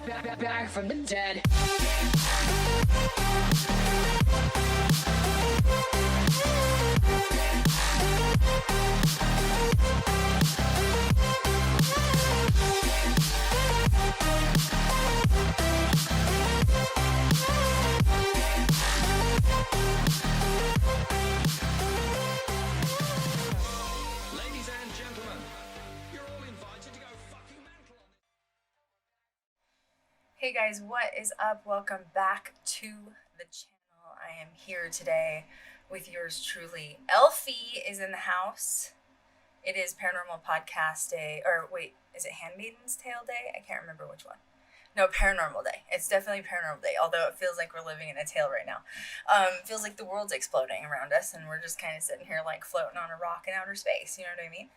Back from the dead. Ladies and gentlemen, you're all invited to go fucking mental. Hey guys, what is up? Welcome back to the channel. I am here today with yours truly. Eilfie is in the house. It is Paranormal Podcast Day, or wait, is it Handmaiden's Tale Day? I can't remember which one. No, Paranormal Day. It's definitely Paranormal Day, although it feels like we're living in a tale right now. It feels like the world's exploding around us, and we're just kind of sitting here like floating on a rock in outer space, you know what I mean?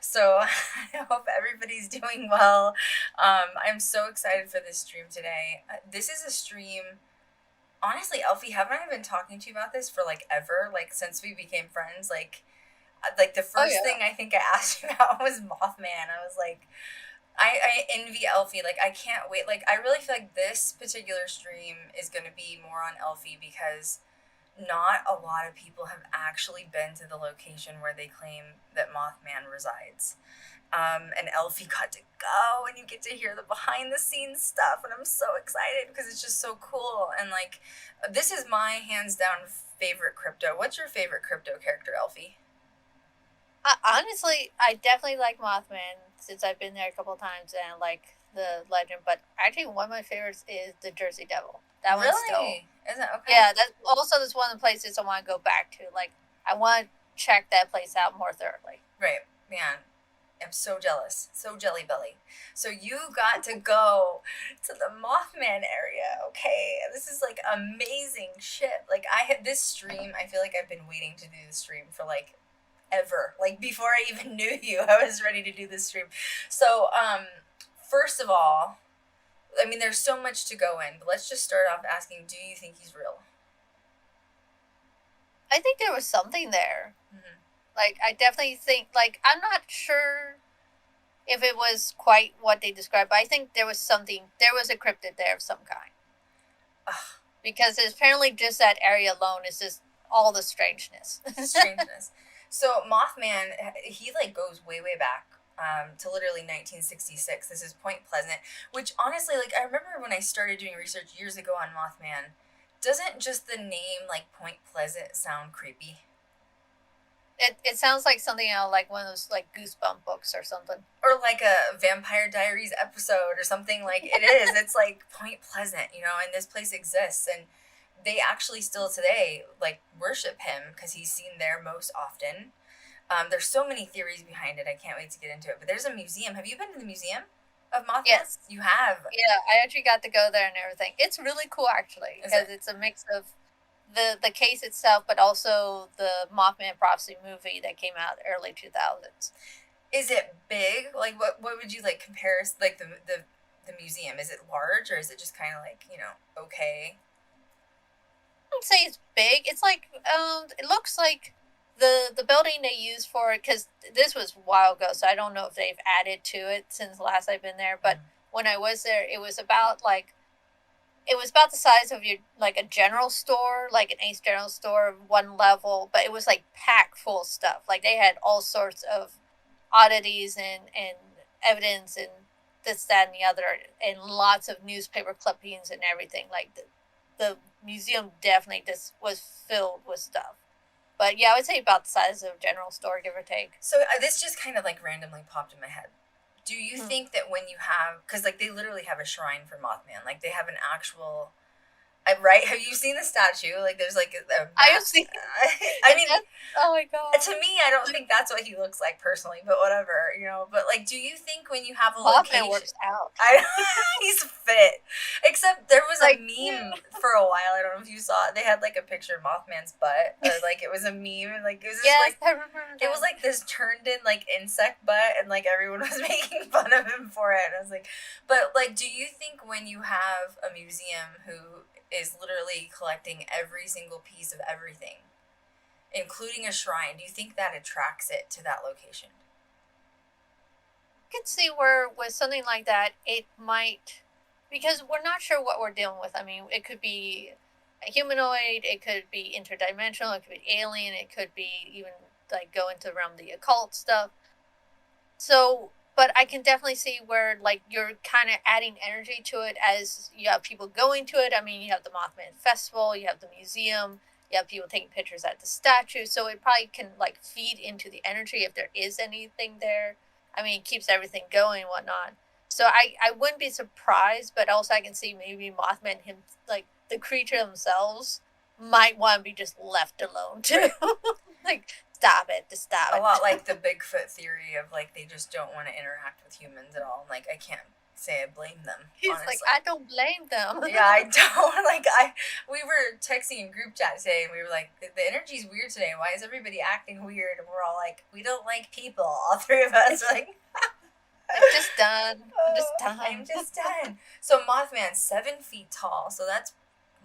So I hope everybody's doing well. I'm so excited for this stream today. This is a stream, honestly, Eilfie, haven't I been talking to you about this for like ever? Like since we became friends, like the first thing I think I asked you about was Mothman. I was like, I envy Eilfie. Like, I can't wait. Like, I really feel like this particular stream is going to be more on Eilfie because not a lot of people have actually been to the location where they claim that Mothman resides. And Eilfie got to go, and you get to hear the behind-the-scenes stuff, and I'm so excited because it's just so cool. And, like, this is my hands-down favorite crypto. What's your favorite crypto character, Eilfie? Honestly, I definitely like Mothman since I've been there a couple of times and I like the legend. But actually, one of my favorites is the Jersey Devil. That one's still, Is it okay? yeah. That's one of the places I want to go back to. Like, I want to check that place out more thoroughly. Right, man. I'm so jealous. So jelly belly. So you got to go to the Mothman area, okay? This is like amazing shit. Like this stream, I feel like I've been waiting to do the stream for like ever. Like before I even knew you, I was ready to do this stream. So, first of all, I mean, there's so much to go in, but let's just start off asking, do you think he's real? I think there was something there. Mm-hmm. Like, I definitely think, like, I'm not sure if it was quite what they described, but I think there was something, there was a cryptid there of some kind. Ugh. Because apparently just that area alone is just all the strangeness. So Mothman, he like goes way back to literally 1966. This is Point Pleasant, which honestly, like I remember when I started doing research years ago on Mothman, doesn't just the name like Point Pleasant sound creepy? It sounds like something out like one of those like Goosebump books or something. Or like a Vampire Diaries episode or something. Like it is. It's like Point Pleasant, you know, and this place exists, and they actually still today like worship him because he's seen there most often. There's so many theories behind it. I can't wait to get into it. But there's a museum. Have you been to the museum of Mothman? Yes. You have? Yeah, I actually got to go there and everything. It's really cool actually because it's a mix of the case itself, but also the Mothman Prophecy movie that came out early 2000s. Is it big? Like what would you like compare like the museum? Is it large or is it just kind of like, you know, okay? I wouldn't say it's big. It's like it looks like the building they used for it, because this was a while ago, so I don't know if they've added to it since last I've been there. But when I was there, it was about the size of your like a general store, like an Ace General Store, one level, but it was like packed full of stuff. Like they had all sorts of oddities and evidence and this, that, and the other, and lots of newspaper clippings and everything. Like the museum definitely just was filled with stuff. But yeah, I would say about the size of a general store, give or take. So this just kind of like randomly popped in my head. Do you think that when you have, because like they literally have a shrine for Mothman, like they have an actual, right? Have you seen the statue? Like there's like I have seen. I mean, oh my god. To me, I don't think that's what he looks like personally, but whatever, you know. But like, do you think when you have a Mothman location, works out. He's fit. Except there was like, a meme for a while. I don't know if you saw it. They had like a picture of Mothman's butt, or like it was a meme, and like it was just, yes, like I remember that. it was like this turned in like insect butt, and like everyone was making fun of him for it. And I was like, but like, do you think when you have a museum who is literally collecting every single piece of everything, including a shrine, do you think that attracts it to that location? I could see where with something like that, it might because we're not sure what we're dealing with. I mean, it could be a humanoid, it could be interdimensional, it could be alien, it could be even like go into the realm of the occult stuff. So, but I can definitely see where like you're kind of adding energy to it as you have people going to it. I mean, you have the Mothman Festival, you have the museum, you have people taking pictures at the statue, so it probably can like feed into the energy if there is anything there. I mean, it keeps everything going and whatnot. So I wouldn't be surprised, but also I can see maybe Mothman him like the creature themselves might want to be just left alone too. Like stop it, just stop A it. lot like the Bigfoot theory of like they just don't want to interact with humans at all. Like I can't say I blame them. He's honestly. like, I don't blame them. Yeah, I don't. Like we were texting in group chat today, and we were like, the energy's weird today. Why is everybody acting weird? And we're all like, we don't like people. All three of us are like, I'm just done. I'm just done. I'm just done. So Mothman's 7 feet tall, so that's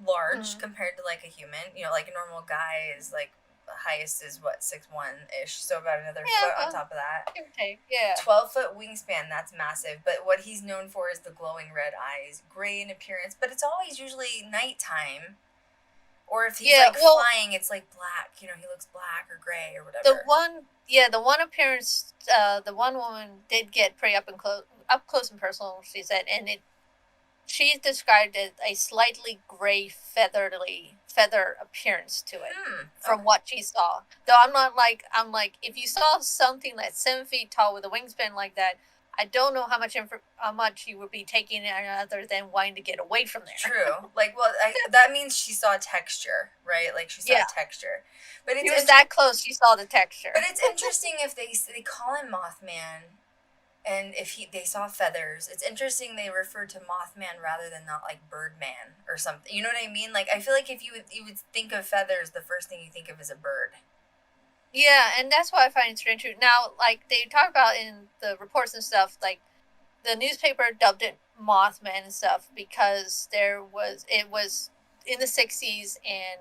large compared to like a human. You know, like a normal guy is like the highest is what 6'1" ish, so about another foot on top of that. Okay, yeah. 12-foot wingspan, that's massive. But what he's known for is the glowing red eyes, gray in appearance, but it's always usually nighttime. Or if he's flying, it's like black. You know, he looks black or gray or whatever. The one appearance, the one woman did get pretty up close and personal. She said, and she's described as a slightly gray feather appearance to it from what she saw. Though I'm like, if you saw something that's 7 feet tall with a wingspan like that, I don't know how much you would be taking in other than wanting to get away from there. True. Like, well, that means she saw texture, right? Like, she saw texture. But it was that close, she saw the texture. But it's interesting if they call him Mothman, and if they saw feathers. It's interesting they refer to Mothman rather than not like Birdman or something. You know what I mean? Like, I feel like if you would think of feathers, the first thing you think of is a bird. Yeah, and that's why I find it strange. Now, like, they talk about in the reports and stuff, like, the newspaper dubbed it Mothman and stuff because it was in the 60s, and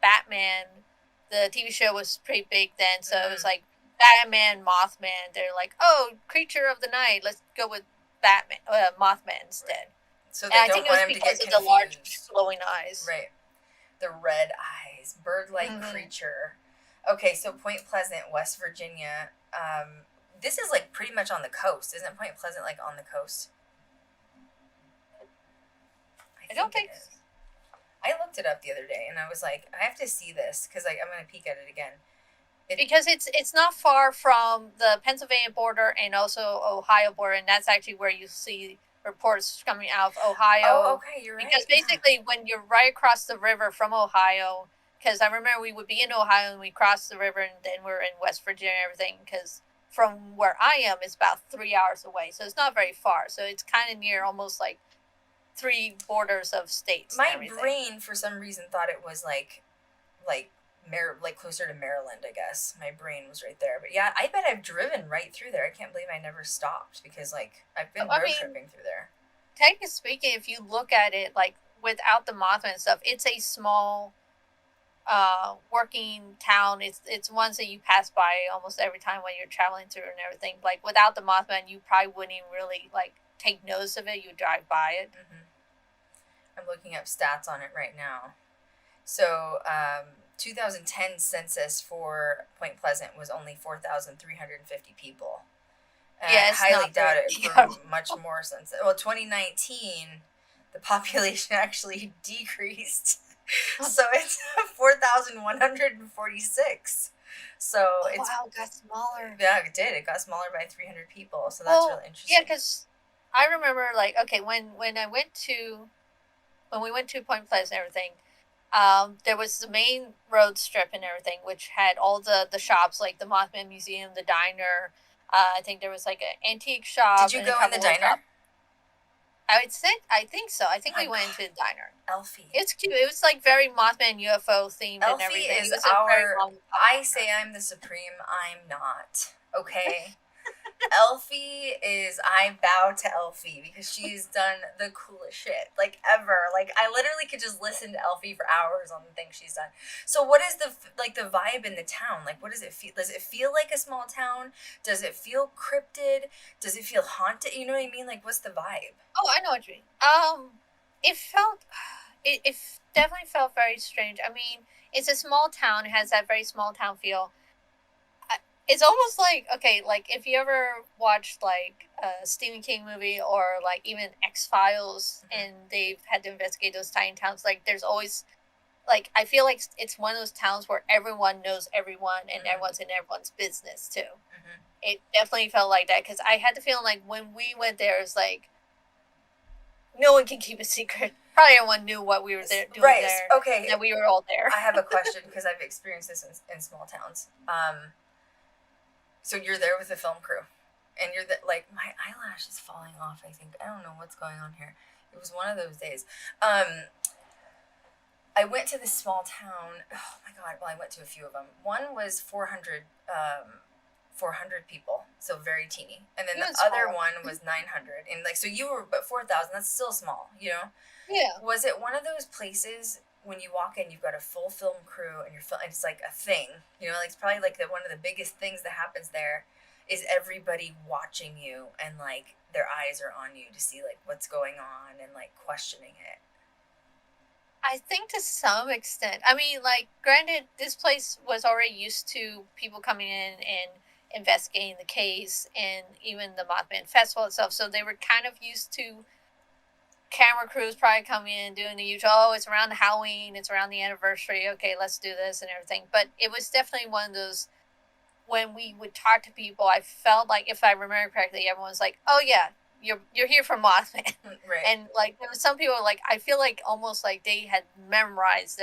Batman, the TV show was pretty big then, so it was like, Batman, Mothman, they're like, oh, creature of the night, let's go with Mothman instead. So they don't want him to get confused. Of the large, glowing eyes. Right. The red eyes, bird-like creature. Okay, so Point Pleasant, West Virginia. This is like pretty much on the coast. Isn't Point Pleasant like on the coast? I don't think it is. I looked it up the other day and I was like, I have to see this because I'm going to peek at it again. Because it's not far from the Pennsylvania border and also Ohio border, and that's actually where you see reports coming out of Ohio. Oh, okay, you're right. Because basically when you're right across the river from Ohio, because I remember we would be in Ohio and we crossed the river and then we're in West Virginia and everything, because from where I am it's about 3 hours away, so it's not very far. So it's kind of near, almost like 3 borders of states. My brain, for some reason, thought it was like closer to Maryland, I guess. My brain was right there. But yeah, I bet I've driven right through there. I can't believe I never stopped because, like, I've been road tripping through there. Technically speaking, if you look at it, like, without the Mothman stuff, it's a small working town. It's ones that you pass by almost every time when you're traveling through and everything. Like, without the Mothman, you probably wouldn't even really, like, take notice of it. You drive by it. I'm looking up stats on it right now. So, 2010 census for Point Pleasant was only 4,350 people. Yeah, it's highly not doubt it for much more census. Well, 2019, the population actually decreased. So it's 4,146. So it's... Wow, it got smaller. Yeah, it did. It got smaller by 300 people. So that's really interesting. Yeah, because I remember, like, okay, when we went to Point Pleasant and everything, there was the main road strip and everything, which had all the shops, like the Mothman Museum, the diner. I think there was like an antique shop. Did you go in the diner? I think so. I think we went into the diner. Eilfie. It's cute. It was like very Mothman UFO themed and everything. Eilfie is our... I say I'm the supreme. I'm not. Okay? I bow to Eilfie because she's done the coolest shit, like, ever. Like, I literally could just listen to Eilfie for hours on the things she's done. So what is the vibe in the town? Like, what does it feel? Does it feel like a small town? Does it feel cryptid? Does it feel haunted? You know what I mean? Like, what's the vibe? Oh, I know what you mean. It felt, it definitely felt very strange. I mean, it's a small town. It has that very small town feel. It's almost like, okay, like if you ever watched like a Stephen King movie or like even X-Files, and they've had to investigate those tiny towns, like there's always, like, I feel like it's one of those towns where everyone knows everyone and everyone's in everyone's business too. It definitely felt like that because I had the feeling like when we went there, it's like no one can keep a secret. Probably everyone knew what we were doing there. Okay. That we were all there. I have a question because I've experienced this in small towns. So you're there with the film crew, and you're like, my eyelash is falling off. I think I don't know what's going on here. It was one of those days. I went to this small town. Oh my god! Well, I went to a few of them. One was 400 people, so very teeny, and then the other one was 900, and like so you were but 4,000. That's still small, you know. Yeah. Was it one of those places when you walk in, you've got a full film crew, and it's like a thing, you know? Like it's probably like one of the biggest things that happens there is everybody watching you, and like their eyes are on you to see like what's going on and like questioning it. I think to some extent. I mean, like, granted, this place was already used to people coming in and investigating the case and even the Mothman Festival itself, so they were kind of used to camera crews probably coming in doing the usual, oh, it's around Halloween, it's around the anniversary, okay, let's do this and everything. But it was definitely one of those, when we would talk to people, I felt like, if I remember correctly, everyone's like, oh yeah, you're here for Mothman. Right. And like there was some people like, I feel like almost like they had memorized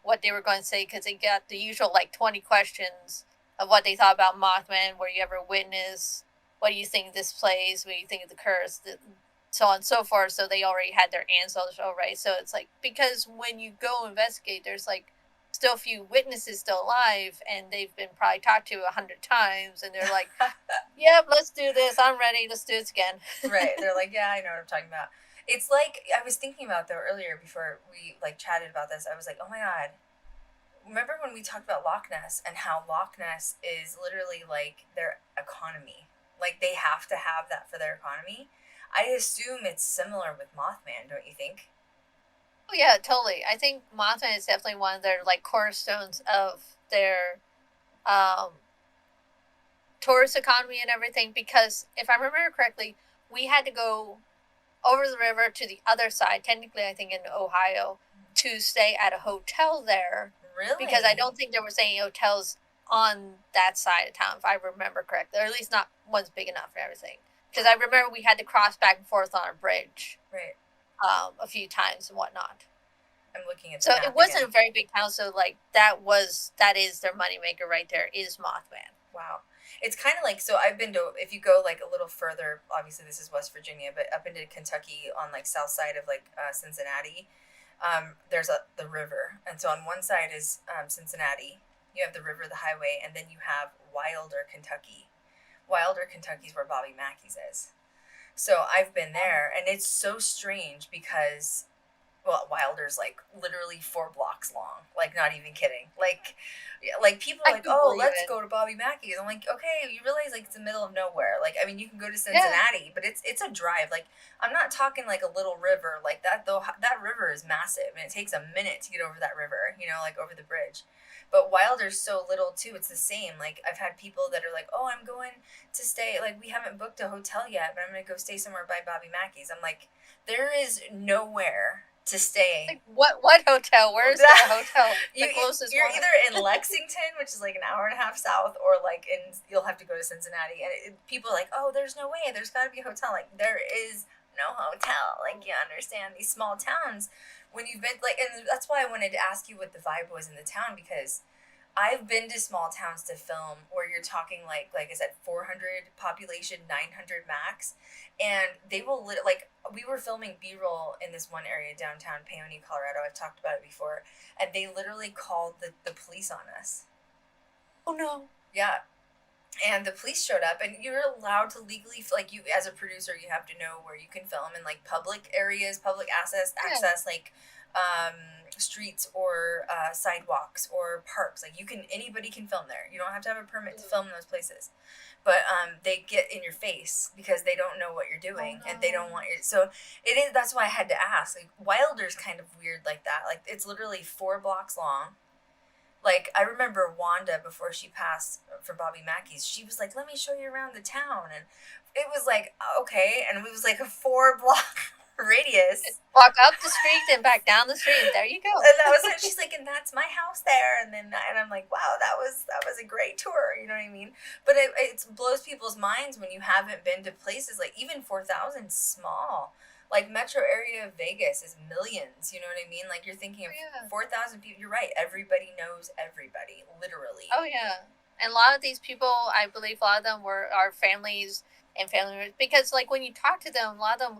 what they were going to say, because they got the usual like 20 questions of what they thought about Mothman, were you ever a witness, what do you think of this place, what do you think of the curse, so on and so forth. So they already had their answers already. So it's like, because when you go investigate, there's like still a few witnesses still alive, and they've been probably talked to 100 times, and they're like, yep, let's do this, I'm ready, let's do this again. Right. They're like, yeah, I know what I'm talking about. It's like, I was thinking about though earlier before we like chatted about this, I was like, oh my god, remember when we talked about Loch Ness and how Loch Ness is literally like their economy, like they have to have that for their economy? I assume it's similar with Mothman, don't you think? Oh yeah, totally. I think Mothman is definitely one of their like cornerstones of their tourist economy and everything, because if I remember correctly, we had to go over the river to the other side, technically I think in Ohio, to stay at a hotel there. Really? Because I don't think there was any hotels on that side of town, if I remember correctly, or at least not one's big enough for everything. Because I remember we had to cross back and forth on a bridge, Right. A few times and whatnot. I'm looking at. So it wasn't a very big town. So like that is their moneymaker right there, is Mothman. Wow. It's kind of like, so I've been to, if you go like a little further, obviously this is West Virginia, but up into Kentucky on like south side of like Cincinnati, there's the river, and so on one side is Cincinnati. You have the river, the highway, and then you have Wilder, Kentucky. Wilder, Kentucky is where Bobby Mackey's is. So I've been there, and it's so strange because, well, Wilder's like literally 4 blocks long. Like, not even kidding. Like people are like, oh, let's go to Bobby Mackey's. I'm like, okay, you realize like it's the middle of nowhere. Like, I mean, you can go to Cincinnati, but it's a drive. Like, I'm not talking like a little river like that though. That river is massive, and it takes a minute to get over that river. You know, like over the bridge. But Wilder's so little too. It's the same. Like, I've had people that are like, oh, I'm going to stay. Like, we haven't booked a hotel yet, but I'm gonna go stay somewhere by Bobby Mackey's. I'm like, there is nowhere to stay. Like, what hotel? Where's the hotel? The closest you're one? either in Lexington, which is like an hour and a half south, or like you'll have to go to Cincinnati. And people are like, oh, there's no way. There's got to be a hotel. Like, there is no hotel. Like, you understand, these small towns, when you've been like, and that's why I wanted to ask you what the vibe was in the town, because I've been to small towns to film where you're talking like I said, 400 population, 900 max, and they will like, we were filming B-roll in this one area downtown Paoni, Colorado. I've talked about it before, and they literally called the police on us. Oh no. Yeah. And the police showed up, and you're allowed to legally, like, you as a producer, you have to know where you can film in, like, public areas, public access, like, streets or sidewalks or parks. Like, anybody can film there. You don't have to have a permit to film in those places. But they get in your face because they don't know what you're doing, and they don't want you. So it is. That's why I had to ask. Like, Wilder's kind of weird like that. Like, it's literally 4 blocks long. Like, I remember Wanda, before she passed for Bobby Mackey's, she was like, let me show you around the town. And it was like, okay. And it was like a 4-block radius. Walk up the street and back down the street, and there you go. And that was it. She's like, and that's my house there. And I'm like, wow, that was a great tour. You know what I mean? But it blows people's minds when you haven't been to places like, even 4,000 small. Like, metro area of Vegas is millions, you know what I mean? Like, you're thinking of 4,000 people. You're right. Everybody knows everybody, literally. Oh, yeah. And a lot of these people, I believe a lot of them are families and family members. Because, like, when you talk to them, a lot of them,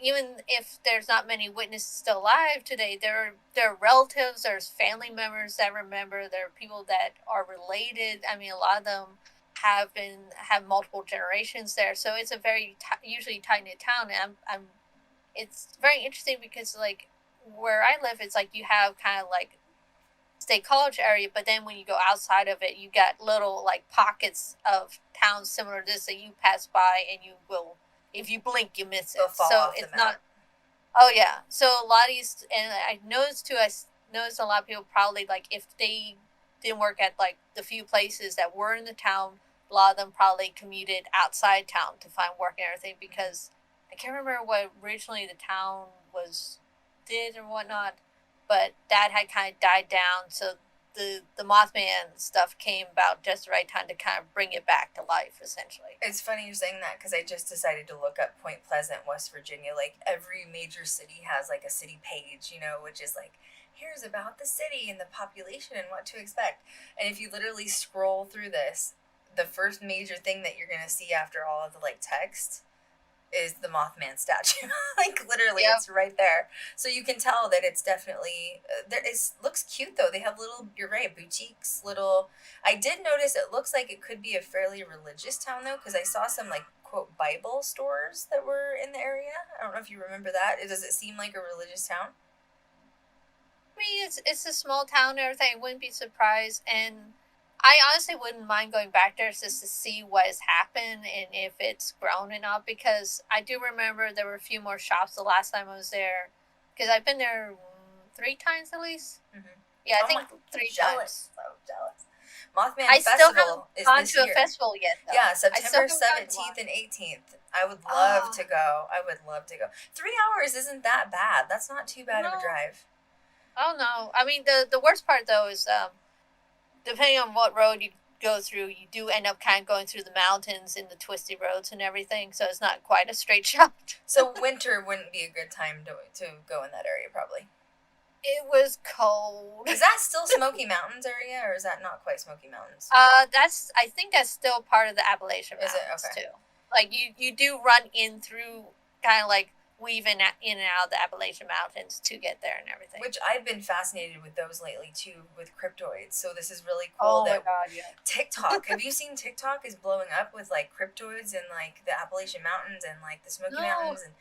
even if there's not many witnesses still alive today, there are relatives, there's family members that remember, there are people that are related. I mean, a lot of them have multiple generations there. So it's a very usually tight-knit town. And it's very interesting because, like, where I live, it's like you have kind of like State College area, but then when you go outside of it, you got little, like, pockets of towns similar to this that you pass by, and you will, if you blink, you miss it. So it's not. Oh yeah. So a lot of these, and I noticed a lot of people probably, like, if they didn't work at, like, the few places that were in the town, a lot of them probably commuted outside town to find work and everything, because I can't remember what originally the town did and whatnot, but that had kind of died down, so the Mothman stuff came about just the right time to kind of bring it back to life, essentially. It's funny you're saying that, because I just decided to look up Point Pleasant, West Virginia. Like, every major city has, like, a city page, you know, which is like, here's about the city and the population and what to expect. And if you literally scroll through this, the first major thing that you're going to see after all of the, like, text is the Mothman statue. Like, literally, It's right there. So you can tell that it's definitely, looks cute, though. They have little, you're right, boutiques, little, I did notice it looks like it could be a fairly religious town, though, because I saw some, like, quote, Bible stores that were in the area. I don't know if you remember that. Does it seem like a religious town? I mean, it's a small town and everything. I wouldn't be surprised, and I honestly wouldn't mind going back there just to see what has happened and if it's grown or not, because I do remember there were a few more shops the last time I was there, because I've been there 3 times at least. Mm-hmm. Yeah, I think 3 times. So jealous. Mothman I Festival still haven't gone to a festival yet, though. Yeah, September 17th and 18th. I would love to go. 3 hours isn't that bad. That's not too bad of a drive. Oh, no. I mean, the worst part, though, is depending on what road you go through, you do end up kind of going through the mountains and the twisty roads and everything, so it's not quite a straight shot. So winter wouldn't be a good time to go in that area, probably. It was cold. Is that still Smoky Mountains area, or is that not quite Smoky Mountains? I think that's still part of the Appalachian Mountains, okay. too. Like, you do run in through, kind of like, weave in and out of the Appalachian Mountains to get there and everything. Which I've been fascinated with those lately, too, with cryptoids. So this is really cool. My God, yeah. TikTok. Have you seen TikTok is blowing up with, like, cryptoids in, like, the Appalachian Mountains and, like, the Smoky Mountains? And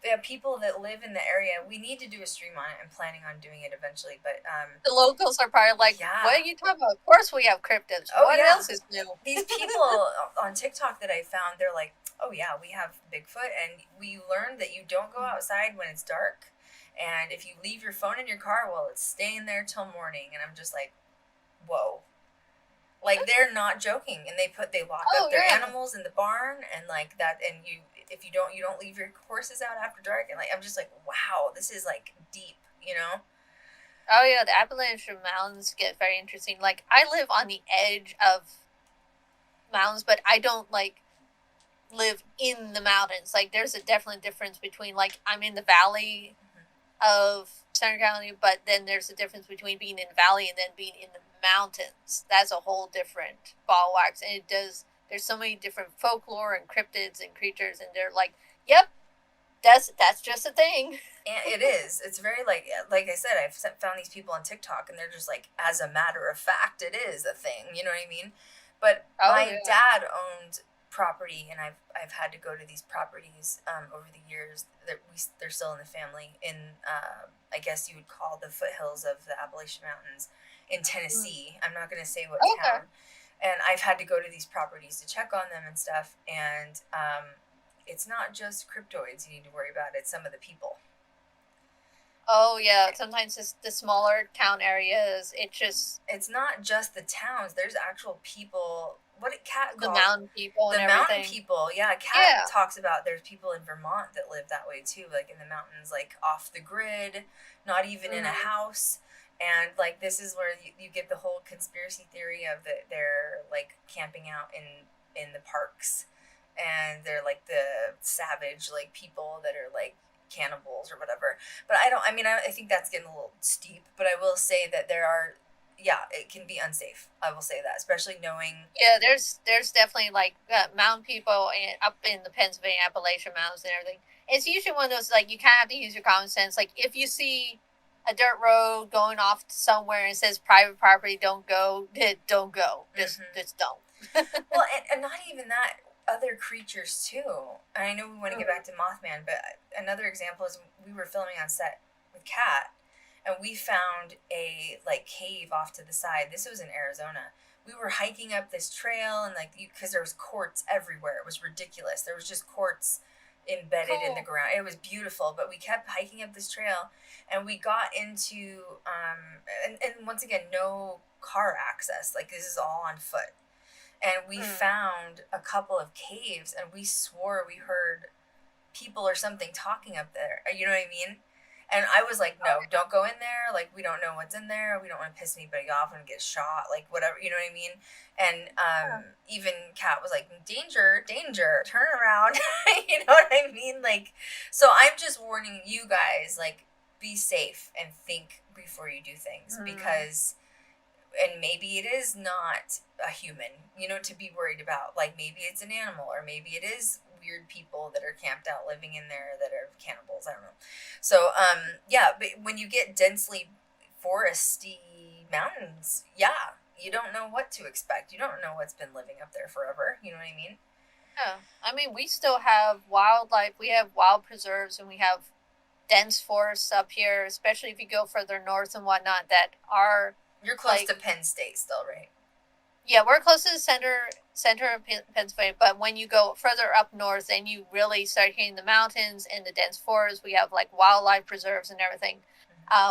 they have people that live in the area. We need to do a stream on it. I'm planning on doing it eventually, but the locals are probably like, what are you talking about? Of course we have cryptids. What else is new? These people on TikTok that I found, they're like, oh yeah, we have Bigfoot, and we learned that you don't go outside when it's dark, and if you leave your phone in your car, well, it's staying there till morning. And I'm just like, whoa. Like, they're not joking, and they lock up their animals in the barn, and like that, and if you don't leave your horses out after dark, and like, I'm just like, wow, this is like deep, you know? Oh yeah, the Appalachian Mountains get very interesting. Like, I live on the edge of mountains, but I don't like live in the mountains. Like, there's a definite difference between, like, I'm in the valley of Center County, but then there's a difference between being in the valley and then being in the mountains. That's a whole different ball wax, and there's so many different folklore and cryptids and creatures, and they're like, yep, that's just a thing. And it is. It's very, like I said, I've found these people on TikTok, and they're just like, as a matter of fact, it is a thing. You know what I mean? But Oh, my yeah. dad owned property, and I've had to go to these properties over the years. They're still in the family in I guess you would call the foothills of the Appalachian Mountains in Tennessee. I'm not going to say what Okay. town. And I've had to go to these properties to check on them and stuff. And it's not just cryptoids you need to worry about. It's some of the people. Oh, yeah. Sometimes it's the smaller town areas. It's not just the towns. There's actual people. What did Kat The call mountain people and the mountain everything. people? Yeah, Kat Yeah. talks about there's people in Vermont that live that way too, like in the mountains, like off the grid, not even in a house. And like this is where you get the whole conspiracy theory of that they're like camping out in the parks, and they're like the savage like people that are like cannibals or whatever. But I think that's getting a little steep, but I will say that there are, yeah, it can be unsafe. I will say that, especially knowing. Yeah, there's definitely like mountain people up in the Pennsylvania Appalachian Mountains and everything. It's usually one of those like you kind of have to use your common sense. Like if you see a dirt road going off somewhere and it says private property, don't go. Don't go. Just don't. Well, and not even that. Other creatures too. And I know we want to get back to Mothman, but another example is we were filming on set with Kat, and we found a like cave off to the side. This was in Arizona. We were hiking up this trail, and like because there was quartz everywhere. It was ridiculous. There was just quartz embedded in the ground. It was beautiful, but we kept hiking up this trail, and we got into and once again, no car access. Like this is all on foot. And we found a couple of caves, and we swore we heard people or something talking up there. You know what I mean? And I was like, no, don't go in there. Like, we don't know what's in there. We don't want to piss anybody off and get shot. Like, whatever. You know what I mean? And even Kat was like, danger, danger, turn around. You know what I mean? Like, so I'm just warning you guys, like, be safe and think before you do things. Because, and maybe it is not a human, to be worried about. Like, maybe it's an animal, or maybe it is weird people that are camped out living in there that are cannibals. I don't know. So, yeah, but when you get densely foresty mountains, yeah, you don't know what to expect. You don't know what's been living up there forever. You know what I mean? Yeah. I mean, we still have wildlife. We have wild preserves, and we have dense forests up here, especially if you go further north and whatnot, that are... You're close to Penn State still, right? Yeah, we're close to the center of Pennsylvania, but when you go further up north and you really start hitting the mountains and the dense forests, we have like wildlife preserves and everything.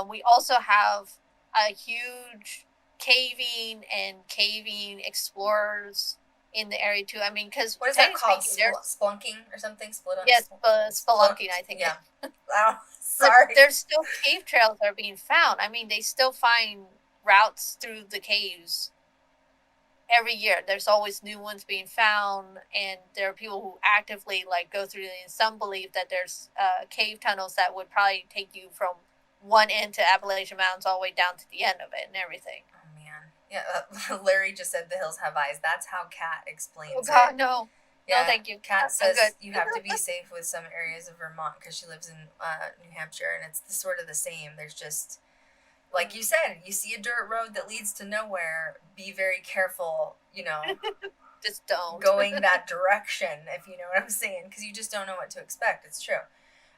We also have a huge caving explorers in the area too. I mean, because what is that called? Spelunking or something? Yes, spelunking. I think. Yeah. Oh, sorry. But there's still cave trails that are being found. I mean, they still find routes through the caves every year. There's always new ones being found, and there are people who actively like go through. And some believe that there's cave tunnels that would probably take you from one end to Appalachian Mountains all the way down to the end of it and everything. Oh man, yeah. Larry just said the hills have eyes. That's how Kat explains it. Oh God, no. Yeah, no, thank you. Kat says you have to be safe with some areas of Vermont because she lives in New Hampshire, and it's sort of the same. There's just, like you said, you see a dirt road that leads to nowhere, be very careful, just don't. going that direction, if you know what I'm saying, because you just don't know what to expect. It's true.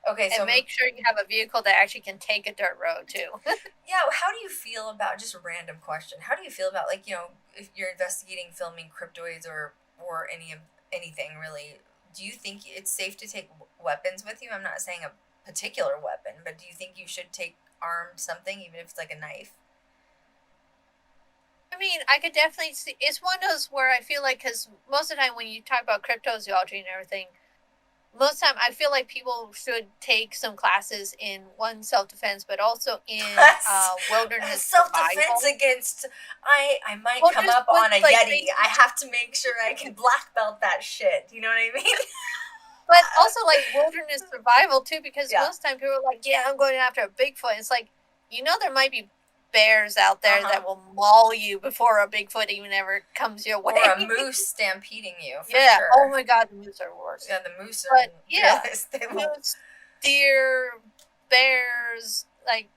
Okay, so... And make sure you have a vehicle that actually can take a dirt road, too. Yeah, how do you feel about, just a random question, how do you feel about, like, if you're investigating, filming cryptoids or anything, really, do you think it's safe to take weapons with you? I'm not saying a particular weapon, but do you think you should take armed something, even if it's like a knife? I mean, I could definitely see... It's one of those where I feel like, because most of the time when you talk about cryptozoology and everything, most of the time I feel like people should take some classes in, one, self-defense, but also in wilderness self-defense survival. Against... I might come up on a Yeti. I have to make sure I can black belt that shit. You know what I mean? But also, like, wilderness survival, too, because most of the time people are like, yeah, I'm going after a Bigfoot. It's like, there might be bears out there that will maul you before a Bigfoot even ever comes your way. Or a moose stampeding you, for sure. Oh my God, the moose are worse. Yeah, the moose are... But, yeah, moose, deer, bears, like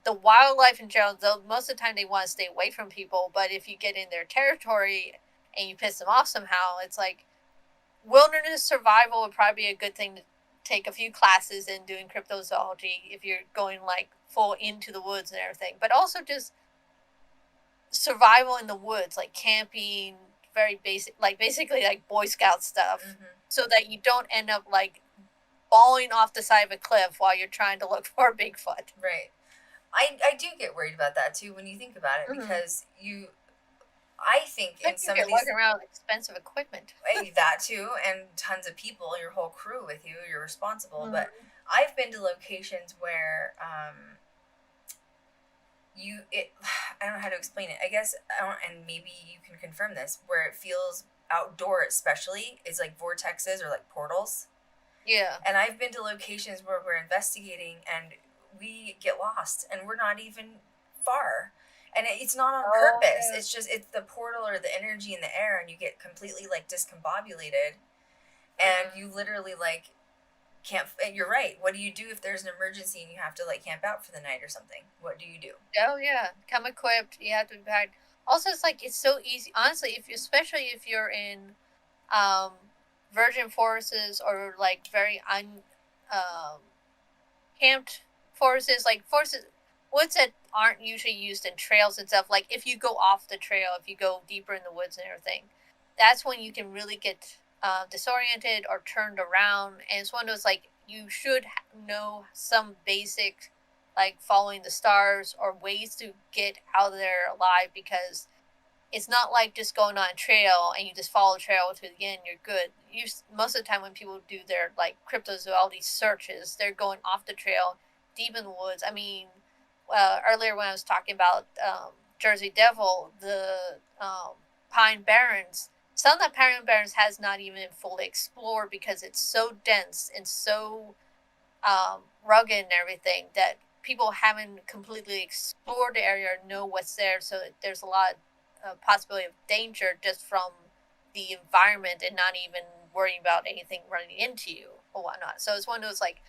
the wildlife in general, though most of the time they want to stay away from people, but if you get in their territory and you piss them off somehow, it's like wilderness survival would probably be a good thing to take a few classes in doing cryptozoology if you're going like full into the woods and everything. But also just survival in the woods, like camping, very basic, like basically like Boy Scout stuff, so that you don't end up like falling off the side of a cliff while you're trying to look for a Bigfoot. Right. I do get worried about that too when you think about it, because I think in some of these, walking around with expensive equipment. That too, and tons of people, your whole crew with you, you're responsible. But I've been to locations where I don't know how to explain it. I guess and maybe you can confirm this, where it feels outdoor, especially, is like vortexes or like portals. Yeah. And I've been to locations where we're investigating and we get lost and we're not even far. And it's not on purpose. Yeah. It's the portal or the energy in the air, and you get completely like discombobulated, and you literally like can't. You're right. What do you do if there's an emergency and you have to like camp out for the night or something? What do you do? Oh yeah, come equipped. You have to be packed. Also, it's like it's so easy. Honestly, especially if you're in virgin forests or like very camped forests, like woods that aren't usually used in trails and stuff. Like if you go off the trail, if you go deeper in the woods and everything, that's when you can really get disoriented or turned around. And it's one of those like you should know some basic like following the stars or ways to get out of there alive, because it's not like just going on a trail and you just follow the trail to the end, you're good. Most of the time when people do their like cryptozoology searches, they're going off the trail deep in the woods. I mean, earlier when I was talking about Jersey Devil, the Pine Barrens, some of the Pine Barrens has not even been fully explored because it's so dense and so rugged and everything that people haven't completely explored the area or know what's there. So there's a lot of possibility of danger just from the environment and not even worrying about anything running into you or whatnot. So it's one of those like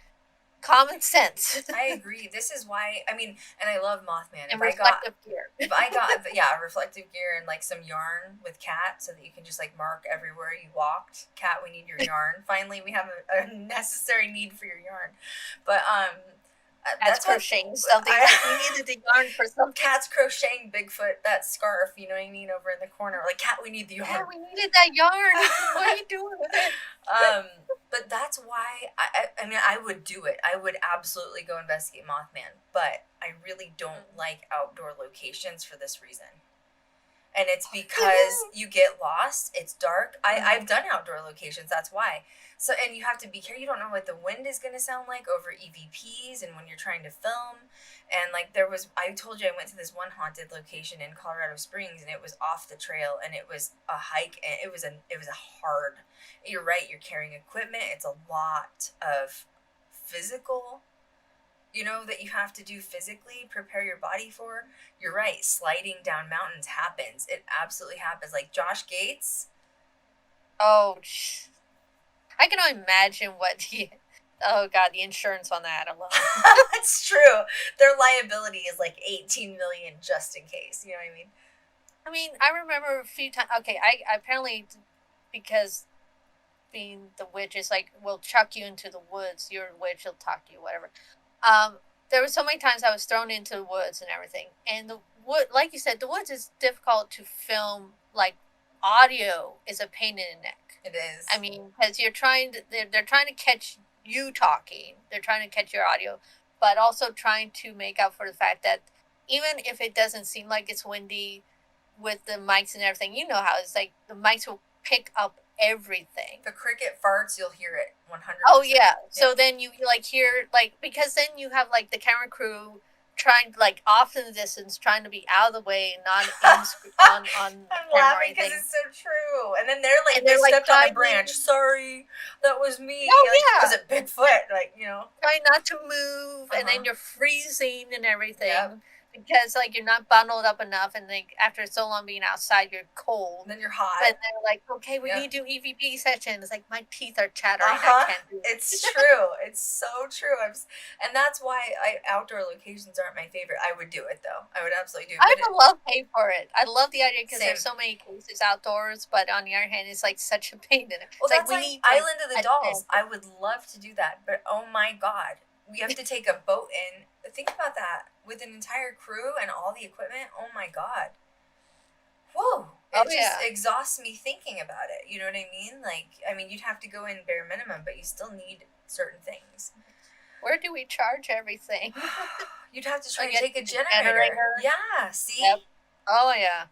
common sense. I agree. This is why, I mean, and I love Mothman. And reflective gear. If I got, reflective gear and like some yarn with Cat so that you can just like mark everywhere you walked. Cat, we need your yarn. Finally, we have a necessary need for your yarn. But, That's crocheting something. We needed the yarn for something. Cat's crocheting Bigfoot, that scarf, you know what I mean, over in the corner. Like, Cat, we need the yarn. Yeah, we needed that yarn. What are you doing with it? But that's why, I mean, I would do it. I would absolutely go investigate Mothman. But I really don't like outdoor locations for this reason. And it's because you get lost. It's dark. I've done outdoor locations. That's why. So, and you have to be careful. You don't know what the wind is going to sound like over EVPs and when you're trying to film. And like I told you I went to this one haunted location in Colorado Springs, and it was off the trail, and it was a hike, and it was a hard, you're right, you're carrying equipment. It's a lot of physical, that you have to do physically, prepare your body for. You're right. Sliding down mountains happens. It absolutely happens. Like Josh Gates. Oh, I can only imagine the insurance on that alone. That's true. Their liability is like $18 million just in case. You know what I mean? I mean, I remember a few times. Okay, I apparently, because being the witch is like, will chuck you into the woods. You're a witch, he'll talk to you, whatever. There were so many times I was thrown into the woods and everything. And the wood, like you said, the woods is difficult to film. Like, audio is a pain in the neck. It is. I mean, because they're trying to catch you talking. They're trying to catch your audio, but also trying to make up for the fact that even if it doesn't seem like it's windy with the mics and everything, you know how it's like the mics will pick up everything. The cricket farts, you'll hear it 100%. Oh yeah. So then you like hear like, because then you have like the camera crew trying like off in the distance, trying to be out of the way, not on I'm laughing because it's so true. And then they're like, they stepped on a branch. Sorry, that was me. Oh like, was it Bigfoot? Like, trying not to move, and then you're freezing and everything. Yep. because like you're not bundled up enough, and like after so long being outside, you're cold. And then you're hot. But they're like, okay, we need to do EVP session. It's like my teeth are chattering. I can't do it. It's true. It's so true. And that's why outdoor locations aren't my favorite. I would do it though. I would absolutely do it. I would love pay for it. I love the idea because Same. there's so many cases outdoors, but on the other hand, it's like such a pain in it. Well, It's that's we like need Island of the a Dolls. tent. I would love to do that, but oh my god, we have to take a boat in. Think about that with an entire crew and all the equipment. Oh my god. Whoa. It just exhausts me thinking about it. You know what I mean? Like, I mean, you'd have to go in bare minimum, but you still need certain things. Where do we charge everything? You'd have to try Like to take a generator. Yeah, see? Yep. Oh, yeah.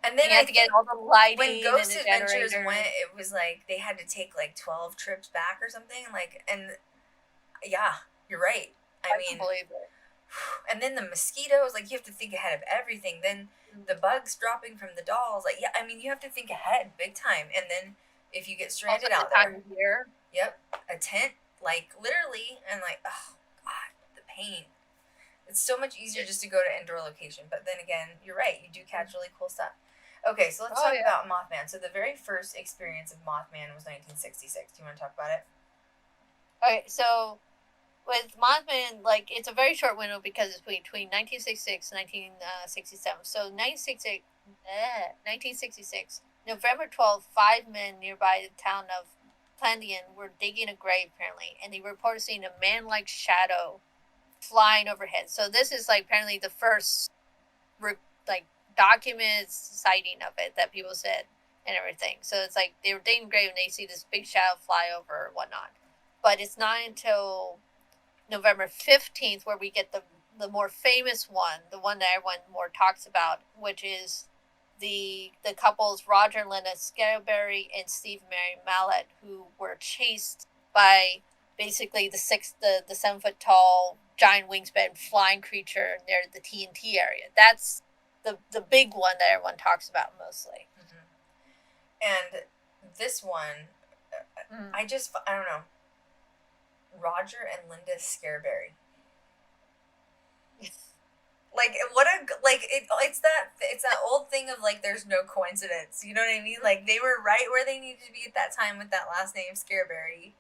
And then you have to get all the lighting. When Ghost and Adventures generator. went, it was like they had to take like 12 trips back or something. Like, and yeah, you're right. I mean, can believe it. And then the mosquitoes, like you have to think ahead of everything. Then the bugs dropping from the dolls, like yeah, I mean you have to think ahead big time. And then if you get stranded out there, yep, a tent, like literally, and like oh god, the pain. It's so much easier just to go to indoor location. But then again, you're right, you do catch really cool stuff. Okay, so let's talk about Mothman. So the very first experience of Mothman was 1966. Do you want to talk about it? Okay, so with Mothman, like, it's a very short window because it's between 1966 and 1967. So 1966, November 12th, 5 men nearby the town of Plandian were digging a grave, apparently, and they reported seeing a man-like shadow flying overhead. So this is, like, apparently the first, like, documented sighting of it that people said and everything. So it's like they were digging a grave and they see this big shadow fly over or whatnot. But it's not until November 15th where we get the more famous one, the one that everyone more talks about, which is the couples Roger and Linda Scarberry and Steve and Mary Mallet, who were chased by basically the 7 foot tall giant wingspan flying creature near the TNT area. That's the big one that everyone talks about mostly. Mm-hmm. And this one, I don't know. Roger and Linda Scarberry. Like it's that old thing of like there's no coincidence. You know what I mean? Like they were right where they needed to be at that time with that last name Scarberry,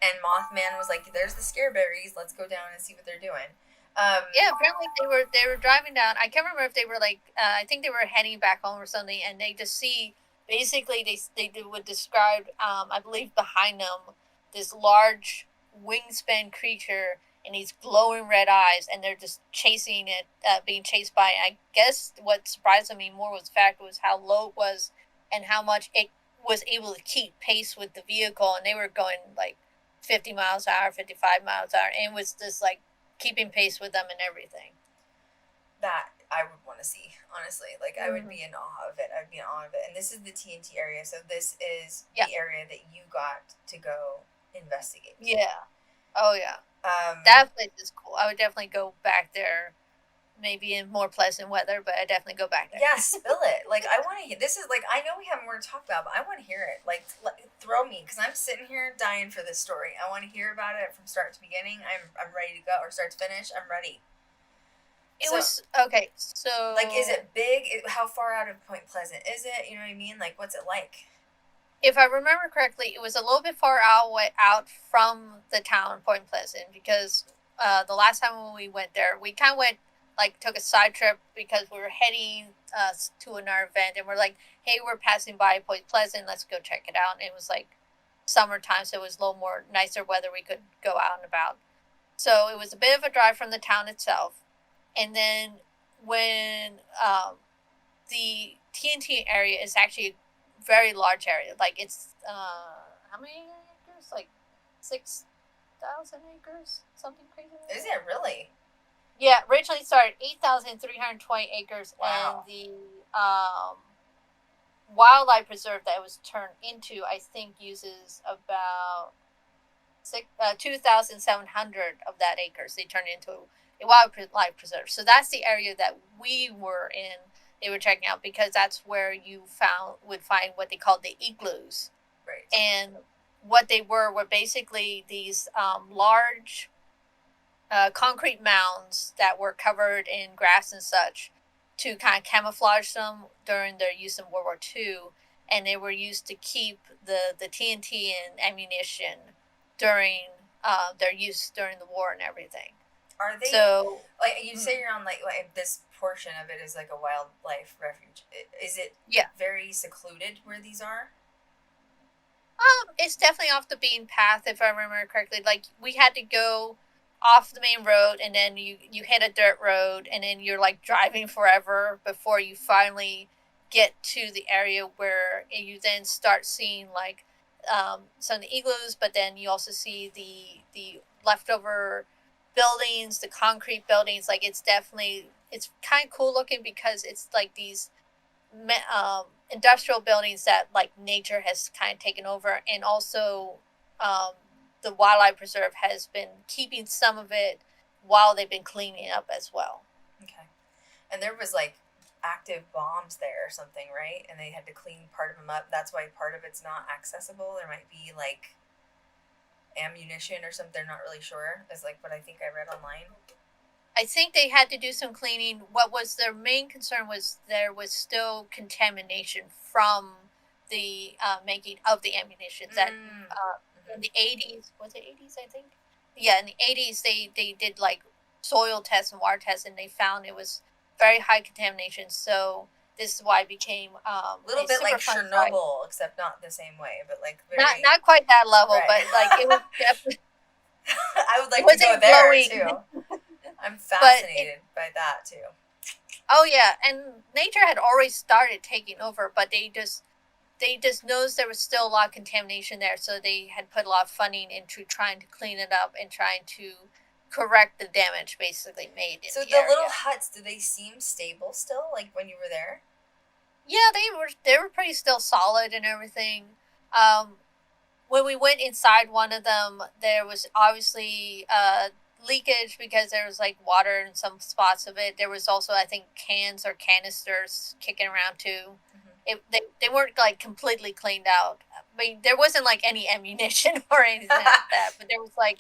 and Mothman was like, "There's the Scarberries. Let's go down and see what they're doing." Yeah, apparently they were driving down. I can't remember if they were like I think they were heading back home or something, and they just see basically they would describe I believe behind them this large wingspan creature and these glowing red eyes, and they're just chasing it, being chased by it. I guess what surprised me more was how low it was and how much it was able to keep pace with the vehicle, and they were going like 50 miles an hour, 55 miles an hour, and it was just like keeping pace with them and everything. That I would want to see, honestly. Like I would be in awe of it. I'd be in awe of it. And this is the TNT area, so this is the area that you got to go investigate. Yeah. Oh yeah. That place is cool. I would definitely go back there, maybe in more pleasant weather, but I definitely go back there. Yeah, spill it. Like I want to hear. This is like I know we have more to talk about, but I want to hear it. Like throw me, because I'm sitting here dying for this story. I want to hear about it from start to beginning. I'm ready to go, or start to finish. I'm ready. It was okay. So like, is it big? How far out of Point Pleasant is it? You know what I mean? Like, what's it like? If I remember correctly, it was a little bit far out from the town of Point Pleasant, because the last time when we went there, we kind of went, like, took a side trip because we were heading to another event, and we're like, hey, we're passing by Point Pleasant, let's go check it out. And it was like summertime, so it was a little more nicer weather, we could go out and about. So it was a bit of a drive from the town itself. And then when the TNT area is actually very large area. Like it's how many acres? Like 6,000 acres, something crazy. Like is it really? Yeah, originally started 8,320 acres. Wow. And the wildlife preserve that it was turned into, I think, uses about 2,700 of that acres. They turned into a wildlife preserve. So that's the area that we were in. They were checking out, because that's where you would find what they called the igloos. Right. And what they were basically these large concrete mounds that were covered in grass and such to kind of camouflage them during their use in World War II. And they were used to keep the TNT and ammunition during their use during the war and everything. Are they, so like, you say you're on, like this portion of it is like a wildlife refuge. Is it very secluded where these are? It's definitely off the beaten path, if I remember correctly. Like, we had to go off the main road, and then you hit a dirt road, and then you're, like, driving forever before you finally get to the area where you then start seeing, like, some of the igloos, but then you also see the leftover buildings, the concrete buildings. Like, it's kind of cool looking because it's, like, these industrial buildings that, like, nature has kind of taken over, and also the wildlife preserve has been keeping some of it while they've been cleaning up as well. Okay. And there was, like, active bombs there or something, right? And they had to clean part of them up. That's why part of it's not accessible. There might be, like, ammunition or something. They're not really sure. Is, like, what I think I read online. I think they had to do some cleaning. What was their main concern was there was still contamination from the making of the ammunition. That in the 80s, was it 80s, I think? Yeah, in the 80s, they did, like, soil tests and water tests, and they found it was very high contamination. So this is why it became a little bit like Chernobyl, except not the same way, but, like, very... Not quite that level, right. But, like, it was definitely... I would like to go there, too. I'm fascinated by that, too. Oh, yeah, and nature had already started taking over, but they just noticed there was still a lot of contamination there, so they had put a lot of funding into trying to clean it up and trying to correct the damage basically made in so the area. Little huts, do they seem stable still, like, when you were there? Yeah, they were pretty still solid and everything. When we went inside one of them, there was obviously leakage because there was, like, water in some spots of it. There was also, I think, cans or canisters kicking around too. They weren't, like, completely cleaned out. I mean, there wasn't, like, any ammunition or anything like that, but there was, like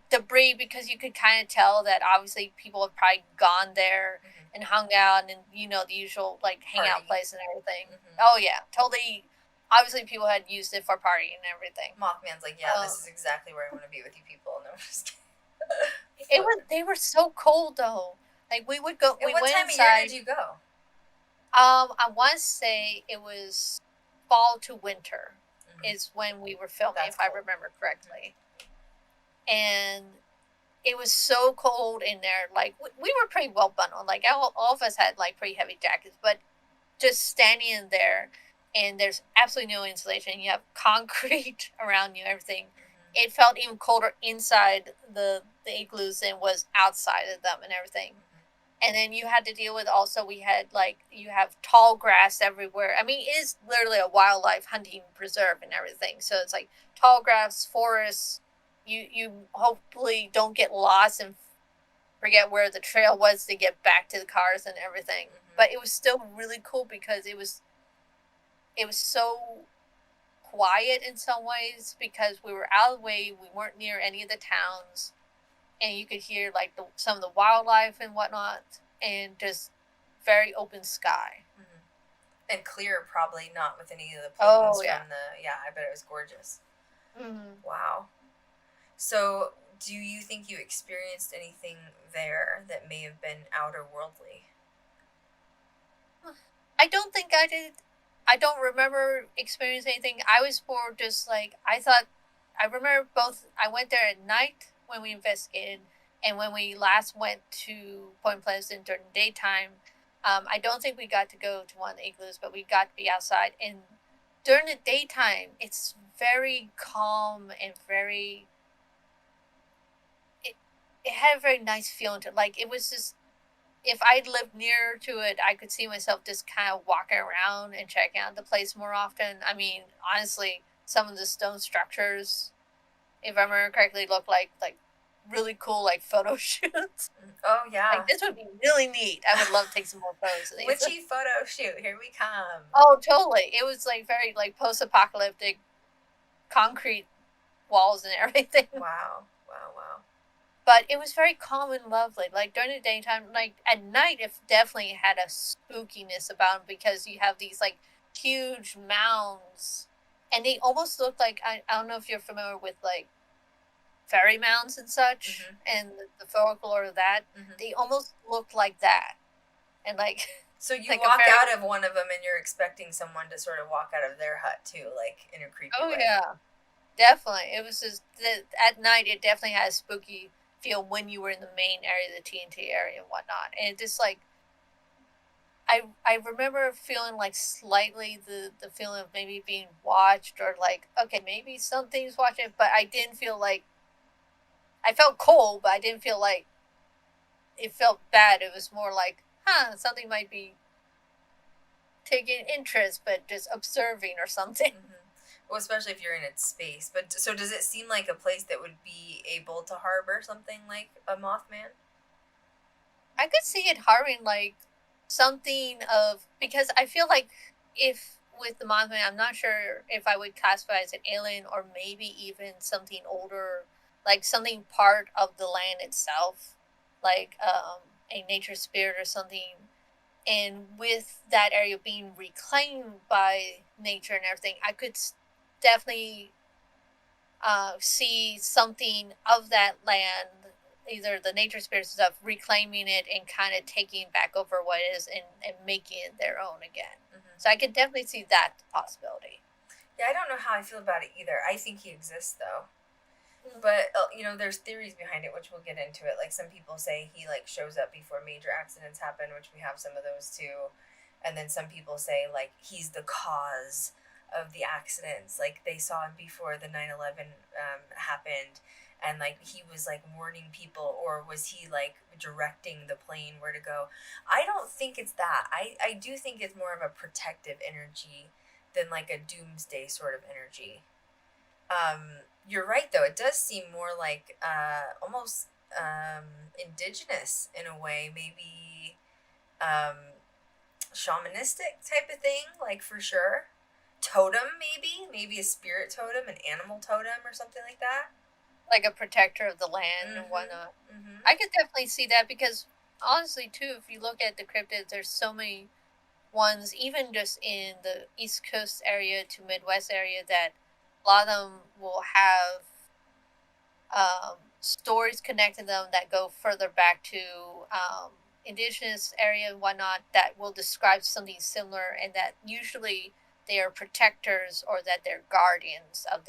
debris, because you could kind of tell that obviously people have probably gone there and hung out, and, you know, the usual, like, hangout place and everything. Oh yeah, totally. Obviously people had used it for partying and everything. Mothman's like, yeah, this is exactly where I want to be with you people. No, I'm just kidding. They were so cold though. Like, we would go. What time of year did you go? I want to say it was fall to winter is when we were filming, if I remember correctly. And it was so cold in there. Like, we were pretty well bundled. Like, all of us had, like, pretty heavy jackets, but just standing in there, and there's absolutely no insulation. You have concrete around you, everything. It felt even colder inside the igloos than was outside of them and everything. And then you had to deal with also, we had, like, you have tall grass everywhere. I mean, it is literally a wildlife hunting preserve and everything. So it's like tall grass, forests. You hopefully don't get lost and forget where the trail was to get back to the cars and everything. But it was still really cool because it was so quiet in some ways because we were out of the way. We weren't near any of the towns. And you could hear, like, some of the wildlife and whatnot, and just very open sky. And clear, probably not with any of the pollutants from the... Yeah, I bet it was gorgeous. Wow. So, do you think you experienced anything there that may have been outer worldly? I don't think I did. I don't remember experiencing anything. I was more just, like, I remember both, I went there at night when we investigated, and when we last went to Point Pleasant during the daytime. I don't think we got to go to one of the igloos, but we got to be outside. And during the daytime, it's very calm and very... It had a very nice feeling to it. Like, it was just... If I'd lived near to it, I could see myself just kind of walking around and checking out the place more often. I mean, honestly, some of the stone structures, if I remember correctly, look like really cool, like, photo shoots. Oh, yeah. Like, this would be really neat. I would love to take some more photos of these. Witchy photo shoot. Here we come. Oh, totally. It was, like, very, like, post-apocalyptic concrete walls and everything. Wow. but it was very calm and lovely. Like during the daytime, like at night, it definitely had a spookiness about it because you have these like huge mounds, and they almost look like I don't know if you're familiar with like fairy mounds and such, and the folklore of that. They almost look like that, and like So you like walk out of one of them and you're expecting someone to sort of walk out of their hut too, like in a creepy way. Oh yeah, definitely. It was just at night. It definitely had a spooky feel when you were in the main area, the TNT area and whatnot. And it just like I remember feeling like slightly the feeling of maybe being watched or like okay maybe something's watching, but I didn't feel like I felt cold, but I didn't feel like it felt bad. It was more like something might be taking interest, but just observing or something. Well, especially if you're in its space. But so does it seem like a place that would be able to harbor something like a Mothman? I could see it harboring like something of because I feel like if with the Mothman, I'm not sure if I would classify as an alien or maybe even something older, like something part of the land itself, like a nature spirit or something. And with that area being reclaimed by nature and everything, I could definitely see something of that land, either the nature spirits stuff, reclaiming it and kind of taking back over what it is and making it their own again. So I could definitely see that possibility. Yeah, I don't know how I feel about it either. I think he exists, though. But, there's theories behind it, which we'll get into it. Like, some people say he, like, shows up before major accidents happen, which we have some of those, too. And then some people say, like, he's the cause of the accidents. Like, they saw him before the 9/11 happened, and, like, he was, like, warning people, or was he, like, directing the plane where to go? I don't think it's that. I do think it's more of a protective energy than, like, a doomsday sort of energy. You're right, though. It does seem more like almost indigenous in a way, maybe shamanistic type of thing, like for sure. Totem, maybe a spirit totem, an animal totem, or something like that. Like a protector of the land and whatnot. I could definitely see that because honestly, too, if you look at the cryptids, there's so many ones, even just in the East Coast area to Midwest area, that a lot of them will have stories connected to them that go further back to indigenous area and whatnot that will describe something similar, and that usually they are protectors or that they're guardians of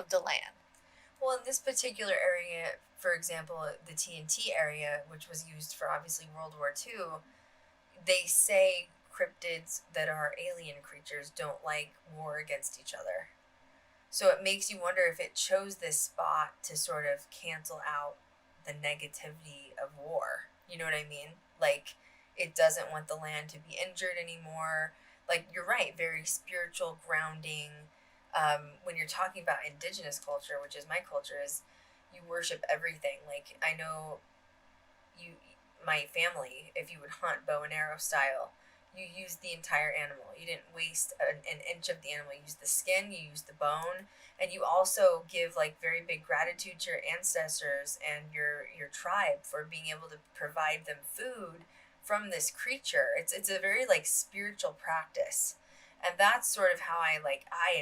the land. Well, in this particular area, for example, the TNT area, which was used for obviously World War II, they say cryptids that are alien creatures don't like war against each other. So it makes you wonder if it chose this spot to sort of cancel out the negativity of war. You know what I mean? Like, it doesn't want the land to be injured anymore. Like, you're right, very spiritual grounding. When you're talking about indigenous culture, which is my culture, is you worship everything. Like, I know my family, if you would hunt bow and arrow style, you used the entire animal. You didn't waste an inch of the animal. You used the skin, you used the bone, and you also give like very big gratitude to your ancestors and your tribe for being able to provide them food from this creature. It's a very like spiritual practice. And that's sort of how I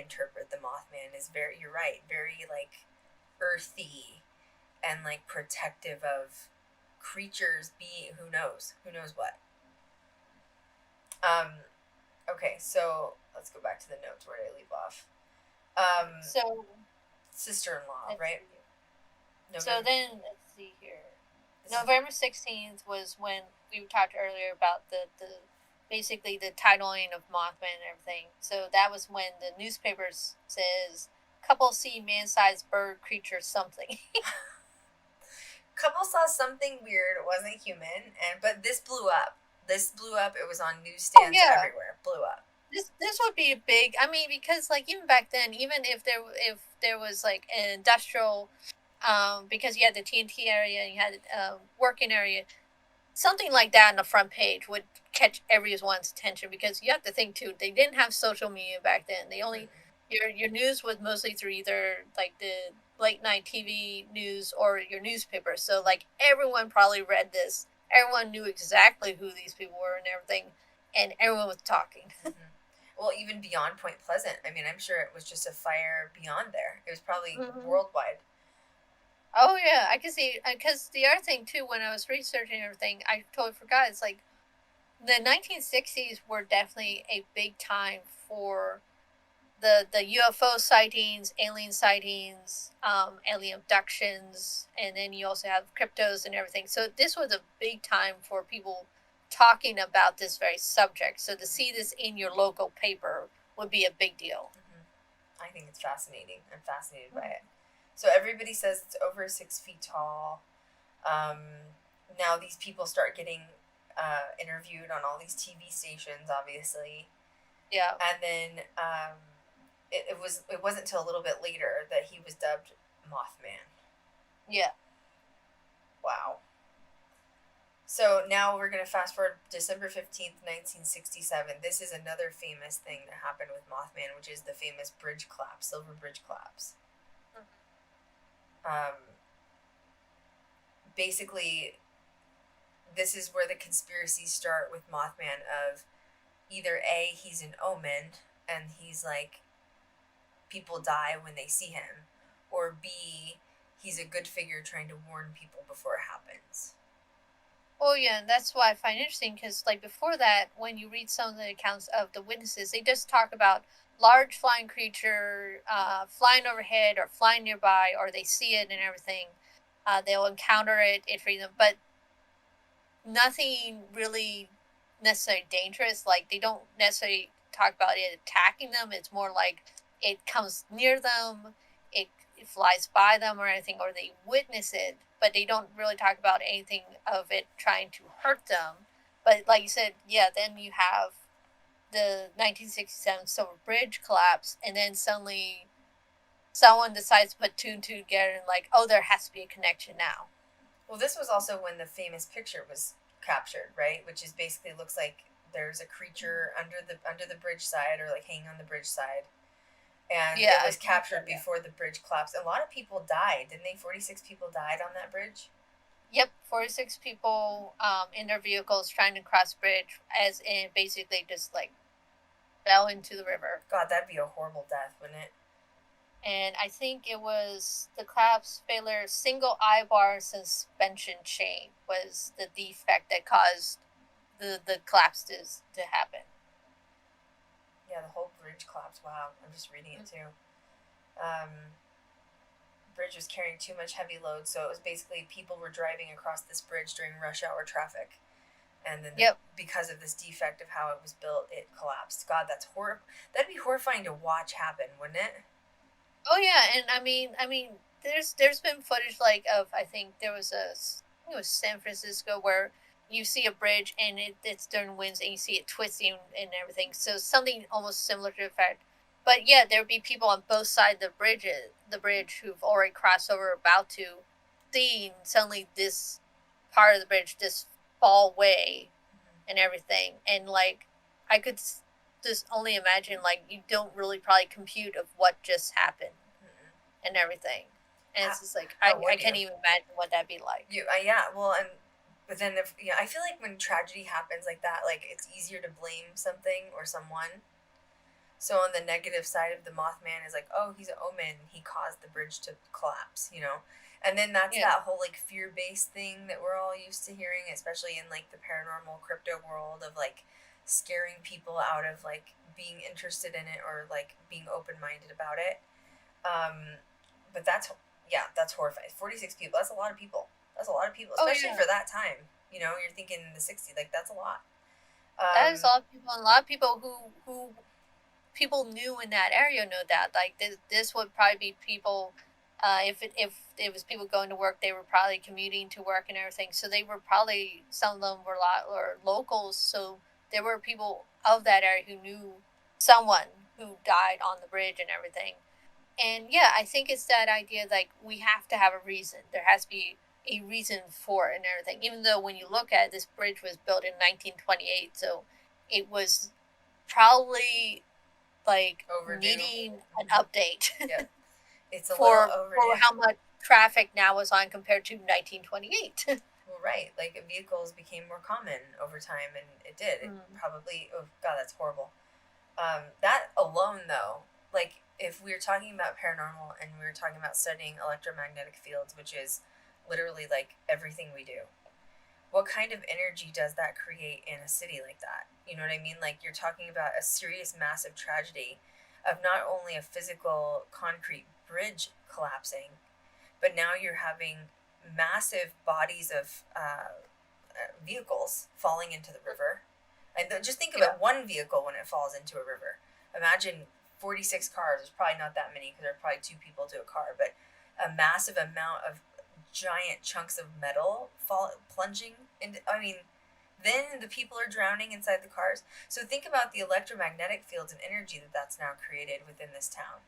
interpret the Mothman, is very, you're right, very like earthy and like protective of creatures, who knows what. Okay, so let's go back to the notes. Where did I leave off? So sister-in-law, right? So then, let's see here. November 16th was when we talked earlier about the basically the titling of Mothman and everything. So that was when the newspapers says, couple see man-sized bird creature something. Couple saw something weird. It wasn't human, but this blew up. It was on newsstands everywhere. Blew up. This would be big. I mean, because like even back then, even if there was like an industrial, because you had the TNT area and you had working area, something like that on the front page would catch everyone's attention, because you have to think too, they didn't have social media back then. They only your news was mostly through either like the late night TV news or your newspaper. So like everyone probably read this. Everyone knew exactly who these people were and everything, and everyone was talking. Well, even beyond Point Pleasant, I mean, I'm sure it was just a fire beyond there. It was probably worldwide. Oh yeah, I can see. Because the other thing too, when I was researching everything, I totally forgot. It's like the 1960s were definitely a big time for the UFO sightings, alien sightings, alien abductions, and then you also have cryptos and everything. So this was a big time for people talking about this very subject. So to see this in your local paper would be a big deal. I think it's fascinating. I'm fascinated by it. So everybody says it's over 6 feet tall. Now these people start getting interviewed on all these TV stations, obviously. Yeah. And then it wasn't until a little bit later that he was dubbed Mothman. Yeah. Wow. So now we're going to fast forward December 15th, 1967. This is another famous thing that happened with Mothman, which is the famous bridge collapse, Silver Bridge collapse. Basically, this is where the conspiracies start with Mothman of either A, he's an omen, and he's like, people die when they see him, or B, he's a good figure trying to warn people before it happens. Oh yeah, and that's what I find interesting, because like before that, when you read some of the accounts of the witnesses, they just talk about large flying creature flying overhead or flying nearby, or they see it and everything. They'll encounter it, but nothing really necessarily dangerous. Like they don't necessarily talk about it attacking them. It's more like it comes near them, it flies by them or anything, or they witness it, but they don't really talk about anything of it trying to hurt them. But like you said, yeah, then you have the 1967 Silver Bridge collapse, and then suddenly someone decides to put two and two together and like, oh, there has to be a connection now. Well, this was also when the famous picture was captured, right? Which is basically looks like there's a creature under the bridge side, or like hanging on the bridge side. And it was captured before the bridge collapsed. A lot of people died, didn't they? 46 people died on that bridge? Yep, 46 people in their vehicles trying to cross the bridge, as in basically just like fell into the river. God, that'd be a horrible death, wouldn't it? And I think it was the collapse failure, single eye bar suspension chain was the defect that caused the collapse to happen. Yeah, the whole bridge collapsed. Wow, I'm just reading it too. Bridge was carrying too much heavy load, so it was basically people were driving across this bridge during rush hour traffic. And then because of this defect of how it was built, it collapsed. God, that's that'd be horrifying to watch happen, wouldn't it? Oh yeah, and I mean, there's been footage like of, I think there was it was San Francisco, where you see a bridge and it's during winds and you see it twisting and everything. So something almost similar to the fact. But yeah, there would be people on both sides of the bridge who've already crossed over, about to, seeing suddenly this part of the bridge just fall away and everything. And like, I could just only imagine, like, you don't really probably compute of what just happened and everything. And it's just like, I can't even imagine what that'd be like. Yeah, well, but then I feel like when tragedy happens like that, like, it's easier to blame something or someone. So on the negative side of the Mothman is like, oh, he's an omen, he caused the bridge to collapse, And then that's that whole, like, fear-based thing that we're all used to hearing, especially in, like, the paranormal crypto world of, like, scaring people out of, like, being interested in it or, like, being open-minded about it. But that's horrifying. 46 people, that's a lot of people. That's a lot of people, especially for that time. You're thinking in the 60s, like, that's a lot. That is a lot of people, and a lot of people who people knew in that area, no doubt. Like, this would probably be people, if it was people going to work, they were probably commuting to work and everything. So they were probably, some of them were locals. So there were people of that area who knew someone who died on the bridge and everything. And yeah, I think it's that idea, like, we have to have a reason. There has to be a reason for it and everything. Even though when you look at it, this bridge was built in 1928, so it was probably like overdue, needing an update. It's a little for overdue. how much traffic now was on compared to 1928. Well, right. Like vehicles became more common over time, and it did. It probably. Oh God, that's horrible. That alone, though, like if we were talking about paranormal and we were talking about studying electromagnetic fields, which is literally like everything we do, what kind of energy does that create in a city like that? You know what I mean? Like you're talking about a serious, massive tragedy of not only a physical concrete bridge collapsing, but now you're having massive bodies of vehicles falling into the river. And just think about one vehicle when it falls into a river. Imagine 46 cars. There's probably not that many because there are probably 2 people to a car, but a massive amount of giant chunks of metal plunging into. I mean, then the people are drowning inside the cars. So think about the electromagnetic fields and energy that's now created within this town.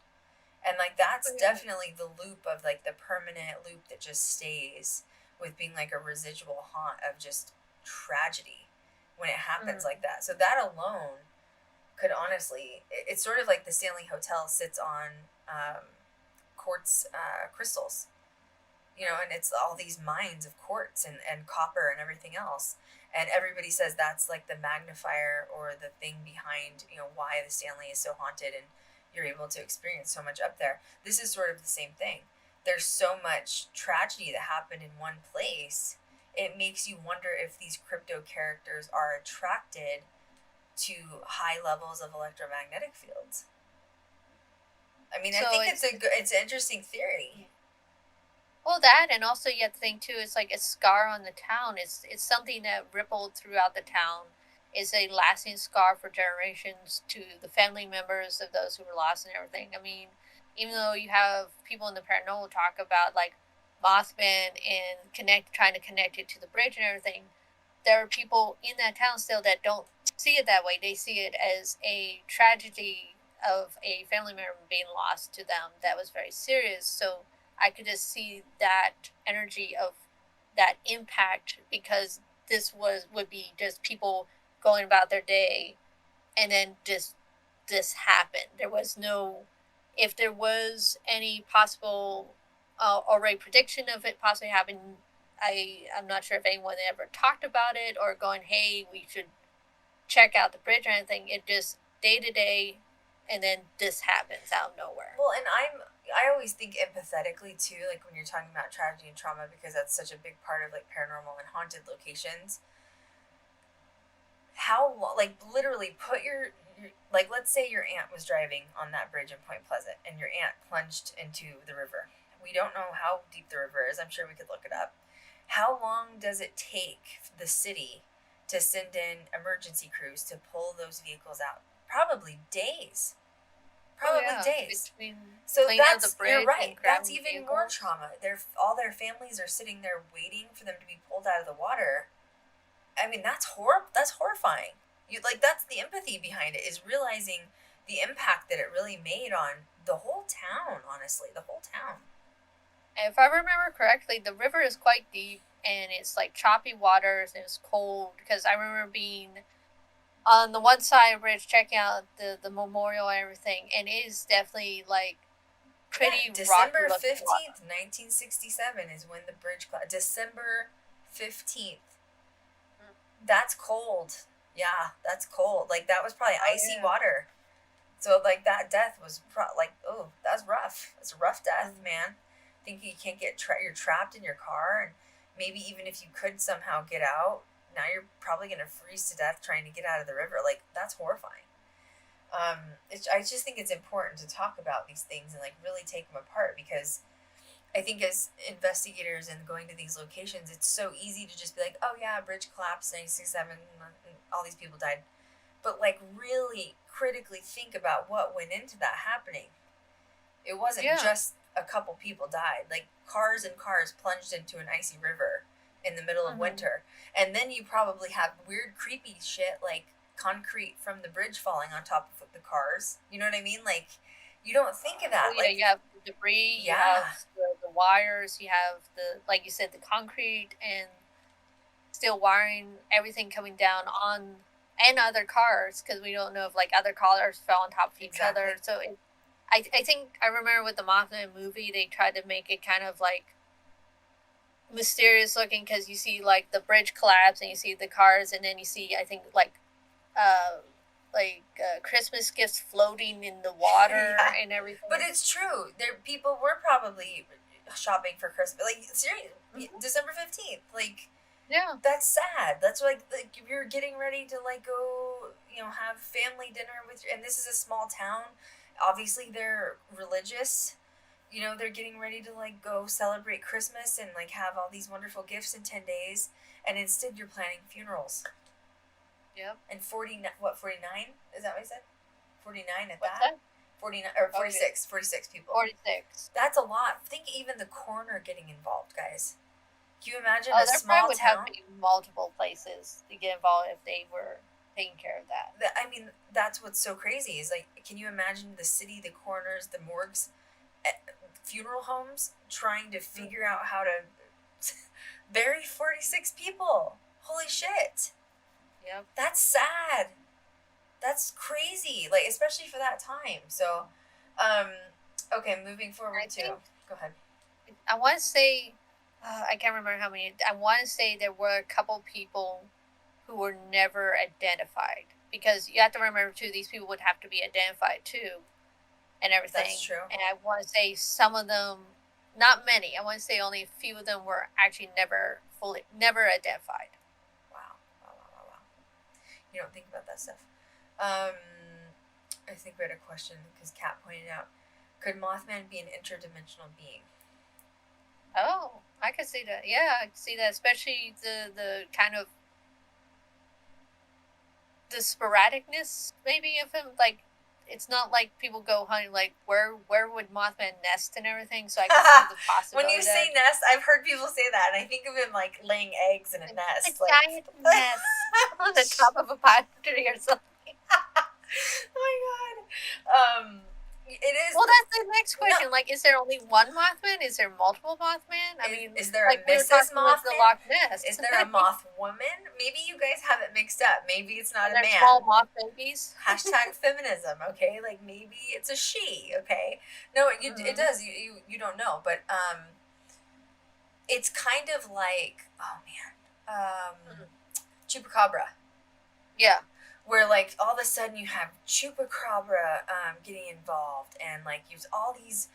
And like that's definitely the loop of like the permanent loop that just stays with being like a residual haunt of just tragedy when it happens like that. So that alone could honestly, it's sort of like the Stanley Hotel sits on quartz crystals, you know, and it's all these mines of quartz and copper and everything else. And everybody says that's like the magnifier or the thing behind, you know, why the Stanley is so haunted and you're able to experience so much up there. This is sort of the same thing. There's so much tragedy that happened in one place. It makes you wonder if these crypto characters are attracted to high levels of electromagnetic fields. I mean, I think it's an interesting theory. Well, that, and also you have to think too, it's like a scar on the town. It's something that rippled throughout the town. It's a lasting scar for generations to the family members of those who were lost and everything. I mean, even though you have people in the paranormal talk about like Mothman and trying to connect it to the bridge and everything, there are people in that town still that don't see it that way. They see it as a tragedy of a family member being lost to them that was very serious. So I could just see that energy of that impact, because this would be just people going about their day, and then just this happened. There was no, if there was any possible already prediction of it possibly happening, I'm not sure if anyone ever talked about it or going, hey, we should check out the bridge or anything. It just day to day, and then this happens out of nowhere. Well, and I always think empathetically too, like when you're talking about tragedy and trauma, because that's such a big part of like paranormal and haunted locations. How, like, literally put your like, let's say your aunt was driving on that bridge in Point Pleasant and your aunt plunged into the river. We don't know how deep the river is. I'm sure we could look it up. How long does it take the city to send in emergency crews to pull those vehicles out? Probably days. Days. So that's, you're right. That's even more trauma. All their families are sitting there waiting for them to be pulled out of the water. I mean, that's horrifying. That's the empathy behind it, is realizing the impact that it really made on the whole town, honestly, the whole town. If I remember correctly, the river is quite deep, and it's like choppy waters, and it's cold, because I remember being on the one side of the bridge checking out the memorial and everything, and it is definitely like pretty December 15th, 1967 is when the bridge December 15th. That's cold. Yeah, that's cold. Like, that was probably icy water. So, like, that death was oh, that's rough. It's a rough death, man. Thinking you can't get you're trapped in your car, and maybe even if you could somehow get out, now you're probably going to freeze to death trying to get out of the river. Like, that's horrifying. I just think it's important to talk about these things and, like, really take them apart, because I think as investigators and going to these locations, it's so easy to just be like, oh yeah, bridge collapsed, 1967, and all these people died. But like, really critically think about what went into that happening. It wasn't just a couple people died. Like, cars and cars plunged into an icy river in the middle of winter. And then you probably have weird, creepy shit like concrete from the bridge falling on top of the cars. You know what I mean? Like, you don't think of that. Like, you have debris, you have the wires, you have like you said, the concrete and steel wiring, everything coming down on, and other cars, because we don't know if like other cars fell on top of each other. So I think I remember with the Mothman movie, they tried to make it kind of like mysterious looking because you see like the bridge collapse and you see the cars, and then you see, I think, Christmas gifts floating in the water Yeah. and everything. But it's true. People were probably shopping for Christmas. Like, seriously, December 15th. Like, yeah, that's sad. That's like if you're getting ready to like go, have family dinner with and this is a small town. Obviously, they're religious. They're getting ready to like go celebrate Christmas and like have all these wonderful gifts in 10 days, and instead you're planning funerals. Yep. And 49, what, 49? Is that what I said? 49 at What's that? that? 49 or 46, 46 people. 46. That's a lot. Think even the coroner getting involved, guys. Can you imagine Oh, a there small probably would town? have to be multiple places to get involved if they were taking care of that. I mean, that's what's so crazy is like, can you imagine the city, the coroners, the morgues, funeral homes trying to figure out how to bury 46 people? Holy shit. Yep. That's sad. That's crazy. Like, especially for that time. So, okay, moving forward go ahead. I want to say, I can't remember how many. I want to say there were a couple people who were never identified, because you have to remember too, these people would have to be identified too, and everything. That's true. And I want to say some of them, not many. I want to say only a few of them were actually never identified. Wow. You don't think about that stuff. I think we had a question because Kat pointed out, could Mothman be an interdimensional being? Oh, I could see that. Yeah, I could see that, especially the kind of the sporadicness maybe of him. Like, it's not like people go hunting, like, where would Mothman nest and everything, so I can see the possibility. When you say nest, I've heard people say that, and I think of him like laying eggs in a nest. A giant nest on the top of a pine tree or something. Oh my god. It is. Well, that's the next question. No. Like, is there only one Mothman? Is there multiple Mothman? I mean, is there a Mrs. Mothman? The Loch Ness. Is there a moth woman? Maybe you guys have it mixed up. Maybe it's not a man. Small moth babies. Hashtag feminism. Okay, like maybe it's a she. Okay, no, it does. You don't know, but it's kind of like, oh man, Chupacabra. Yeah. Where, like, all of a sudden you have Chupacabra getting involved, and, like, use all these,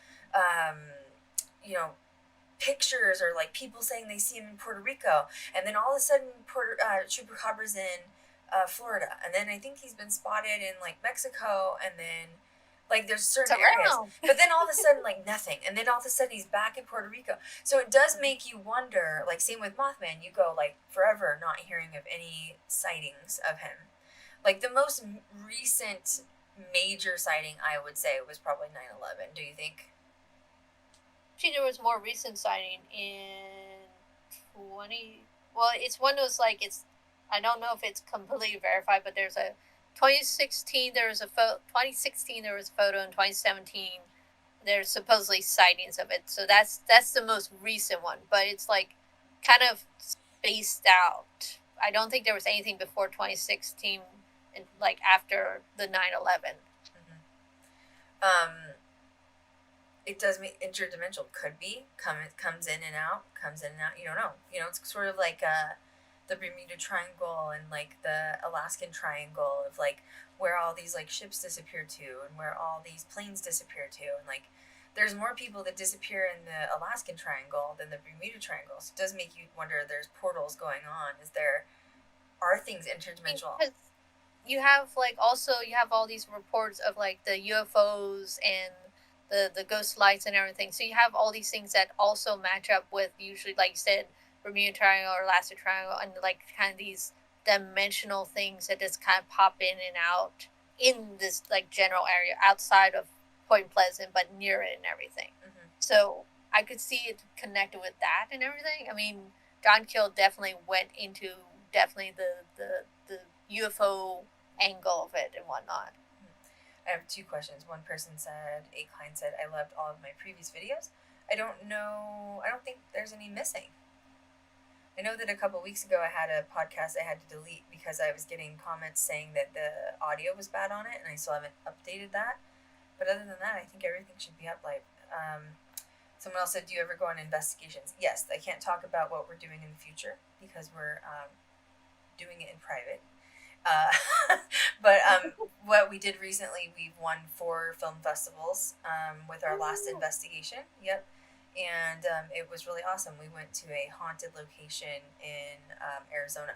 pictures, or, like, people saying they see him in Puerto Rico, and then all of a sudden Chupacabra's in Florida, and then I think he's been spotted in, like, Mexico, and then, like, there's certain areas, but then all of a sudden, like, nothing, and then all of a sudden he's back in Puerto Rico. So it does make you wonder, like, same with Mothman, you go, like, forever not hearing of any sightings of him. Like, the most recent major sighting, I would say, was probably 9/11. Do you think? See, there was more recent sighting in 20... Well, it's one of those, like, it's... I don't know if it's completely verified, but there's a... 2016, there was a photo. 2016, there was a photo. In 2017, there's supposedly sightings of it. So that's the most recent one. But it's, like, kind of spaced out. I don't think there was anything before 2016... And like after the 9/11. It does mean interdimensional. Could be comes in and out. You don't know. It's sort of like the Bermuda Triangle and like the Alaskan Triangle of like where all these like ships disappear to and where all these planes disappear to, and like there's more people that disappear in the Alaskan Triangle than the Bermuda Triangle. So it does make you wonder. There's portals going on. Are things interdimensional? Because you have like also you have all these reports of like the UFOs and the ghost lights and everything. So you have all these things that also match up with usually, like you said, Bermuda Triangle or Alaska Triangle, and like kind of these dimensional things that just kind of pop in and out in this like general area outside of Point Pleasant, but near it and everything. So I could see it connected with that and everything. I mean, John Keel definitely went into the UFO angle of it and whatnot. I have two questions. One person said, A-Klein said, I loved all of my previous videos. I don't think there's any missing. I know that a couple weeks ago I had a podcast I had to delete because I was getting comments saying that the audio was bad on it, and I still haven't updated that. But other than that, I think everything should be up. Like, someone else said, "Do you ever go on investigations?" Yes, I can't talk about what we're doing in the future because we're doing it in private. Uh, but what we did recently, we've won 4 film festivals with our last investigation. Yep. And it was really awesome. We went to a haunted location in Arizona.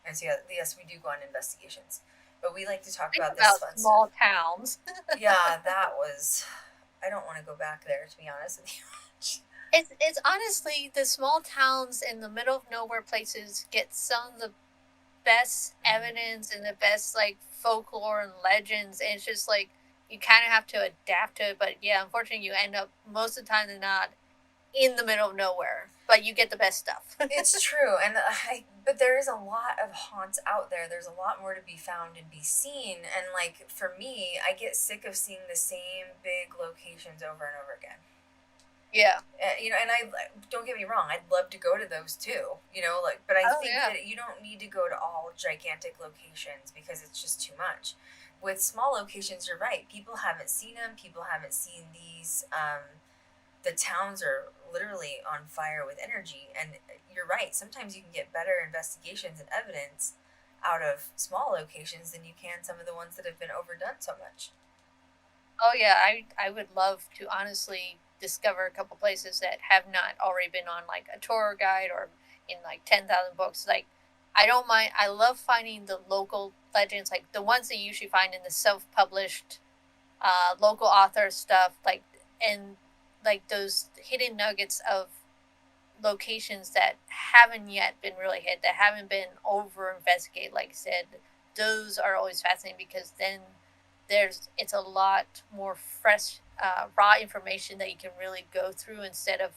And so, yes, we do go on investigations. But we like to talk about this fun small stuff. towns. Yeah, that was... I don't want to go back there, to be honest with you. It's honestly, the small towns in the middle of nowhere places get some of the best evidence and the best, like, folklore and legends. And it's just, like, you kind of have to adapt to it. But, yeah, unfortunately, you end up, most of the time than not, in the middle of nowhere. But you get the best stuff. It's true. But there is a lot of haunts out there. There's a lot more to be found and be seen. And, like, for me, I get sick of seeing the same big locations over and over again. Yeah. And I don't get me wrong, I'd love to go to those too. But I think that you don't need to go to all gigantic locations because it's just too much. With small locations, you're right. People haven't seen them. People haven't seen these. The towns are literally on fire with energy, and you're right. Sometimes you can get better investigations and evidence out of small locations than you can some of the ones that have been overdone so much. Oh yeah, I would love to honestly discover a couple places that have not already been on, like, a tour guide or in, like, 10,000 books. Like, I don't mind. I love finding the local legends, like the ones that you usually find in the self-published local author stuff, like, and like those hidden nuggets of locations that haven't yet been really hit, that haven't been over investigated. Like I said, those are always fascinating because then it's a lot more fresh, raw information that you can really go through instead of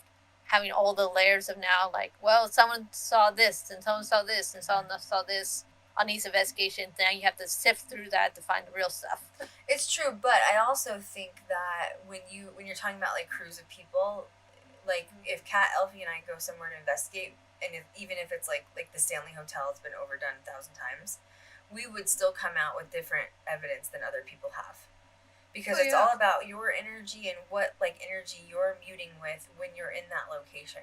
having all the layers of now, like, well, someone saw this and someone saw this and someone saw this on these investigations. Now you have to sift through that to find the real stuff. It's true, but I also think that when you're talking about, like, crews of people, like, if Kat, Eilfie, and I go somewhere to investigate, and even if it's like the Stanley Hotel, it's been overdone 1,000 times, we would still come out with different evidence than other people have. Because it's all about your energy and what, like, energy you're muting with when you're in that location.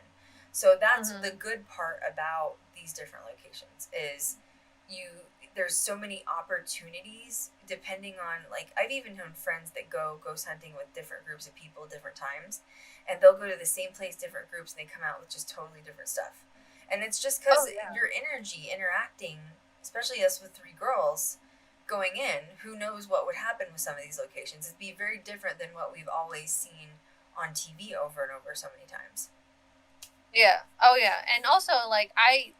So that's the good part about these different locations is there's so many opportunities depending on, like, I've even known friends that go ghost hunting with different groups of people different times, and they'll go to the same place, different groups, and they come out with just totally different stuff. And it's just because your energy interacting, especially us with 3 girls going in, who knows what would happen with some of these locations. It'd be very different than what we've always seen on TV over and over so many times. Yeah. Oh yeah. And also, like,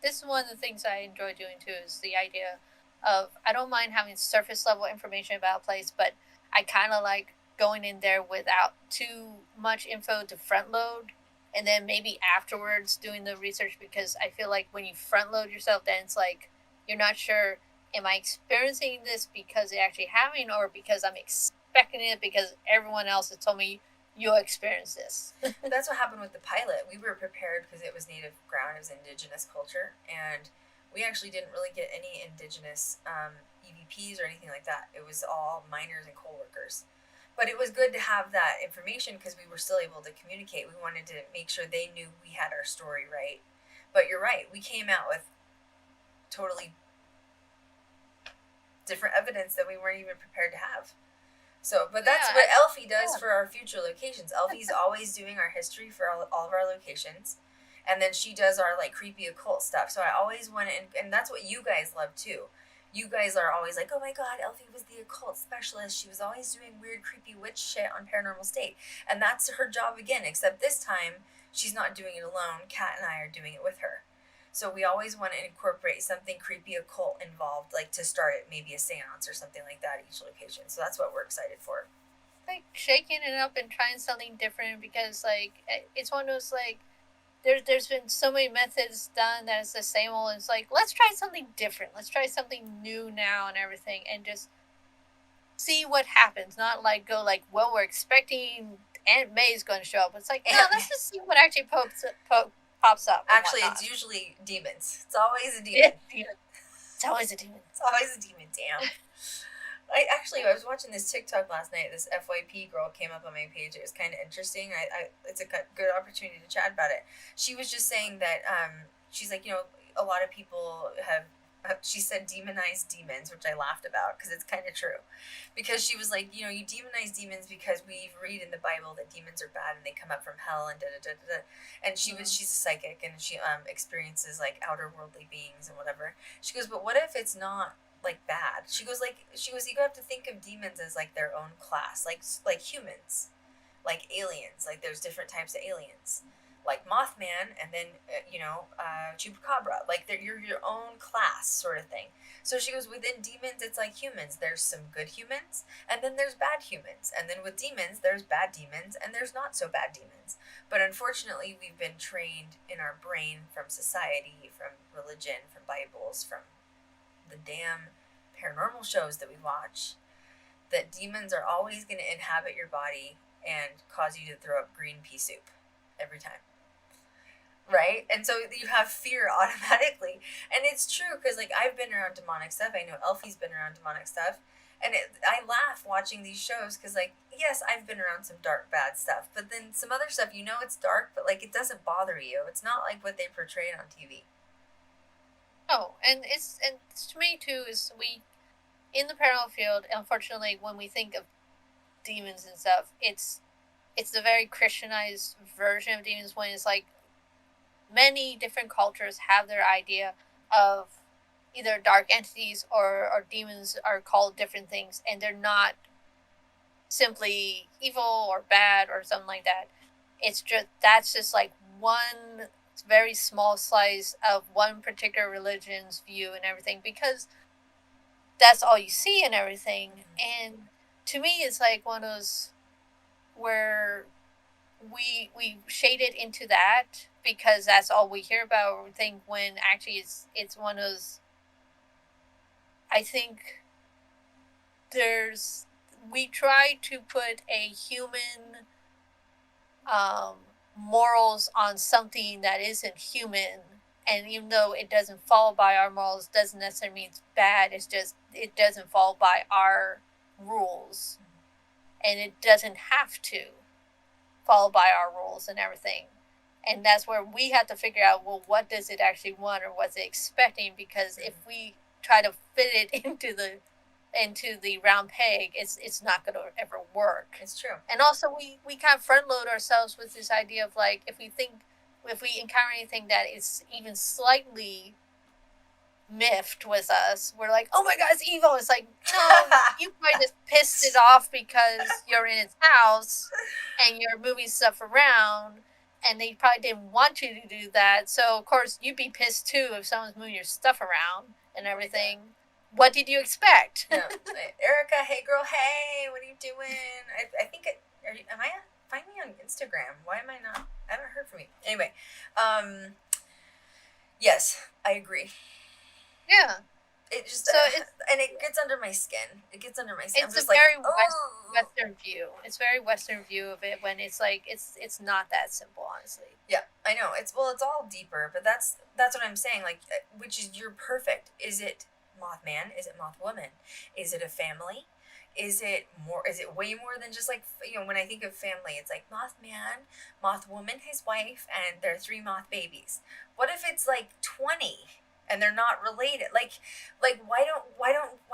this is one of the things I enjoy doing too, is the idea of, I don't mind having surface level information about a place, but I kind of like going in there without too much info to front load, and then maybe afterwards doing the research, because I feel like when you front load yourself, then it's like you're not sure, am I experiencing this because it's actually happening, or because I'm expecting it because everyone else has told me you'll experience this. That's what happened with the pilot. We were prepared because it was native ground, it was indigenous culture, and we actually didn't really get any indigenous EVPs or anything like that. It was all miners and coal workers. But it was good to have that information because we were still able to communicate. We wanted to make sure they knew we had our story right. But you're right, we came out with totally different evidence that we weren't even prepared to have. So, but that's what Eilfie does for our future locations. Eilfie's always doing our history for all of our locations. And then she does our, like, creepy occult stuff. So I always want to, and that's what you guys love too. You guys are always like, oh my god, Eilfie was the occult specialist. She was always doing weird, creepy witch shit on Paranormal State. And that's her job again, except this time, she's not doing it alone. Kat and I are doing it with her. So we always want to incorporate something creepy occult involved, like to start it, maybe a seance or something like that at each location. So that's what we're excited for. Like, shaking it up and trying something different, because, like, it's one of those, like, there's been so many methods done that it's the same old. It's like, let's try something different. Let's try something new now and everything, and just see what happens. Not like go like, well, we're expecting Aunt May's going to show up. It's like, no, let's just see what actually pops up. Actually, it's usually demons. It's always a demon. It's always a demon. It's always a demon. Damn. I was watching this TikTok last night. This FYP girl came up on my page. It was kind of interesting. It's a good opportunity to chat about it. She was just saying that she's like, a lot of people have. She said demonize demons, which I laughed about because it's kind of true. Because she was like, you demonize demons because we read in the Bible that demons are bad and they come up from hell and da da da da. And she's a psychic and she experiences like outer worldly beings and whatever. She goes, but what if it's not like bad? She goes, you have to think of demons as like their own class, like humans, like aliens. Like there's different types of aliens, like Mothman, and then Chupacabra. Like you're your own class sort of thing. So she goes, within demons, it's like humans. There's some good humans, and then there's bad humans, and then with demons, there's bad demons, and there's not so bad demons. But unfortunately, we've been trained in our brain from society, from religion, from Bibles, from the damn paranormal shows that we watch, that demons are always going to inhabit your body and cause you to throw up green pea soup every time. Right? And so you have fear automatically. And it's true because, like, I've been around demonic stuff. I know Eilfie's been around demonic stuff. And I laugh watching these shows because, like, yes, I've been around some dark, bad stuff. But then some other stuff, it's dark, but, like, it doesn't bother you. It's not like what they portrayed on TV. Oh, and to me, too, is in the paranormal field, unfortunately, when we think of demons and stuff, it's the very Christianized version of demons, when it's like many different cultures have their idea of either dark entities or demons are called different things, and they're not simply evil or bad or something like that. That's just like one very small slice of one particular religion's view and everything, because that's all you see and everything. And to me, it's like one of those where we shade it into that because that's all we hear about or think, when actually it's one of those, I think we try to put a human morals on something that isn't human, and even though it doesn't follow by our morals, doesn't necessarily mean it's bad. It's just it doesn't follow by our rules, and it doesn't have to follow by our rules and everything. And that's where we have to figure out, well, what does it actually want, or what's it expecting? Because if we try to fit it into the round peg, it's not going to ever work. It's true. And also, we kind of front load ourselves with this idea of, like, if we encounter anything that is even slightly miffed with us, we're like, oh my god, it's evil. It's like, no, you probably just pissed it off because you're in its house and you're moving stuff around, and they probably didn't want you to do that. So of course you'd be pissed too if someone's moving your stuff around and everything. What did you expect? No. Erica, hey girl, hey, what are you doing? I think find me on Instagram. Why am I not? I haven't heard from you. Anyway, yes, I agree. Yeah. It just it gets under my skin. It gets under my skin. It's a very Western view. It's very Western view of it, when it's like it's not that simple, honestly. Yeah, I know. It's all deeper, but that's what I'm saying. Like, which is, you're perfect. Is it Mothman? Is it Mothwoman? Is it a family? Is it way more than just, like, when I think of family, it's like Mothman, Mothwoman, his wife, and their 3 moth babies. What if it's like 20 and they're not related? Like why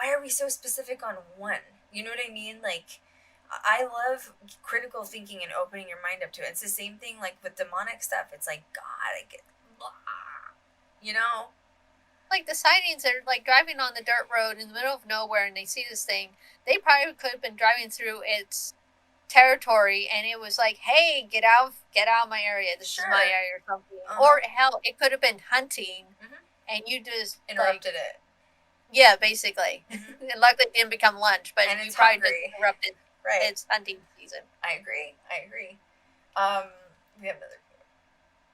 are we so specific on one? You know what I mean? Like, I love critical thinking and opening your mind up to it. It's the same thing like with demonic stuff. It's like, God, I get blah, Like the sightings are like driving on the dirt road in the middle of nowhere, and they see this thing. They probably could have been driving through its territory, and it was like, hey, get out of my area. This is my area or something. Or hell, it could have been hunting, and you just interrupted it. Yeah, basically. And luckily it didn't become lunch, but you probably just interrupted its hunting season. I agree. We have another.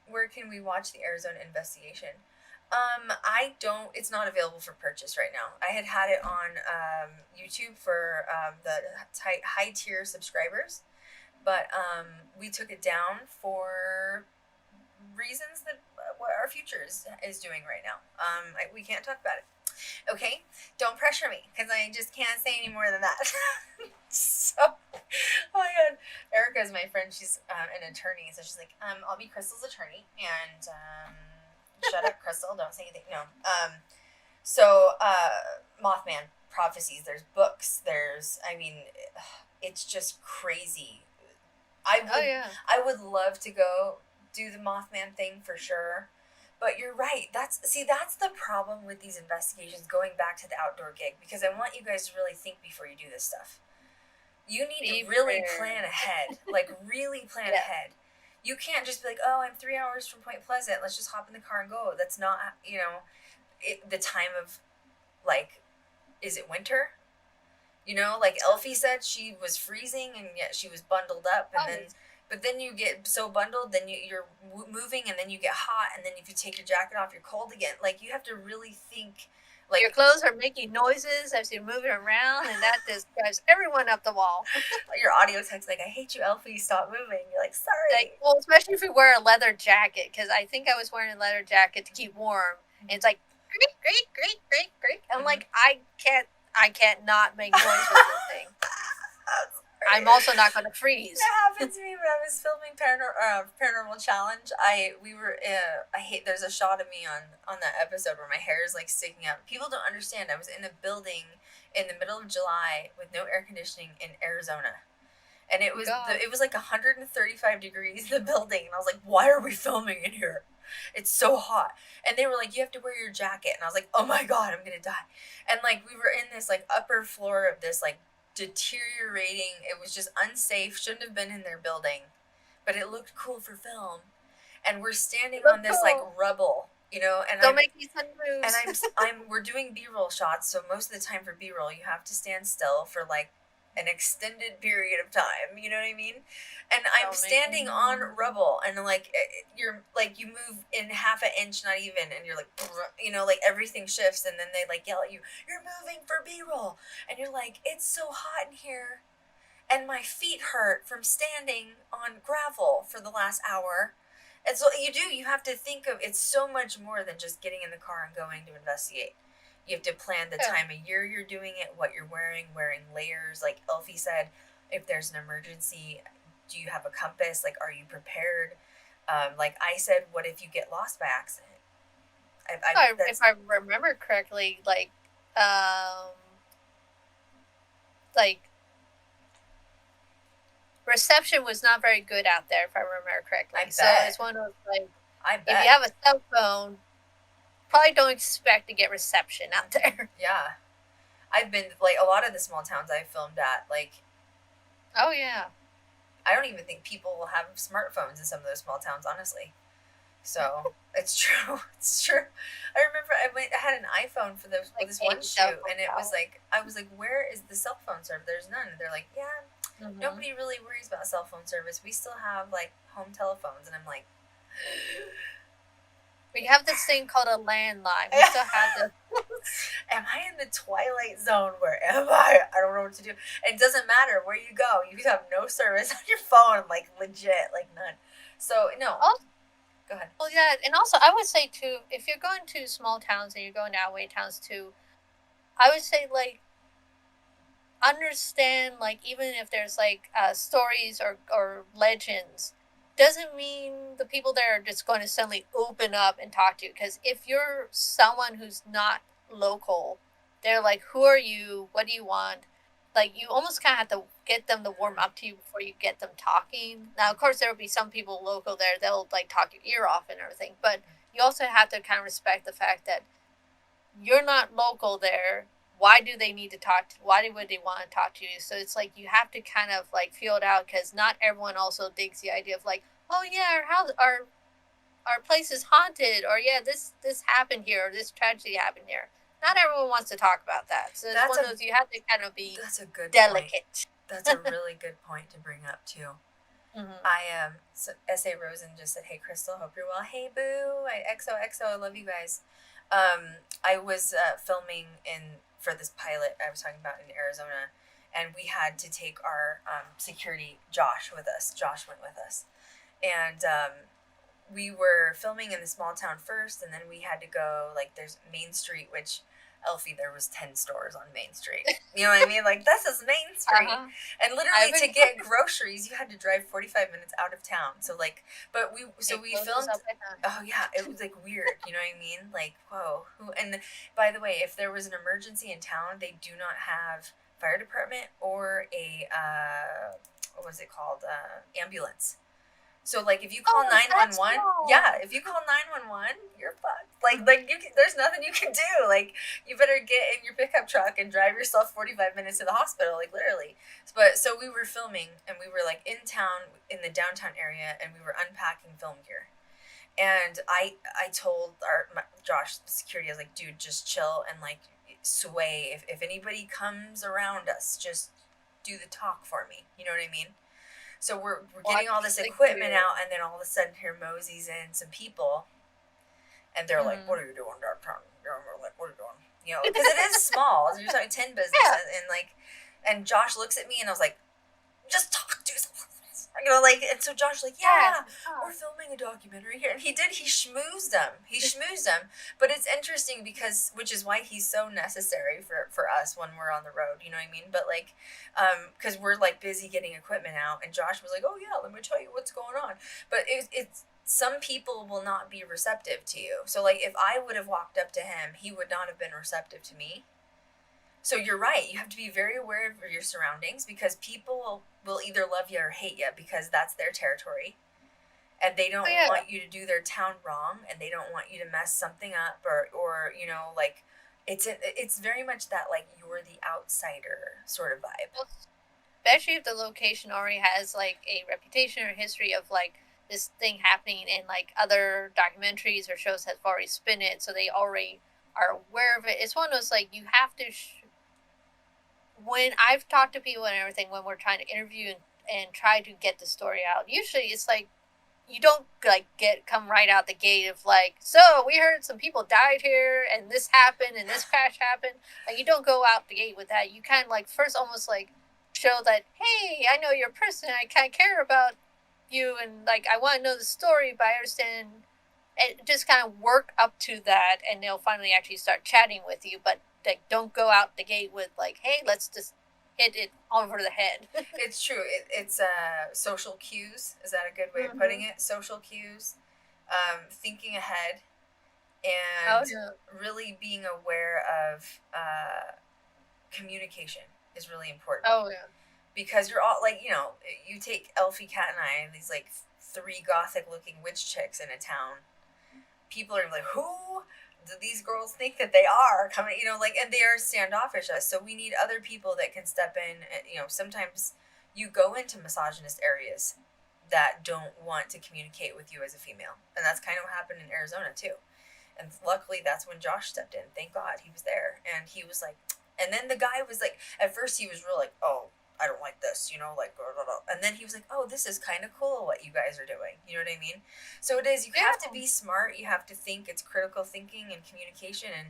Where can we watch the Arizona investigation? It's not available for purchase right now. I had it on YouTube for the high tier subscribers, but we took it down for reasons that what our future is doing right now. We can't talk about it. Okay, Don't pressure me, because I just can't say any more than that. So, oh my god. Erica is my friend. She's an attorney, so she's like, I'll be Krystal's attorney, and shut up, Krystal. Don't say anything. No. So, Mothman prophecies. There's books. I mean, it's just crazy. I would love to go do the Mothman thing for sure. But you're right. That's the problem with these investigations, going back to the outdoor gig, because I want you guys to really think before you do this stuff. You need to really plan ahead. Like, really plan ahead. You can't just be like, oh, I'm 3 hours from Point Pleasant. Let's just hop in the car and go. That's not, the time of, like, is it winter? Like Eilfie said, she was freezing and yet she was bundled up. But then you get so bundled, then you're moving, and then you get hot, and then if you take your jacket off, you're cold again. Like, you have to really think. Like, your clothes are making noises as you're moving around, and that just drives everyone up the wall. Your audio text, like, I hate you, Eilfie, stop moving. You're like, sorry. Well, especially if you wear a leather jacket, because I think I was wearing a leather jacket to keep warm, and it's like, great. I'm like, I can't not make noise with this thing. I'm also not going to freeze. That happened to me when I was filming Paranormal Challenge. There's a shot of me on that episode where my hair is like sticking out. People don't understand. I was in a building in the middle of July with no air conditioning in Arizona. And it was like 135 degrees in the building. And I was like, why are we filming in here? It's so hot. And they were like, you have to wear your jacket. And I was like, oh my God, I'm going to die. And like, we were in this like upper floor of this like deteriorating, it was just unsafe, shouldn't have been in their building, but it looked cool for film. And we're standing on this like rubble, and don't make me send moves. And we're doing B-roll shots, so most of the time for B-roll you have to stand still for like an extended period of time, you know what I mean? And I'm standing on rubble, and like you're like, you move in half an inch, not even, and you're like, like everything shifts, and then they like yell at you, you're moving for B-roll, and you're like, it's so hot in here, and my feet hurt from standing on gravel for the last hour. And so you have to think of, it's so much more than just getting in the car and going to investigate. You have to plan the time of year you're doing it, what you're wearing layers. Like Eilfie said, if there's an emergency, do you have a compass? Like, are you prepared? Like I said, what if you get lost by accident? If I remember correctly, like reception was not very good out there, if I remember correctly. So it's one of those, like, if you have a cell phone, probably don't expect to get reception out there. Yeah. I've been, like, a lot of the small towns I've filmed at, like... Oh, yeah. I don't even think people will have smartphones in some of those small towns, honestly. So, it's true. It's true. I remember I had an iPhone for this one shoot, and it was like, I was like, where is the cell phone service? There's none. And they're like, yeah, nobody really worries about cell phone service. We still have, like, home telephones. And I'm like... We have this thing called a landline. We still have this. Am I in the twilight zone? Where am I? I don't know what to do. And it doesn't matter where you go. You have no service on your phone, like, legit, like, none. So, no. Go ahead. Well, yeah, and also, I would say, too, if you're going to small towns and you're going to outway towns, too, I would say, like, understand, like, even if there's, like, stories or legends, doesn't mean the people there are just going to suddenly open up and talk to you. Because if you're someone who's not local, they're like, who are you? What do you want? Like, you almost kind of have to get them to warm up to you before you get them talking. Now, of course, there will be some people local there. They'll, like, talk your ear off and everything. But you also have to kind of respect the fact that you're not local there. Why do they need to talk to you? Why would they want to talk to you? So it's like you have to kind of like feel it out, because not everyone also digs the idea of like, oh yeah, our house, our place is haunted, or yeah, this happened here, or this tragedy happened here. Not everyone wants to talk about that. So it's one of those, you have to kind of be delicate. Point. That's a really good point to bring up too. Mm-hmm. So S.A. Rosen just said, hey Krystal, hope you're well. Hey boo, XOXO, I love you guys. I was filming for this pilot I was talking about in Arizona, and we had to take our security Josh with us. Josh went with us, and we were filming in the small town first, and then we had to go, like, there's Main Street, which Eilfie, there was 10 stores on Main Street. You know what I mean? Like, this is Main Street. And literally to get groceries, you had to drive 45 minutes out of town. So, like, but we filmed. Oh, yeah, it was, like, weird. You know what I mean? Like, whoa. And by the way, if there was an emergency in town, they do not have fire department or a, what was it called? Ambulance. So, like, if you call 911, if you call 911, you're fucked. Like there's nothing you can do. Like, you better get in your pickup truck and drive yourself 45 minutes to the hospital, like, literally. But, so we were filming, and we were, like, in town, in the downtown area, and we were unpacking film gear. And I told Josh, the security, I was like, dude, just chill and, like, sway. If anybody comes around us, just do the talk for me. You know what I mean? So we're getting all this equipment out, and then all of a sudden here moseys in some people, and they're like, "What are you doing downtown?" And we're like, "What are you doing?" You know, because it is small. You're talking 10 business, and Josh looks at me, and I was like, "Just talk, do something." You know, like, and so Josh like, we're filming a documentary here. And he schmoozed them. But it's interesting because, which is why he's so necessary for us when we're on the road, you know what I mean? But, like, because we're, like, busy getting equipment out, and Josh was like, oh yeah, let me tell you what's going on. But it's some people will not be receptive to you. So, like, if I would have walked up to him, he would not have been receptive to me. So you're right. You have to be very aware of your surroundings, because people will either love you or hate you, because that's their territory. And they don't want you to do their town wrong, and they don't want you to mess something up, or you know, like, it's very much that, like, you're the outsider sort of vibe. Well, especially if the location already has, like, a reputation or history of, like, this thing happening, and, like, other documentaries or shows have already spin it, so they already are aware of it. It's one of those, like, you have to when I've talked to people and everything, when we're trying to interview and try to get the story out, usually it's like, you don't, like, come right out the gate of, like, so we heard some people died here, and this happened, and this crash happened. Like, you don't go out the gate with that. You kind of, like, first almost, like, show that, hey, I know you're a person, I kind of care about you, and, like, I want to know the story, but I understand, and just kind of work up to that, and they'll finally actually start chatting with you. But, like, don't go out the gate with, like, hey, let's just hit it over the head. It's true. It's social cues. Is that a good way of putting it? Social cues, thinking ahead, and really being aware of communication is really important. Oh, yeah. Because you're all, like, you know, you take Eilfie, Kat, and I, and these, like, 3 gothic-looking witch chicks in a town. People are like, who do these girls think that they are coming, you know, like, and they are standoffish us. So we need other people that can step in. You know, sometimes you go into misogynist areas that don't want to communicate with you as a female. And that's kind of what happened in Arizona too. And luckily that's when Josh stepped in. Thank God he was there. And he was like, and then the guy was like, at first he was real like, oh, I don't like this, you know, like, blah, blah, blah. And then he was like, oh, this is kind of cool what you guys are doing. You know what I mean? So it is, you have to be smart. You have to think. It's critical thinking and communication and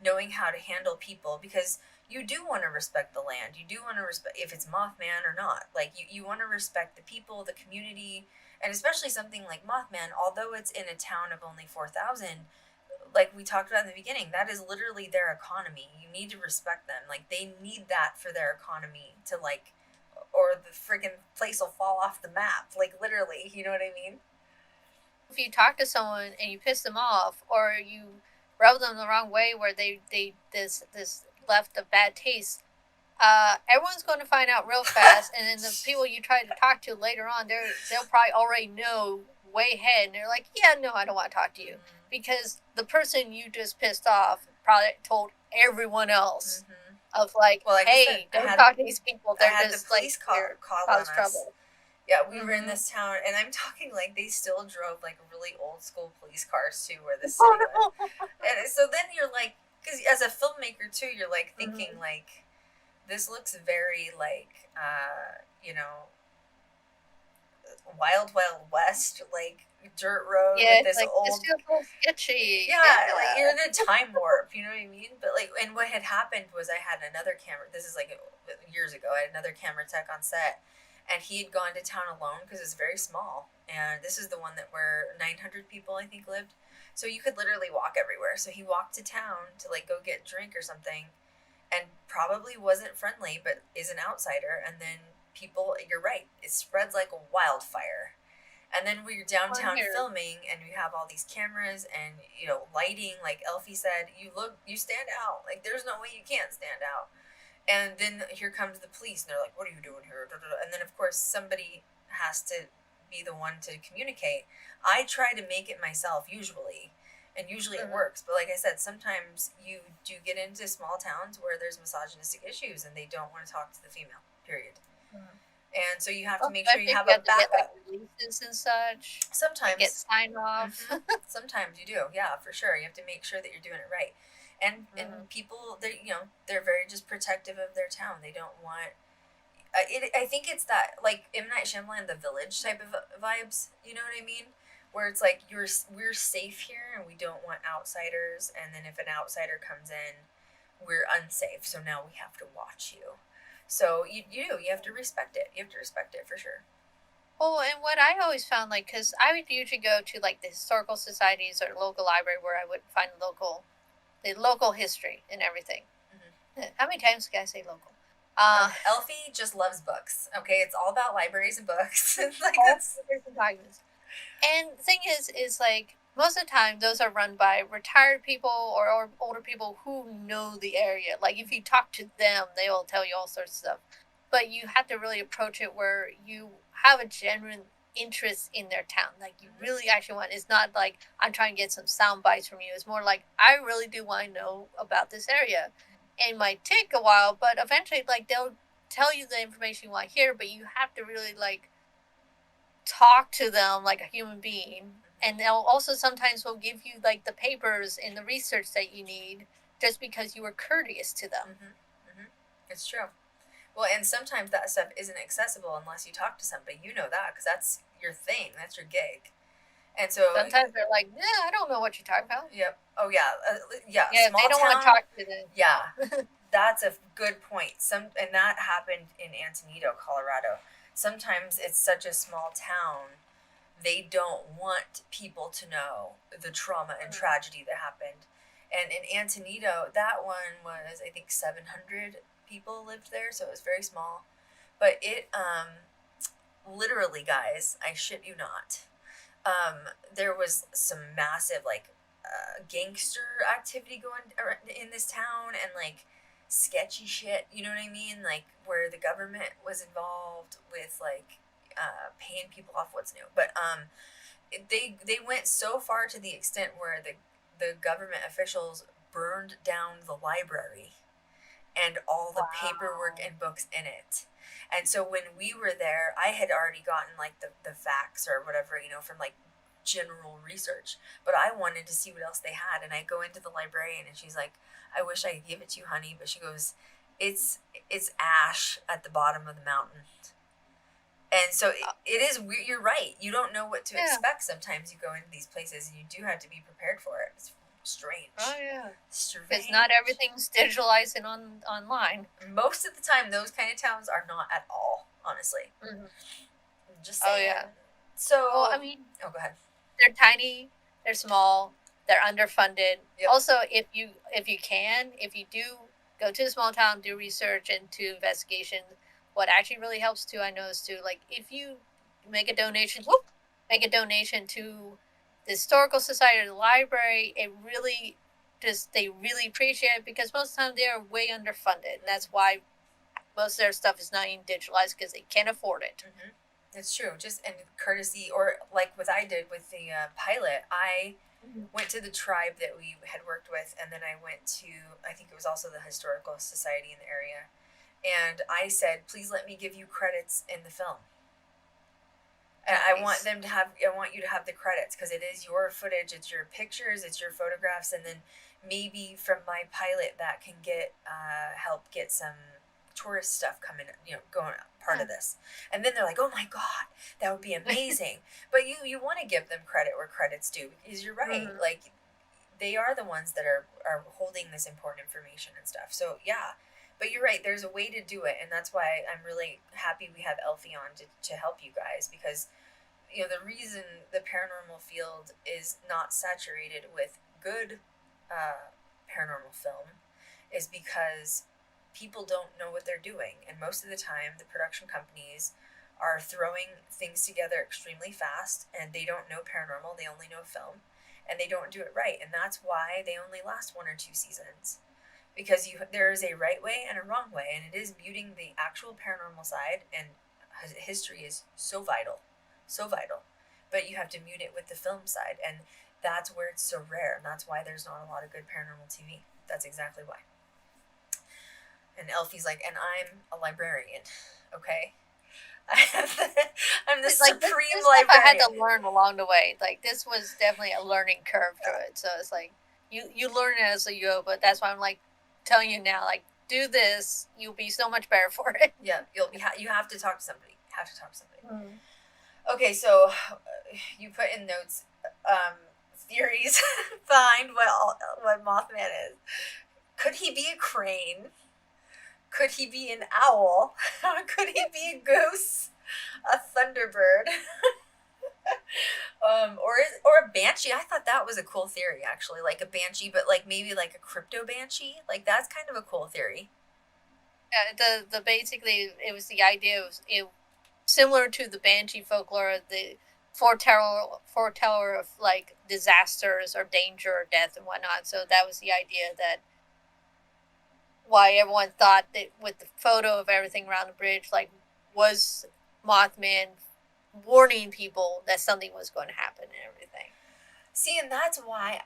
knowing how to handle people, because you do want to respect the land. You do want to respect, if it's Mothman or not. Like, you want to respect the people, the community, and especially something like Mothman, although it's in a town of only 4,000, like we talked about in the beginning, that is literally their economy. You need to respect them. Like, they need that for their economy to, like, or the friggin' place will fall off the map. Like, literally, you know what I mean? If you talk to someone and you piss them off, or you rub them the wrong way where they this left a bad taste, everyone's going to find out real fast. And then the people you try to talk to later on, they'll probably already know way ahead, and they're like, yeah, no, I don't want to talk to you. Because the person you just pissed off probably told everyone else of, like, well, hey, don't talk to these people. They're just, the police like, cause trouble. Yeah, we were in this town, and I'm talking, like, they still drove, like, really old school police cars to where the city was. And so then you're like, because as a filmmaker too, you're like thinking like, this looks very like, you know, Wild West, like dirt road with this like, old. This feels a little sketchy. Yeah, like you're in a time warp. You know what I mean? But like, and what had happened was I had another camera. This is like years ago. I had another camera tech on set, and he had gone to town alone because it's very small. And this is the one that where 900 people I think lived. So you could literally walk everywhere. So he walked to town to like go get a drink or something, and probably wasn't friendly, but is an outsider. And then people, you're right, it spreads like a wildfire. And then we're downtown filming, and we have all these cameras and, you know, lighting. Like Eilfie said, you stand out. Like, there's no way you can't stand out. And then here comes the police, and they're like, what are you doing here? And then, of course, somebody has to be the one to communicate. I try to make it myself, usually. And usually it works. But like I said, sometimes you do get into small towns where there's misogynistic issues, and they don't want to talk to the female, period. And so you have to make sure you have a backup. Get, like, releases and such. Sometimes. Get signed off. Sometimes you do, yeah, for sure. You have to make sure that you're doing it right. And people, they're very just protective of their town. They don't want. I think it's that, like, M. Night Shyamalan, The Village type of vibes. You know what I mean? Where it's like we're safe here, and we don't want outsiders. And then if an outsider comes in, we're unsafe. So now we have to watch you. So you have to respect it. You have to respect it for sure. Well, and what I always found, like, because I would usually go to, like, the historical societies or local library where I would find the local history and everything. How many times can I say local? Eilfie just loves books. Okay, it's all about libraries and books. Like, that's. And the thing is like, most of the time, those are run by retired people or older people who know the area. Like, if you talk to them, they will tell you all sorts of stuff. But you have to really approach it where you have a genuine interest in their town. Like, you really actually want. It's not like, I'm trying to get some sound bites from you. It's more like, I really do want to know about this area. It might take a while, but eventually, like, they'll tell you the information you want to hear, but you have to really, like, talk to them like a human being. And they'll also sometimes will give you, like, the papers and the research that you need just because you were courteous to them. It's true. Well, and sometimes that stuff isn't accessible unless you talk to somebody. You know that, because that's your thing. That's your gig. And so sometimes they're like, yeah, I don't know what you're talking about. Yep. Oh, yeah. Yeah, small they don't want to talk to them. Yeah. That's a good point. And that happened in Antonito, Colorado. Sometimes it's such a small town, they don't want people to know the trauma and tragedy that happened. And in Antonito, that one was, I think, 700 people lived there, so it was very small. But it, literally, guys, I shit you not, there was some massive, like, gangster activity going in this town, and, like, sketchy shit, you know what I mean? Like, where the government was involved with, like, paying people off what's new. But they went so far to the extent where the government officials burned down the library and all the paperwork and books in it. And so when we were there, I had already gotten, like, the facts or whatever, you know, from, like, general research. But I wanted to see what else they had. And I go into the librarian, and she's like, I wish I could give it to you, honey. But she goes, it's ash at the bottom of the mountain. And so it is weird. You're right. You don't know what to expect sometimes. You go into these places, and you do have to be prepared for it. It's strange. Oh, yeah. Strange. Because not everything's digitalized and online. Most of the time, those kind of towns are not at all, honestly. Just saying. Oh, yeah. So, well, I mean, go ahead. They're tiny, they're small, they're underfunded. Yep. Also, if you do go to a small town, do research and do investigation, what actually really helps too, I noticed too, like, if you make a donation to the historical society or the library, they really appreciate it, because most of the time they are way underfunded, and that's why most of their stuff is not even digitalized, because they can't afford it. It's true. Just and courtesy, or like what I did with the pilot, I went to the tribe that we had worked with, and then I went to, I think it was also the historical society in the area, and I said, please let me give you credits in the film. And nice. I want you to have the credits, because it is your footage, it's your pictures, it's your photographs, and then maybe from my pilot that can get help get some tourist stuff coming, you know, going part of this. And then they're like, oh my God, that would be amazing. But you want to give them credit where credit's due, because you're right. Like, they are the ones that are holding this important information and stuff. So yeah, but you're right, there's a way to do it. And that's why I'm really happy we have Eilfie on to help you guys, because the reason the paranormal field is not saturated with good paranormal film is because people don't know what they're doing, and most of the time the production companies are throwing things together extremely fast, and they don't know paranormal, they only know film, and they don't do it right, and that's why they only last 1 or 2 seasons, because there is a right way and a wrong way, and it is muting the actual paranormal side, and history is so vital, but you have to mute it with the film side, and that's where it's so rare, and that's why there's not a lot of good paranormal TV. That's exactly why. And Eilfie's like, and I'm a librarian, okay? I'm the supreme this librarian. I had to learn along the way. Like, this was definitely a learning curve to it. So it's like, you learn it as you go, but that's why I'm like telling you now, like, do this, you'll be so much better for it. Yeah, you have to talk to somebody. Okay, so you put in notes theories behind what Mothman is. Could he be a crane? Could he be an owl? Could he be a goose? A thunderbird? or a banshee? I thought that was a cool theory, actually. Like a banshee, but like maybe like a crypto banshee. Like that's kind of a cool theory. Yeah, the basically it was the idea of it similar to the banshee folklore, the foreteller of like disasters or danger or death and whatnot. So that was the idea that why everyone thought that with the photo of everything around the bridge, like, was Mothman warning people that something was going to happen and everything. See, and that's why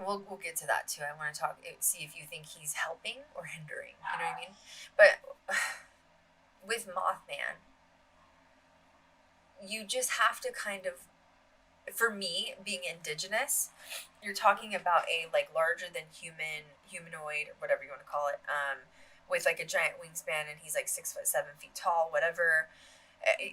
we'll get to that too. I want to see if you think he's helping or hindering. You know what I mean? But with Mothman, you just have to kind of, for me, being indigenous, you're talking about a like larger than humanoid, or whatever you want to call it, with like a giant wingspan, and he's like 6 foot 7 feet tall, whatever.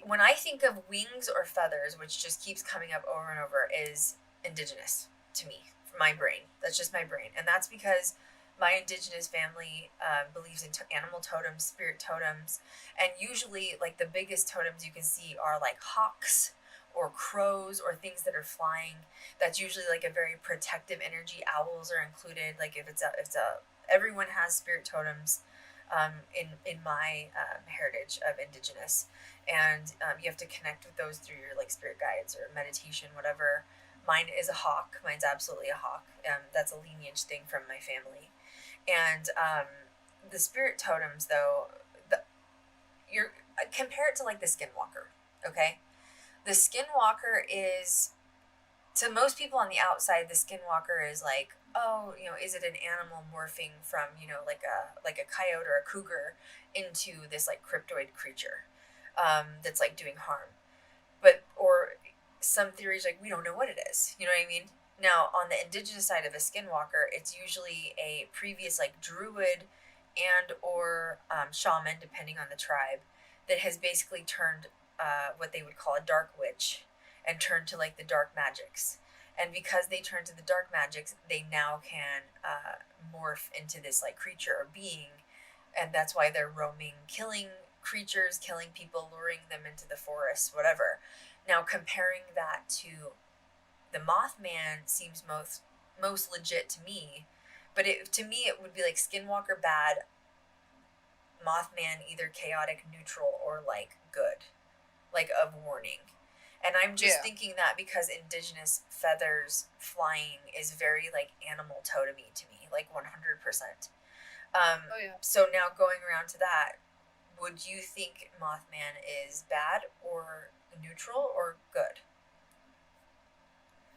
When I think of wings or feathers, which just keeps coming up over and over, is indigenous to me, my brain. That's just my brain, and that's because my indigenous family believes in animal totems, spirit totems, and usually like the biggest totems you can see are like hawks or crows or things that are flying. That's usually like a very protective energy. Owls are included. Like if it's a everyone has spirit totems in my heritage of indigenous, and you have to connect with those through your like spirit guides or meditation, whatever. Mine is a hawk. Mine's absolutely a hawk. That's a lineage thing from my family. And the spirit totems, though, you're compare it to like the Skinwalker, okay? The Skinwalker is, to most people on the outside, the Skinwalker is like, oh, is it an animal morphing from, like a coyote or a cougar into this like cryptoid creature that's like doing harm? Or some theories like, we don't know what it is. You know what I mean? Now, on the indigenous side of a Skinwalker, it's usually a previous like druid and or shaman, depending on the tribe, that has basically turned what they would call a dark witch and turned to like the dark magics. And because they turn to the dark magics, they now can morph into this like creature or being, and that's why they're roaming, killing creatures, killing people, luring them into the forest, whatever. Now, comparing that to the Mothman seems most legit to me, but to me it would be like Skinwalker bad, Mothman either chaotic, neutral, or like good, like of warning. And I'm just thinking that because indigenous feathers flying is very like animal totemy to me, like 100%. So now going around to that, would you think Mothman is bad or neutral or good?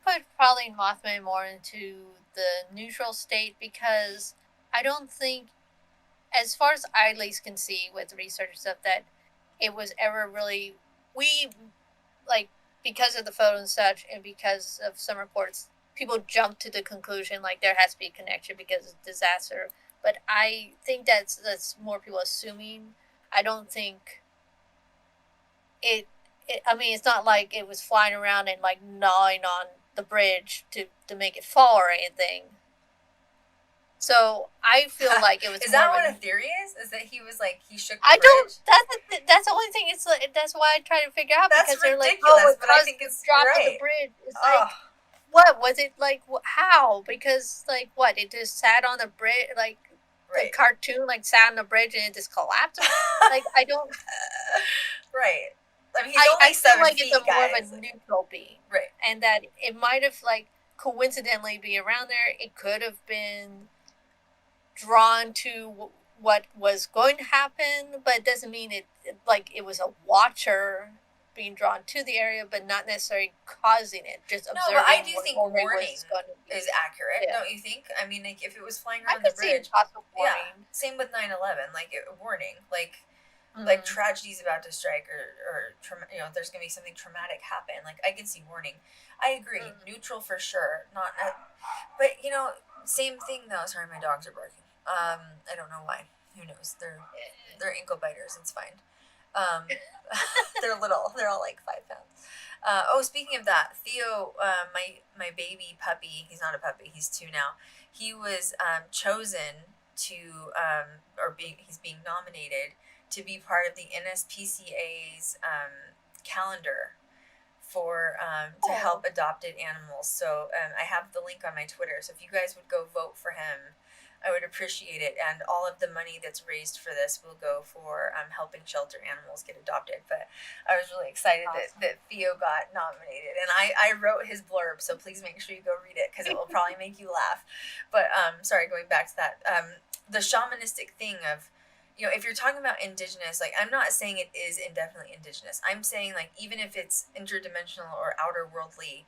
Put probably Mothman more into the neutral state, because I don't think, as far as I at least can see with research and stuff, that it was ever really, because of the photo and such, and because of some reports, people jumped to the conclusion like there has to be a connection because of disaster. But I think that's more people assuming. I don't think it's not like it was flying around and like gnawing on the bridge to make it fall or anything. So I feel like it was. Is that more what of a theory is? Is that he was like he shook the I don't. bridge? That's the only thing. It's like, that's why I try to figure out, That's because they're like, ridiculous, oh, it but I caused think the it's drop of right. the bridge. It's Oh, like, what was it like? How? Because like what? It just sat on the bridge, like the right. cartoon, like sat on the bridge and it just collapsed. Like I don't. Right. I mean, he's only I feel 7 like feet, it's a more guys. of a neutral being, Right. and that it might have like coincidentally be around there. It could have been drawn to what was going to happen, but it doesn't mean it like it was a watcher being drawn to the area, but not necessarily causing it. Just No, observing. but I do what think Norway warning was going to be. is accurate, Yeah. don't you think? I mean, like, if it was flying I around the could see a bridge. possible Yeah. warning. Same with 9/11. Like, warning. Like Mhm. tragedy's about to strike, or there's gonna be something traumatic happen. Like, I can see warning. I agree. Neutral for sure. Not, but same thing though. Sorry, my dogs are barking. I don't know why. Who knows? They're ankle biters. It's fine. They're little. They're all like 5 pounds. Speaking of that, Theo, my baby puppy. He's not a puppy. He's 2 now. He was chosen to, he's being nominated to be part of the NSPCA's calendar for to help adopted animals. So I have the link on my Twitter. So if you guys would go vote for him, I would appreciate it. And all of the money that's raised for this will go for helping shelter animals get adopted. But I was really excited that Theo got nominated. And I wrote his blurb, so please make sure you go read it, because it will probably make you laugh. But sorry, going back to that. The shamanistic thing of, if you're talking about indigenous, like, I'm not saying it is indefinitely indigenous. I'm saying, like, even if it's interdimensional or outer worldly,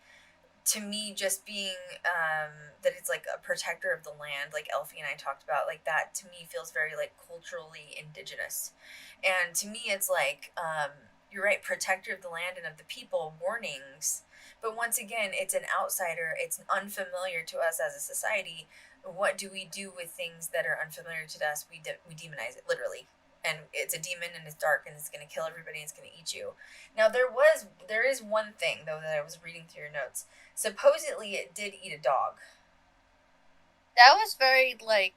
to me, just being that it's like a protector of the land, like Eilfie and I talked about, like, that to me feels very like culturally indigenous. And to me, it's like, you're right, protector of the land and of the people, warnings. But once again, it's an outsider. It's unfamiliar to us as a society. What do we do with things that are unfamiliar to us? We demonize it, literally. And it's a demon, and it's dark, and it's going to kill everybody, and it's going to eat you. Now, there is one thing, though, that I was reading through your notes. Supposedly, it did eat a dog. That was very, like,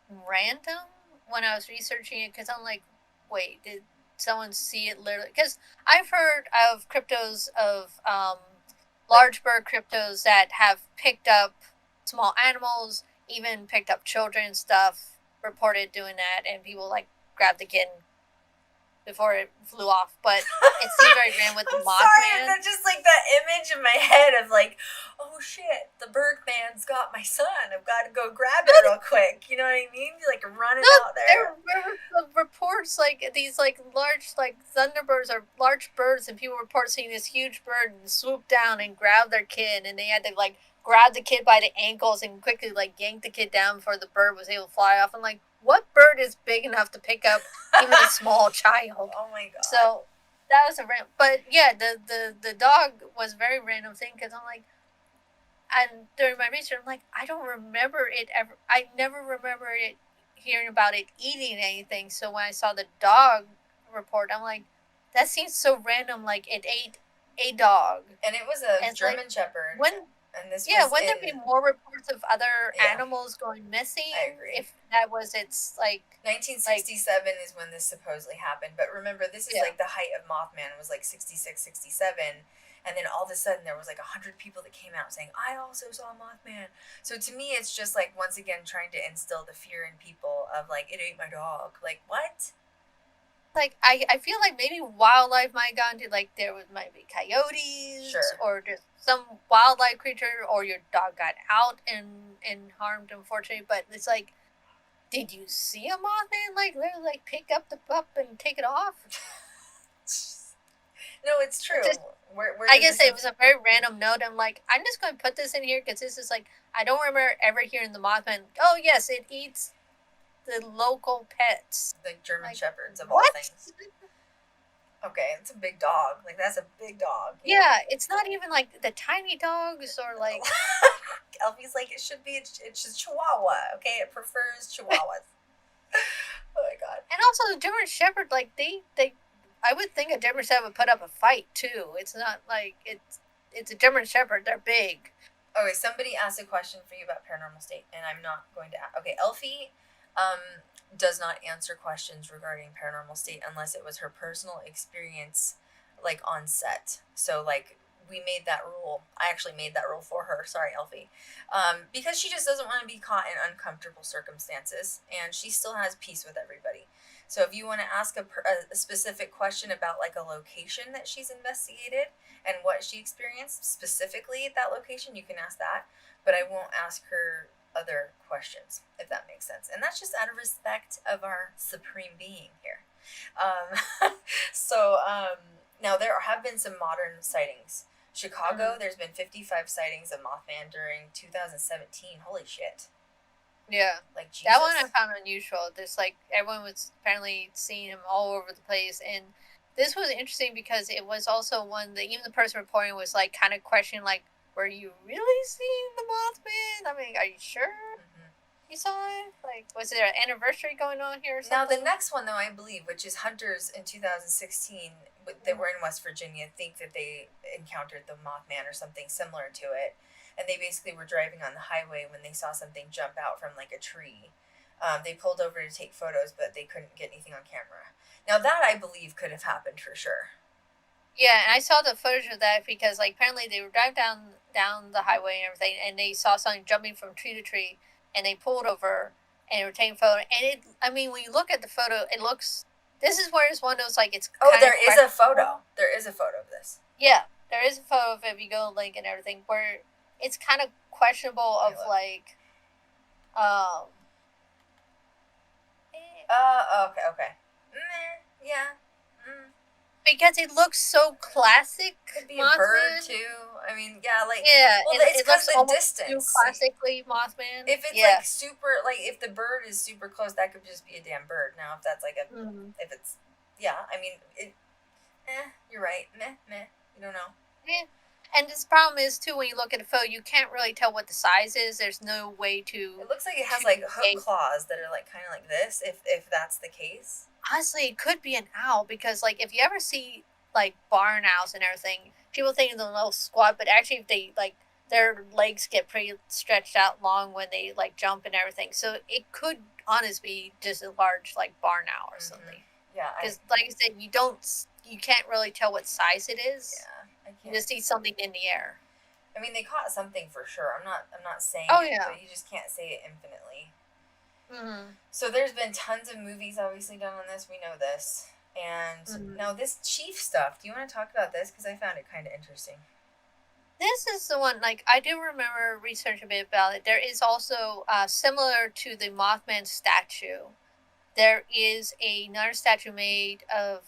random when I was researching it, because I'm like, wait, did someone see it literally? Because I've heard of cryptos, of large bird cryptos that have picked up small animals, even picked up children and stuff, reported doing that, and people, like, grabbed the kid before it flew off. But it seemed very random with the Mothman. Sorry, that's just like that image in my head of like, oh shit, the Bergman's got my son. I've got to go grab it real quick. You know what I mean? Like, running out there. There were reports like these like large like thunderbirds or large birds, and people report seeing this huge bird and swoop down and grab their kid, and they had to like grab the kid by the ankles and quickly like yank the kid down before the bird was able to fly off. I'm like, what bird is big enough to pick up even a small child? Oh my god. So that was a random, but yeah, the dog was a very random thing, because I'm like, and during my research, I'm like, I don't remember it ever. I never remember it hearing about it eating anything. So when I saw the dog report, I'm like, that seems so random. Like, it ate a dog, and it was a German like, Shepherd. Wouldn't there be more reports of other animals going missing? I agree. If that was its like 1967 is when this supposedly happened. But remember, this is like the height of Mothman. It was like 66, 67. And then all of a sudden there was like 100 people that came out saying, I also saw Mothman. So to me, it's just like, once again, trying to instill the fear in people of like, it ate my dog. Like, what? Like, I feel like maybe wildlife might have gone to, like, might be coyotes, or just some wildlife creature, or your dog got out and harmed, unfortunately. But it's like, did you see a Mothman, like, literally, like, pick up the pup and take it off? No, it's true. Where I guess it was a very random note. I'm like, I'm just going to put this in here, because this is like, I don't remember ever hearing the Mothman, oh yes, it eats the local pets. The German like, Shepherds of all things. Okay, it's a big dog. Like, that's a big dog. Yeah, it's not even like the tiny dogs or like... Eilfie's like, it should be, it's just Chihuahua, okay? It prefers Chihuahuas. Oh my god. And also the German Shepherd, like, they I would think a German Shepherd would put up a fight too. It's not like, it's a German Shepherd, they're big. Okay, somebody asked a question for you about paranormal state, and I'm not going to. Okay, Eilfie, does not answer questions regarding paranormal state unless it was her personal experience, like on set. So like we made that rule. I actually made that rule for her. Sorry, Eilfie, because she just doesn't want to be caught in uncomfortable circumstances, and she still has peace with everybody. So if you want to ask a specific question about like a location that she's investigated and what she experienced specifically at that location, you can ask that. But I won't ask her other questions, if that makes sense. And that's just out of respect of our supreme being here. Now there have been some modern sightings. Chicago, there's been 55 sightings of Mothman during 2017. Holy shit. Yeah. Like, Jesus. That one I found unusual. There's like, everyone was apparently seeing him all over the place. And this was interesting because it was also one that even the person reporting was like kind of questioning, like, were you really seeing the Mothman? I mean, are you sure you saw it? Like, was there an anniversary going on here or something? Now, the next one, though, I believe, which is hunters in 2016, that were in West Virginia, think that they encountered the Mothman or something similar to it. And they basically were driving on the highway when they saw something jump out from, like, a tree. They pulled over to take photos, but they couldn't get anything on camera. Now, that, I believe, could have happened for sure. Yeah, and I saw the footage of that because, like, apparently they were driving down the highway and everything, and they saw something jumping from tree to tree, and they pulled over and were taking photo. And it, I mean, when you look at the photo, it looks. This is where it's one of those, like, it's. Oh, there is a photo. There is a photo of this. Yeah, there is a photo of it if you go link and everything, where it's kind of questionable of like. Okay. Yeah. Because it looks so classic. Could be Mothman. A bird too. I mean, yeah, like well, it's it looks the almost distance. too classically Mothman. If it's like super, like if the bird is super close, that could just be a damn bird. Now, if that's like a, if it's, I mean, you're right. Meh. You don't know. Yeah. And this problem is too when you look at a photo, you can't really tell what the size is. There's no way to. It looks like it has like hook claws that are like kind of like this. If that's the case. Honestly, it could be an owl because, like, if you ever see like barn owls and everything, people think they're a little squat, but actually, if they like their legs get pretty stretched out long when they like jump and everything. So it could honestly be just a large like barn owl or something. Yeah. Because, like I said, you can't really tell what size it is. Yeah. I can't. You just see something in the air. I mean, they caught something for sure. I'm not saying. Oh, it, yeah. But you just can't say it infinitely. Mm-hmm. So there's been tons of movies obviously done on this. We know this. And now this chief stuff. Do you want to talk about this? Because I found it kind of interesting. This is the one, like, I do remember researching a bit about it. There is also, similar to the Mothman statue, there is another statue made of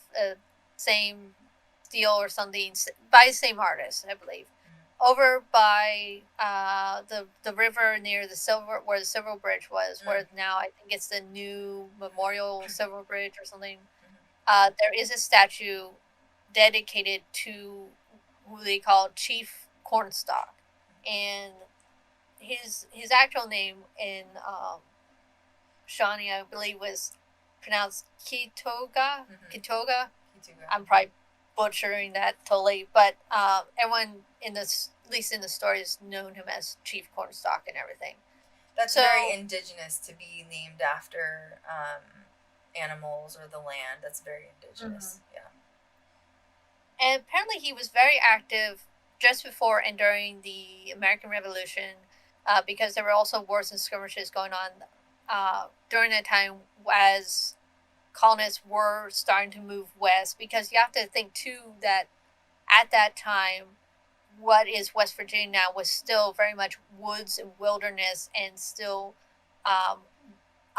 same steel or something by the same artist, I believe. Over by the river near where the Silver Bridge was, where now I think it's the new Memorial Silver Bridge or something. There is a statue dedicated to who they call Chief Cornstalk, and his actual name in Shawnee, I believe, was pronounced Kitoga. Kitoga. I'm probably butchering that totally, but everyone in this, at least in the story, has known him as Chief Cornstalk and everything. That's very indigenous to be named after animals or the land. That's very indigenous. Yeah. And apparently he was very active just before and during the American Revolution, because there were also wars and skirmishes going on during that time as colonists were starting to move west, because you have to think too that at that time what is West Virginia now was still very much woods and wilderness and still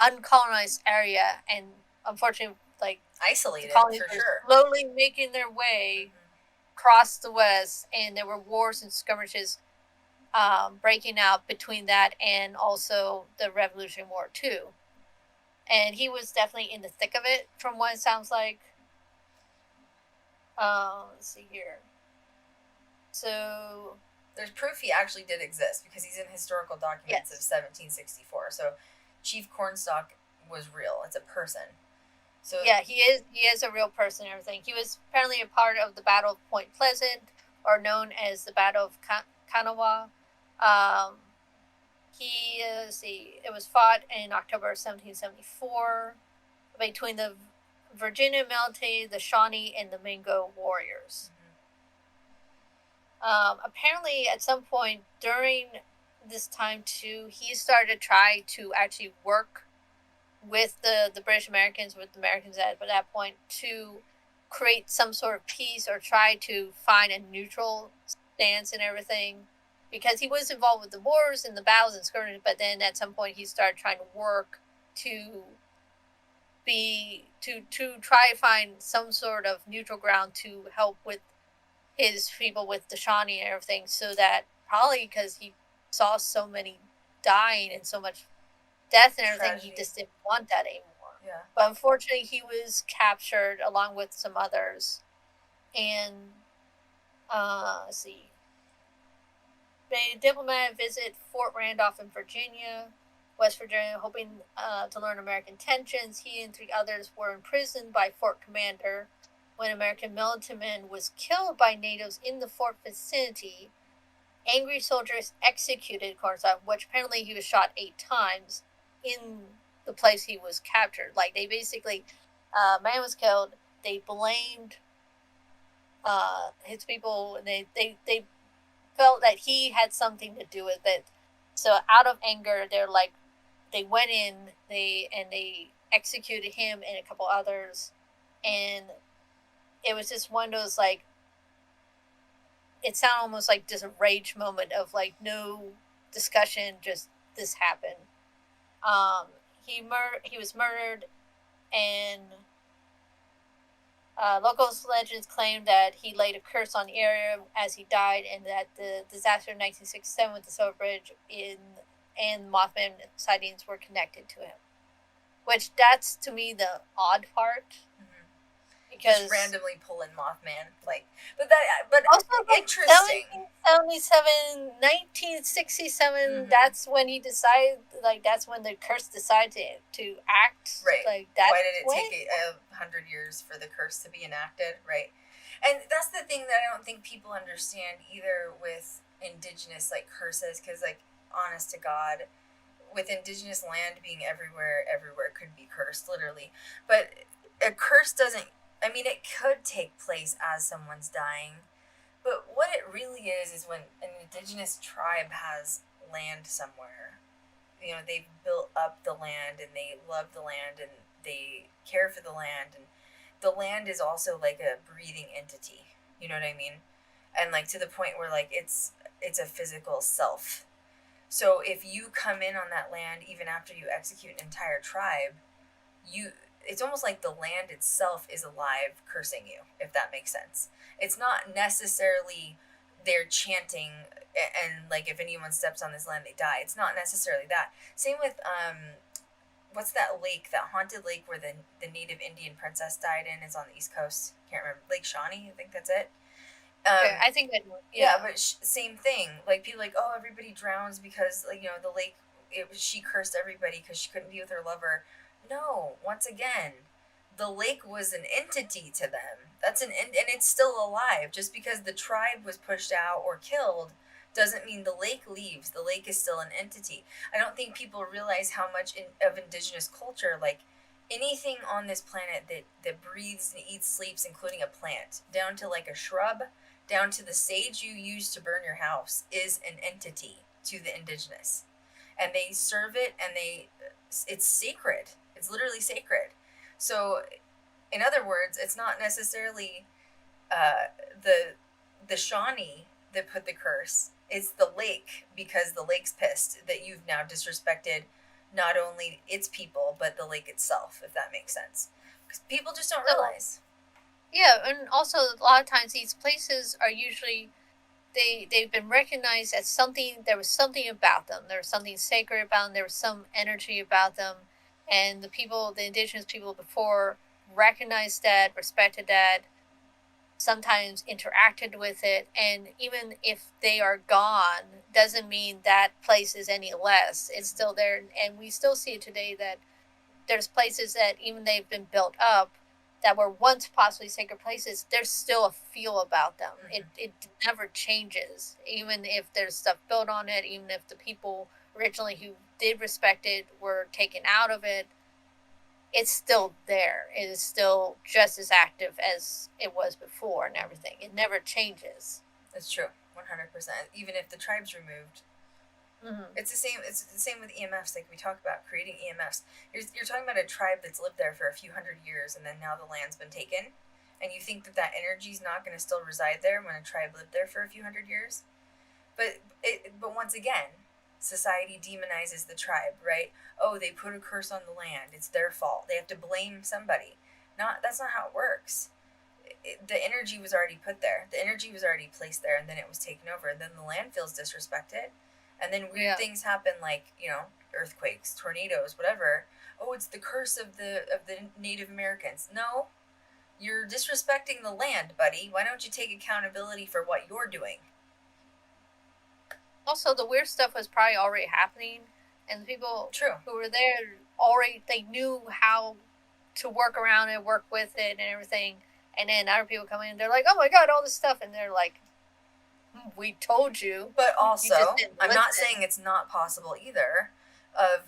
uncolonized area, and unfortunately like isolated, colonists for were sure, slowly making their way across the west, and there were wars and skirmishes breaking out between that and also the Revolutionary War too. And he was definitely in the thick of it, from what it sounds like. Let's see here. So there's proof he actually did exist because he's in historical documents of 1764. So Chief Cornstalk was real. It's a person. So yeah, he is a real person and everything. He was apparently a part of the Battle of Point Pleasant, or known as the Battle of Kanawa. He it was fought in October 1774 between the Virginia military, the Shawnee, and the Mingo warriors. Apparently, at some point during this time too, he started to try to actually work with the British Americans, with the Americans at that point, to create some sort of peace or try to find a neutral stance and everything, because he was involved with the wars and the battles and skirmishes, but then at some point he started trying to work to try to find some sort of neutral ground to help with his people with the Shawnee and everything, so that probably because he saw so many dying and so much death and everything, Tragedy. he just didn't want that anymore. Yeah. But unfortunately, he was captured along with some others, and let's see. They diplomatic visit Fort Randolph in Virginia, West Virginia, hoping to learn American intentions. He and 3 others were imprisoned by Fort Commander when American militiaman was killed by natives in the fort vicinity. Angry soldiers executed Krystal, which apparently he was shot 8 times in the place he was captured. Like, they basically, man was killed. They blamed his people, and they felt that he had something to do with it. So out of anger, they went in, they executed him and a couple others, and it was just one of those, like, it sounded almost like just a rage moment of, like, no discussion, just this happened. He was murdered, and local legends claim that he laid a curse on the area as he died, and that the disaster in 1967 with the Silver Bridge and Mothman sightings were connected to him. Which, that's, to me, the odd part. Because just randomly pull in Mothman, but also, interesting. 1967, that's when he decided, that's when the curse decided to act. Right. Why did it take 100 years for the curse to be enacted? Right. And that's the thing that I don't think people understand either with indigenous, curses, because, honest to God, with indigenous land being everywhere could be cursed, literally. But a curse doesn't, it could take place as someone's dying, but what it really is when an indigenous tribe has land somewhere, they've built up the land and they love the land and they care for the land, and the land is also like a breathing entity, you know what I mean? And to the point where it's a physical self. So if you come in on that land, even after you execute an entire tribe, it's almost like the land itself is alive cursing you, if that makes sense. It's not necessarily they're chanting and if anyone steps on this land they die. It's not necessarily that. Same with what's that lake, that haunted lake where the native Indian princess died in? It's on the East Coast. Can't remember. Lake Shawnee, I think that's it. I think that, yeah, but same thing. People oh, everybody drowns because the lake, she cursed everybody because she couldn't be with her lover. No, once again, the lake was an entity to them. And it's still alive. Just because the tribe was pushed out or killed doesn't mean the lake leaves. The lake is still an entity. I don't think people realize how much of indigenous culture, anything on this planet that breathes and eats, sleeps, including a plant, down to a shrub, down to the sage you use to burn your house, is an entity to the indigenous. And they serve it, and it's sacred. It's literally sacred. So, in other words, it's not necessarily the Shawnee that put the curse. It's the lake, because the lake's pissed that you've now disrespected not only its people, but the lake itself, if that makes sense. Because people just don't realize. Yeah, and also a lot of times these places are usually, they've been recognized as something, there was something about them. There was something sacred about them. There was some energy about them. And the indigenous people before recognized that, respected that, sometimes interacted with it. And even if they are gone, doesn't mean that place is any less. It's still there. And we still see it today that there's places that even they've been built up, that were once possibly sacred places, there's still a feel about them. It never changes, even if there's stuff built on it, even if the people originally who did respect it were taken out of it. It's still there. It is still just as active as it was before and everything. It never changes. It's true, 100%. Even if the tribe's removed, it's the same. It's the same with EMFs. Like we talk about creating EMFs. You're talking about a tribe that's lived there for a few hundred years, and then now the land's been taken, and you think that energy's not going to still reside there when a tribe lived there for a few hundred years. But once again, society demonizes the tribe, right? Oh, they put a curse on the land. It's their fault. They have to blame somebody. That's not how it works. The energy was already put there. The energy was already placed there, and then it was taken over. And then the land feels disrespected. And then weird things happen, like, earthquakes, tornadoes, whatever. Oh, it's the curse of the Native Americans. No, you're disrespecting the land, buddy. Why don't you take accountability for what you're doing? Also, the weird stuff was probably already happening, and the people who were there already, they knew how to work around it, work with it, and everything. And then other people come in, they're like, oh my god, all this stuff, and they're like, we told you. But also, I'm not saying it's not possible either. Of,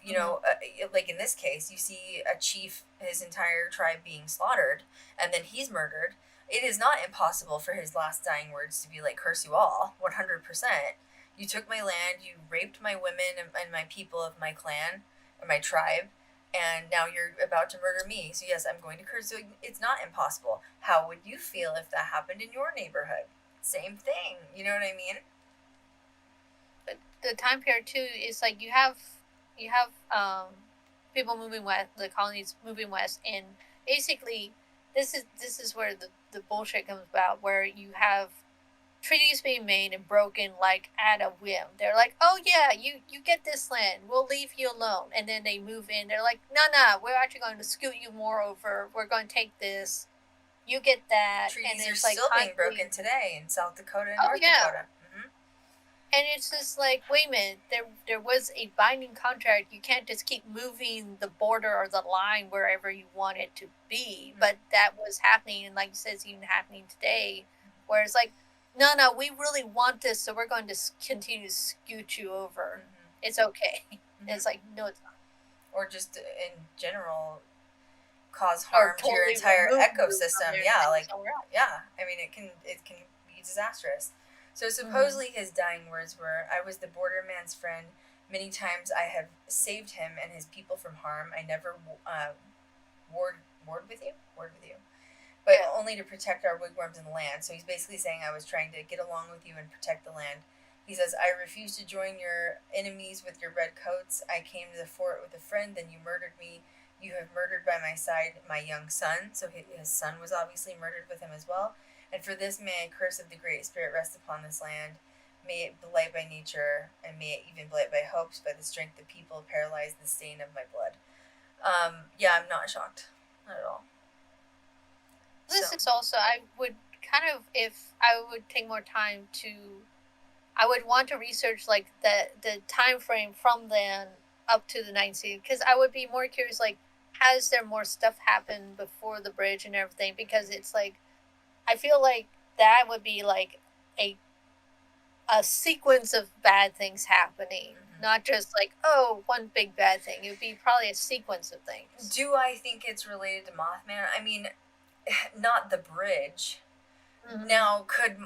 like in this case, you see a chief, his entire tribe being slaughtered, and then he's murdered. It is not impossible for his last dying words to be like, curse you all, 100%. You took my land, you raped my women and my people of my clan, or my tribe, and now you're about to murder me. So yes, I'm going to curse you. It's not impossible. How would you feel if that happened in your neighborhood? Same thing. You know what I mean? But the time period too is like you have people moving west, the colonies moving west, and basically this is where the bullshit comes about, where you have treaties being made and broken like at a whim. They're like, oh yeah, you get this land, we'll leave you alone, and then they move in. They're like, no, we're actually going to scoot you more over. We're going to take this. You get that. Treaties are still being broken today in South Dakota and North Dakota. And it's just like, wait a minute, there was a binding contract. You can't just keep moving the border or the line wherever you want it to be. But that was happening, and like you said, it's even happening today, where it's like, no, we really want this, so we're going to continue to scoot you over. It's okay. And it's like, no, it's not. Or just in general, cause harm to your entire ecosystem. Yeah, I mean, it can be disastrous. So supposedly his dying words were, I was the borderman's friend. Many times I have saved him and his people from harm. I never warred with you, but only to protect our wigwams in the land. So he's basically saying, I was trying to get along with you and protect the land. He says, I refuse to join your enemies with your red coats. I came to the fort with a friend, then you murdered me. You have murdered by my side my young son. So his son was obviously murdered with him as well. And for this may a curse of the Great Spirit rest upon this land. May it blight by nature, and may it even blight by hopes, by the strength of people, paralyze the stain of my blood. I'm not shocked. Not at all. This is also, I would kind of, if I would take more time to, I would want to research like the time frame from then up to the 19th, because I would be more curious, like, has there more stuff happened before the bridge and everything? Because it's like, I feel like that would be like a sequence of bad things happening, not just like, oh, one big bad thing. It would be probably a sequence of things. Do I think it's related to Mothman? I mean, not the bridge. Now,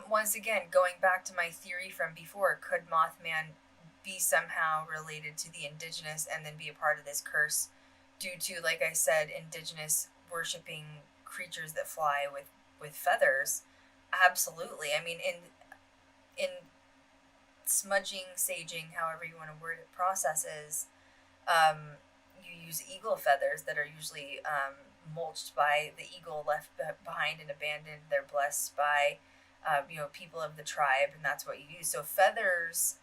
once again, going back to my theory from before, could Mothman be somehow related to the indigenous and then be a part of this curse due to, like I said, indigenous worshipping creatures that fly with feathers? Absolutely. I mean, in smudging, saging, however you want to word it, processes, you use eagle feathers that are usually mulched by the eagle left behind and abandoned. They're blessed by people of the tribe, and that's what you use. So feathers,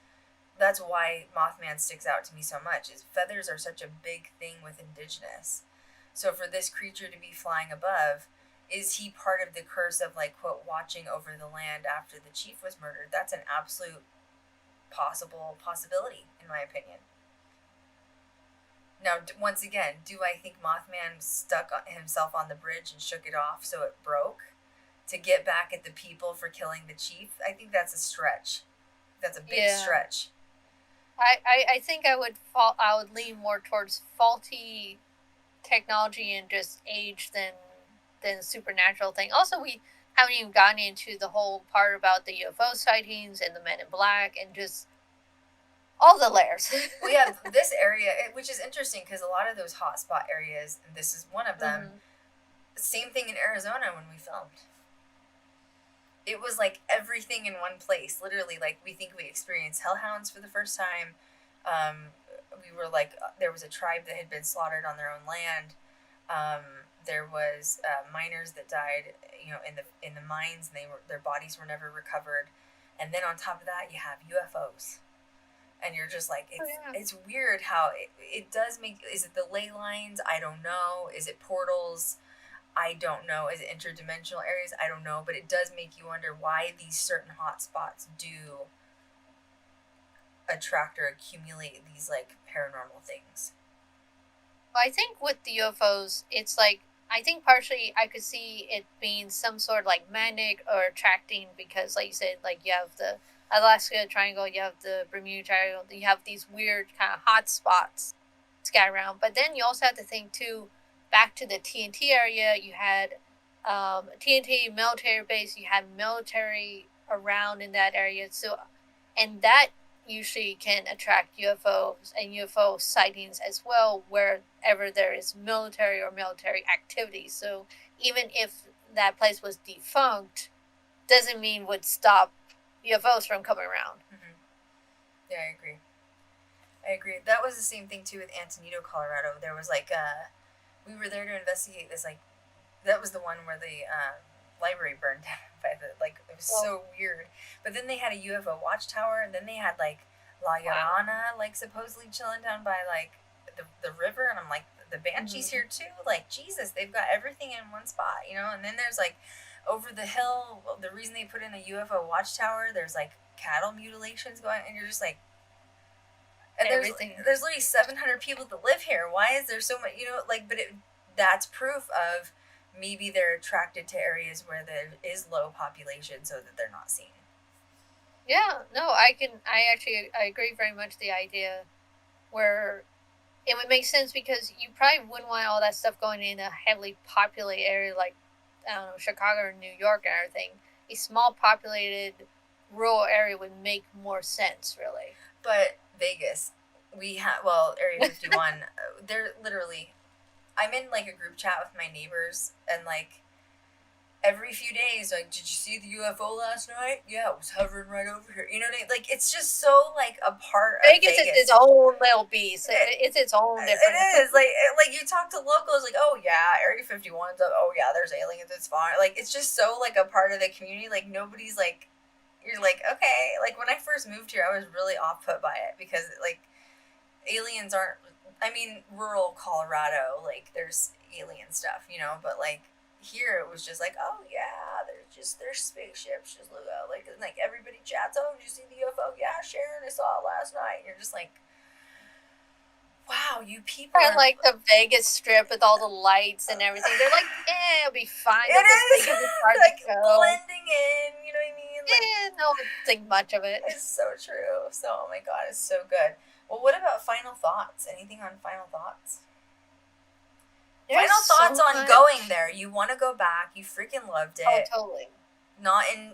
that's why Mothman sticks out to me so much, is feathers are such a big thing with indigenous. So for this creature to be flying above, is he part of the curse of, like, quote, watching over the land after the chief was murdered? That's an absolute possibility, in my opinion. Now, once again, do I think Mothman stuck himself on the bridge and shook it off so it broke to get back at the people for killing the chief? I think that's a stretch. That's a big stretch. I think I would lean more towards faulty technology and just age than supernatural thing. Also, we haven't even gotten into the whole part about the UFO sightings and the Men in Black and just all the layers. We have this area, which is interesting because a lot of those hotspot areas, and this is one of them, same thing in Arizona when we filmed. It was like everything in one place. Literally, like, we think we experienced hellhounds for the first time. We were like, there was a tribe that had been slaughtered on their own land. There was miners that died, in the mines, and their bodies were never recovered. And then on top of that, you have UFOs. And you're just like, it's weird how it does make, is it the ley lines? I don't know. Is it portals? I don't know. Is it interdimensional areas? I don't know. But it does make you wonder why these certain hotspots do attract or accumulate these, like, paranormal things. Well, I think with the UFOs, it's like, I think partially I could see it being some sort of like magnetic or attracting because, like you said, like you have the Alaska Triangle, you have the Bermuda Triangle, you have these weird kind of hot spots scattered around. But then you also have to think too, back to the TNT area, you had TNT military base, you had military around in that area. So, and that usually can attract UFOs and UFO sightings as well, wherever there is military or military activity. So even if that place was defunct, doesn't mean would stop UFOs from coming around. Mm-hmm. Yeah, I agree. That was the same thing too with Antonito, Colorado. There was like we were there to investigate this, like, that was the one where the library burned down by the, like, it was so weird. But then they had a UFO watchtower, and then they had like La Llorona, like, supposedly chilling down by like the river, and I'm like, the Banshee's here too. Like, Jesus, they've got everything in one spot, And then there's like over the hill, the reason they put in a UFO watchtower, there's like cattle mutilations going, and you're just like, and there's literally 700 people that live here. Why is there so much? But that's proof of maybe they're attracted to areas where there is low population so that they're not seen. Yeah, no, I agree very much the idea where it would make sense because you probably wouldn't want all that stuff going in a heavily populated area like, I don't know, Chicago or New York and everything. A small populated rural area would make more sense, really. But Vegas, Area 51, they're literally, I'm in like a group chat with my neighbors, and like every few days, like, did you see the UFO last night? Yeah, it was hovering right over here. You know what I mean? Like, it's just so like a part of Vegas. Vegas is its own little beast. It's its own different. It is like you talk to locals, like, oh yeah, Area 51's up. Oh yeah, there's aliens. It's fine. Like, it's just so like a part of the community. Like, nobody's like, you're like, okay. Like, when I first moved here, I was really off put by it because like aliens aren't. I mean, rural Colorado, like, there's alien stuff, but like here it was just like, oh yeah, there's spaceships, just look out, like everybody chats, oh, did you see the UFO? Yeah, Sharon, I saw it last night. And you're just like, wow, you people and like the Vegas Strip with all the lights and everything, they're like, it'll be fine. It is like blending in, you know what I mean? Like, no, think much of it. It's so true. So, oh my god, it's so good. Well, what about final thoughts? Anything on final thoughts? Final thoughts on going there. You want to go back. You freaking loved it. Oh, totally. Not in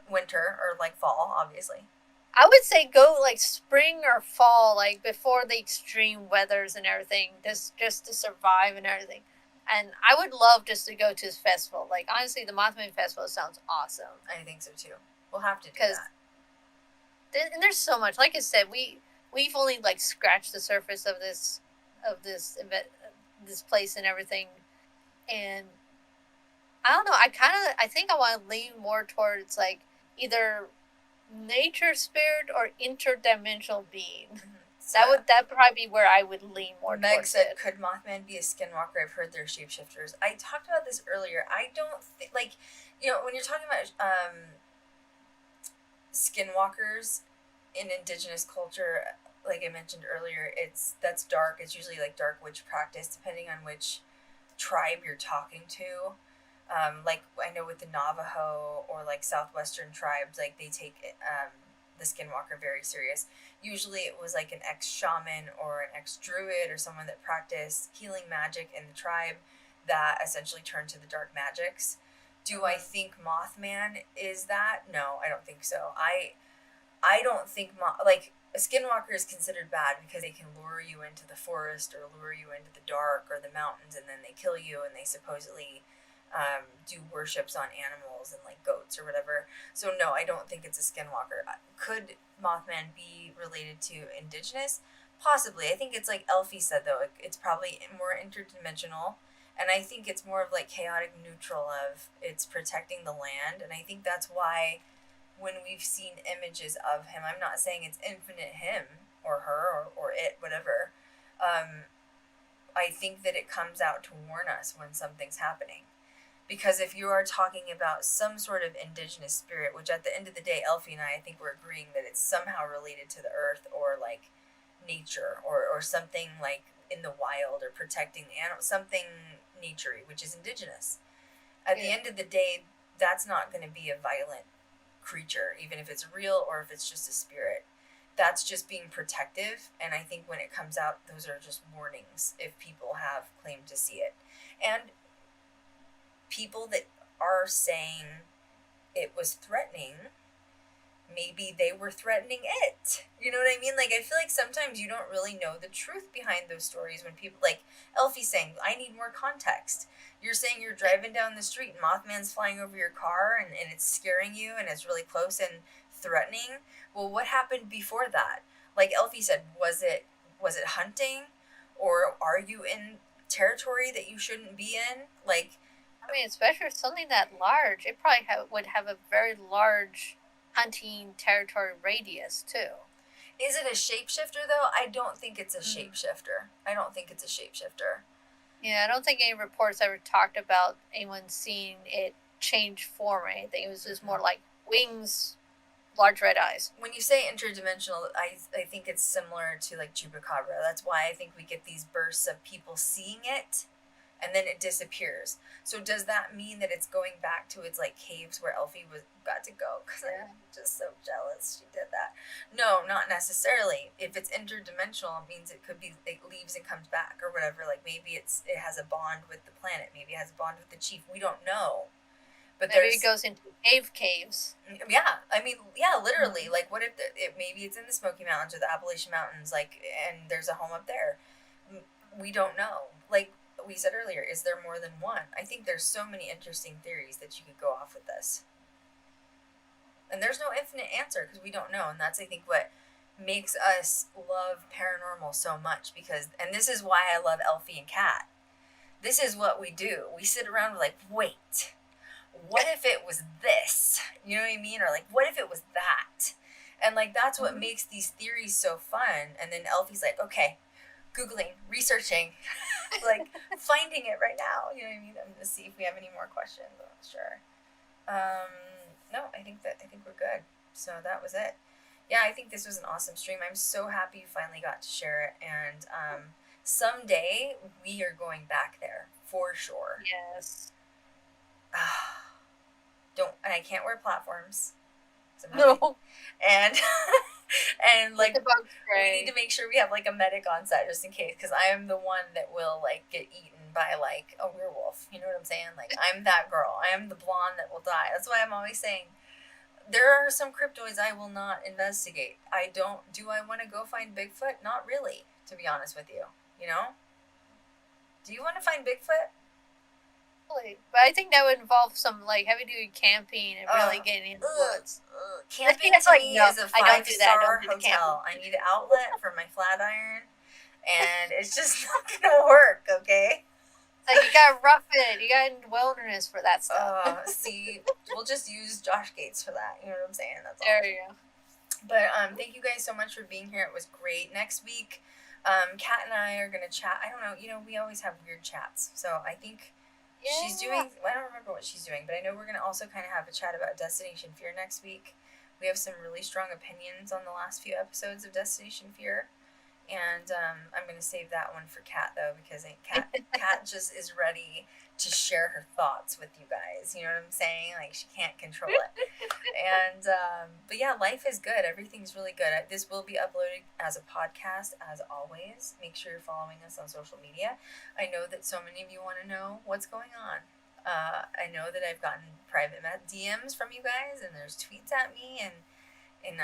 winter or like fall, obviously. I would say go like spring or fall, like before the extreme weathers and everything, just to survive and everything. And I would love just to go to this festival. Like, honestly, the Mothman Festival sounds awesome. I think so too. We'll have to do that. And there's so much. Like I said, we've only like scratched the surface of this event, this place and everything. And I don't know, I think I want to lean more towards like either nature spirit or interdimensional being. So that'd probably be where I would lean more Meg towards said, it. could Mothman be a skinwalker? I've heard they're shapeshifters. I talked about this earlier. I don't think, like, when you're talking about skinwalkers in indigenous culture, like I mentioned earlier, that's dark. It's usually like dark witch practice, depending on which tribe you're talking to. Like I know with the Navajo or like southwestern tribes, like they take the Skinwalker very serious. Usually it was like an ex-shaman or an ex-druid or someone that practiced healing magic in the tribe that essentially turned to the dark magics. Do I think Mothman is that? No, I don't think so. I don't think like a skinwalker is considered bad because they can lure you into the forest or lure you into the dark or the mountains, and then they kill you, and they supposedly do worships on animals and like goats or whatever. So no, I don't think it's a skinwalker. Could Mothman be related to indigenous? Possibly. I think it's like Eilfie said though. It's probably more interdimensional, and I think it's more of like chaotic neutral of it's protecting the land, and I think that's why when we've seen images of him, I'm not saying it's infinite him or her or it, whatever. I think that it comes out to warn us when something's happening. Because if you are talking about some sort of indigenous spirit, which at the end of the day, Eilfie and I think we're agreeing that it's somehow related to the earth or like nature or something like in the wild or protecting the animal, something naturey, which is indigenous. At the end of the day, that's not going to be a violent creature, even if it's real or if it's just a spirit. That's just being protective, and I think when it comes out, those are just warnings if people have claimed to see it. And people that are saying it was threatening, maybe they were threatening it. You know what I mean? Like, I feel like sometimes you don't really know the truth behind those stories when people, like Eilfie saying, I need more context. You're saying you're driving down the street and Mothman's flying over your car and it's scaring you and it's really close and threatening. Well, what happened before that? Like Eilfie said, was it hunting? Or are you in territory that you shouldn't be in? Like, I mean, especially with something that large, it probably would have a very large hunting territory radius, too. Is it a shapeshifter, though? I don't think it's a shapeshifter. I don't think it's a shapeshifter. Yeah, I don't think any reports ever talked about anyone seeing it change form or anything. It was just more like wings, large red eyes. When you say interdimensional, I think it's similar to like Chupacabra. That's why I think we get these bursts of people seeing it and then it disappears. So does that mean that it's going back to its like caves where Eilfie got to go? Because I'm just so jealous she did that. No, not necessarily. If it's interdimensional, it means it could be it leaves and comes back or whatever. Like maybe it has a bond with the planet. Maybe it has a bond with the chief. We don't know. But maybe it goes into caves. Yeah, I mean, yeah, literally. Like, what if maybe it's in the Smoky Mountains or the Appalachian Mountains, like, and there's a home up there. We don't know. Like we said earlier, is there more than one? I think there's so many interesting theories that you could go off with this. And there's no infinite answer because we don't know. And that's, I think, what makes us love paranormal so much. Because, and this is why I love Eilfie and Kat. This is what we do. We sit around like, wait, what if it was this? You know what I mean? Or like, what if it was that? And like, that's what makes these theories so fun. And then Eilfie's like, okay, Googling, researching, like finding it right now. You know what I mean? I'm going to see if we have any more questions. I'm not sure. No, I think we're good. So that was it. Yeah, I think this was an awesome stream. I'm so happy you finally got to share it. And someday we are going back there for sure. Yes. And I can't wear platforms. No. And like we we need to make sure we have like a medic on set just in case, because I am the one that will like get eaten by like a werewolf. You know what I'm saying? Like I'm that girl. I am the blonde that will die. That's why I'm always saying there are some cryptoids I will not investigate. Do I want to go find Bigfoot? Not really, to be honest with you. You know? Do you want to find Bigfoot? But I think that would involve some like heavy duty camping and really getting in the woods. Camping to me is a 5-star hotel. I need an outlet for my flat iron, and it's just not gonna work. Okay. Like you gotta rough it. You gotta in the wilderness for that stuff. See, we'll just use Josh Gates for that. You know what I'm saying? That's all. There you go. But thank you guys so much for being here. It was great. Next week, Kat and I are gonna chat. I don't know. You know, we always have weird chats, so I think. Yeah. She's doing, I don't remember what she's doing, but I know we're going to also kind of have a chat about Destination Fear next week. We have some really strong opinions on the last few episodes of Destination Fear. And I'm going to save that one for Kat, though, because Kat just is ready to share her thoughts with you guys. You know what I'm saying? Like, she can't control it. And, but yeah, life is good. Everything's really good. This will be uploaded as a podcast, as always. Make sure you're following us on social media. I know that so many of you want to know what's going on. I know that I've gotten private DMs from you guys, and there's tweets at me, and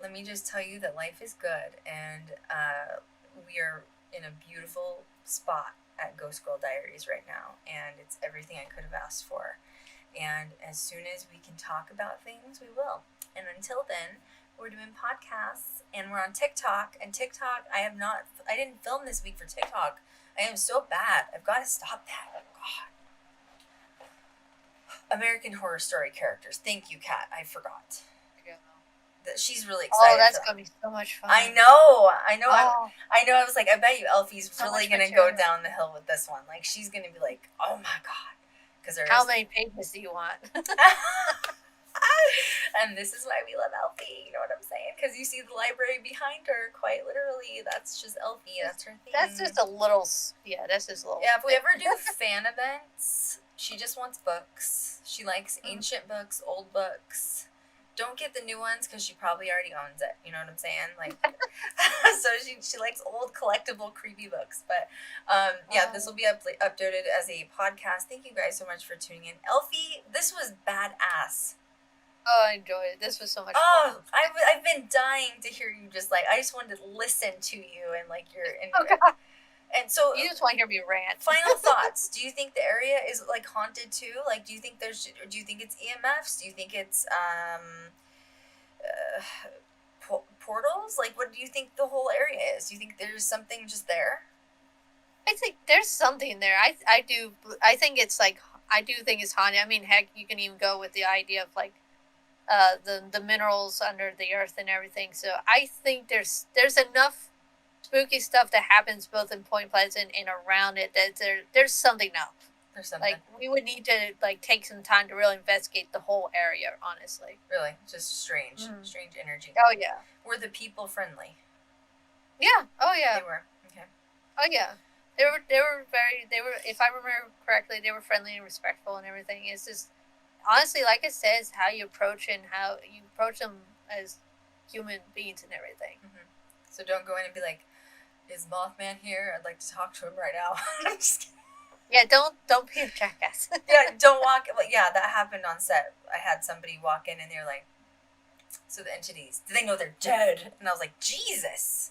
let me just tell you that life is good, and we are in a beautiful spot at Ghost Girl Diaries right now, and it's everything I could have asked for. And as soon as we can talk about things, we will. And until then, we're doing podcasts, and we're on TikTok. And TikTok, I didn't film this week for TikTok. I am so bad. I've got to stop that. Oh, God. American Horror Story characters. Thank you, Kat. I forgot. She's really excited. Oh, that's going to be so much fun. I know. Oh. I was like, I bet you Eilfie's So really much going to go down the hill with this one. Like, she's going to be like, oh my God. How many pages do you want? And this is why we love Eilfie. You know what I'm saying? Because you see the library behind her, quite literally. That's just Eilfie. That's her thing. That's just a little. Yeah, that's just a little. Yeah, if we ever do fan events, she just wants books. She likes ancient books, old books. Don't get the new ones because she probably already owns it. You know what I'm saying? Like, so she likes old collectible creepy books. But yeah, this will be uploaded as a podcast. Thank you guys so much for tuning in. Eilfie, this was badass. Oh, I enjoyed it. This was so much fun. Oh, I've been dying to hear you just like, I just wanted to listen to you and like your. Oh, God. And so you just want to hear me rant. Final thoughts. Do you think the area is like haunted too? Like, do you think it's EMFs? Do you think it's portals? Like, what do you think the whole area is? Do you think there's something just there? I think there's something there. I think it's like, I do think it's haunted. I mean, heck, you can even go with the idea of like the minerals under the earth and everything. So I think there's enough spooky stuff that happens both in Point Pleasant and around it that there's something up. There's something. Like, we would need to like take some time to really investigate the whole area, honestly. Really? Just strange energy. Oh yeah. Were the people friendly? Yeah. Oh yeah. They were. Okay. Oh yeah. They were if I remember correctly, they were friendly and respectful and everything. It's just honestly, like it says, how you approach and how you approach them as human beings and everything. Mm-hmm. So don't go in and be like, is Mothman here? I'd like to talk to him right now. I'm just kidding. Yeah, don't be a jackass. Yeah, don't walk. Well, yeah, that happened on set. I had somebody walk in and they're like, so the entities, do they know they're dead? And I was like, Jesus.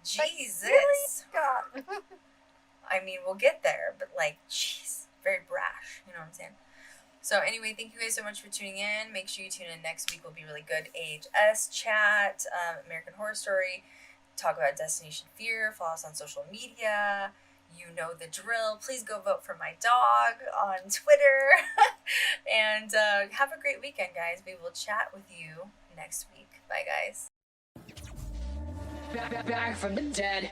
Jesus. Like, really? God. I mean, we'll get there, but like, jeez, very brash. You know what I'm saying? So anyway, thank you guys so much for tuning in. Make sure you tune in next week. Will be really good. AHS chat, American Horror Story, talk about Destination Fear. Follow us on social media. You know the drill. Please go vote for my dog on Twitter. And have a great weekend, guys. We will chat with you next week. Bye, guys. Back from the dead.